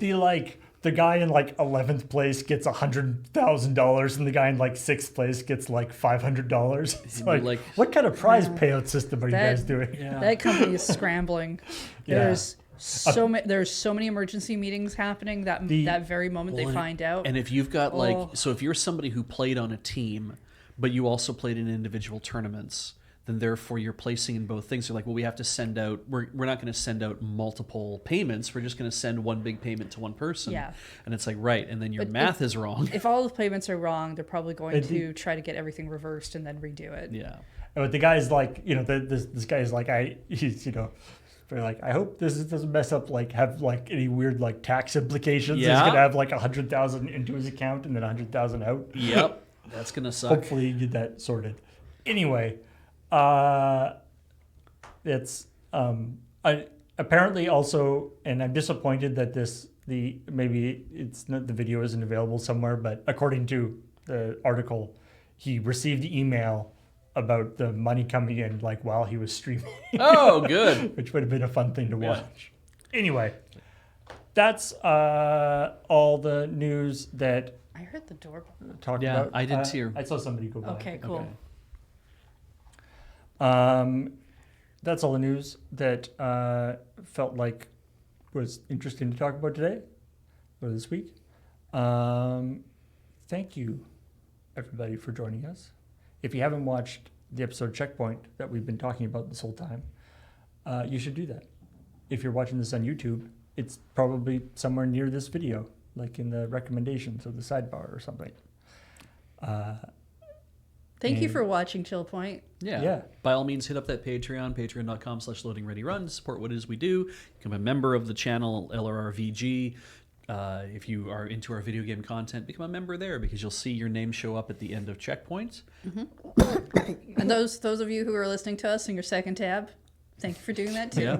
[SPEAKER 1] the guy in 11th place gets $100,000 and the guy in 6th place gets $500. It's like, what kind of prize payout system are you guys doing?
[SPEAKER 3] Yeah. That company is scrambling. There's so many emergency meetings happening that very moment they find out.
[SPEAKER 2] And if you've got so if you're somebody who played on a team, but you also played in individual tournaments, then therefore you're placing in both things. You're like, well, we have to send out, we're not going to send out multiple payments. We're just going to send one big payment to one person.
[SPEAKER 3] Yeah.
[SPEAKER 2] And it's like, right. And then your math is wrong.
[SPEAKER 3] If all the payments are wrong, they're probably going to try to get everything reversed and then redo it.
[SPEAKER 2] Yeah.
[SPEAKER 1] But the guy's this guy's they're like, I hope this doesn't mess up, have any weird tax implications.
[SPEAKER 2] Yeah.
[SPEAKER 1] He's gonna have $100,000 into his account and then $100,000 out.
[SPEAKER 2] Yep, that's gonna suck.
[SPEAKER 1] Hopefully you get that sorted. Anyway, it's apparently also, and I'm disappointed that maybe it's not, the video isn't available somewhere, but according to the article, he received email about the money coming in while he was streaming.
[SPEAKER 2] Oh, good.
[SPEAKER 1] Which would have been a fun thing to watch. Yeah. Anyway, that's all the news that
[SPEAKER 3] I heard the doorbell.
[SPEAKER 1] Talked
[SPEAKER 2] yeah,
[SPEAKER 1] about.
[SPEAKER 2] I did too.
[SPEAKER 1] I saw somebody go by.
[SPEAKER 3] Okay, cool.
[SPEAKER 1] Okay. That's all the news that felt like was interesting to talk about today or this week. Thank you, everybody, for joining us. If you haven't watched the episode ChillPoint that we've been talking about this whole time, you should do that. If you're watching this on YouTube, it's probably somewhere near this video, like in the recommendations or the sidebar or something.
[SPEAKER 3] Thank you for watching ChillPoint.
[SPEAKER 2] Yeah. By all means, hit up that Patreon, patreon.com/loadingreadyrun. Support what it is we do. Become a member of the channel, LRRVG. If you are into our video game content, become a member there because you'll see your name show up at the end of ChillPoint.
[SPEAKER 3] Mm-hmm. And those of you who are listening to us in your second tab, thank you for doing that too.
[SPEAKER 2] Yeah.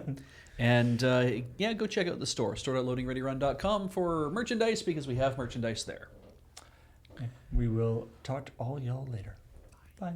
[SPEAKER 2] And go check out the store.loadingreadyrun.com for merchandise because we have merchandise there.
[SPEAKER 1] We will talk to all y'all later. Bye.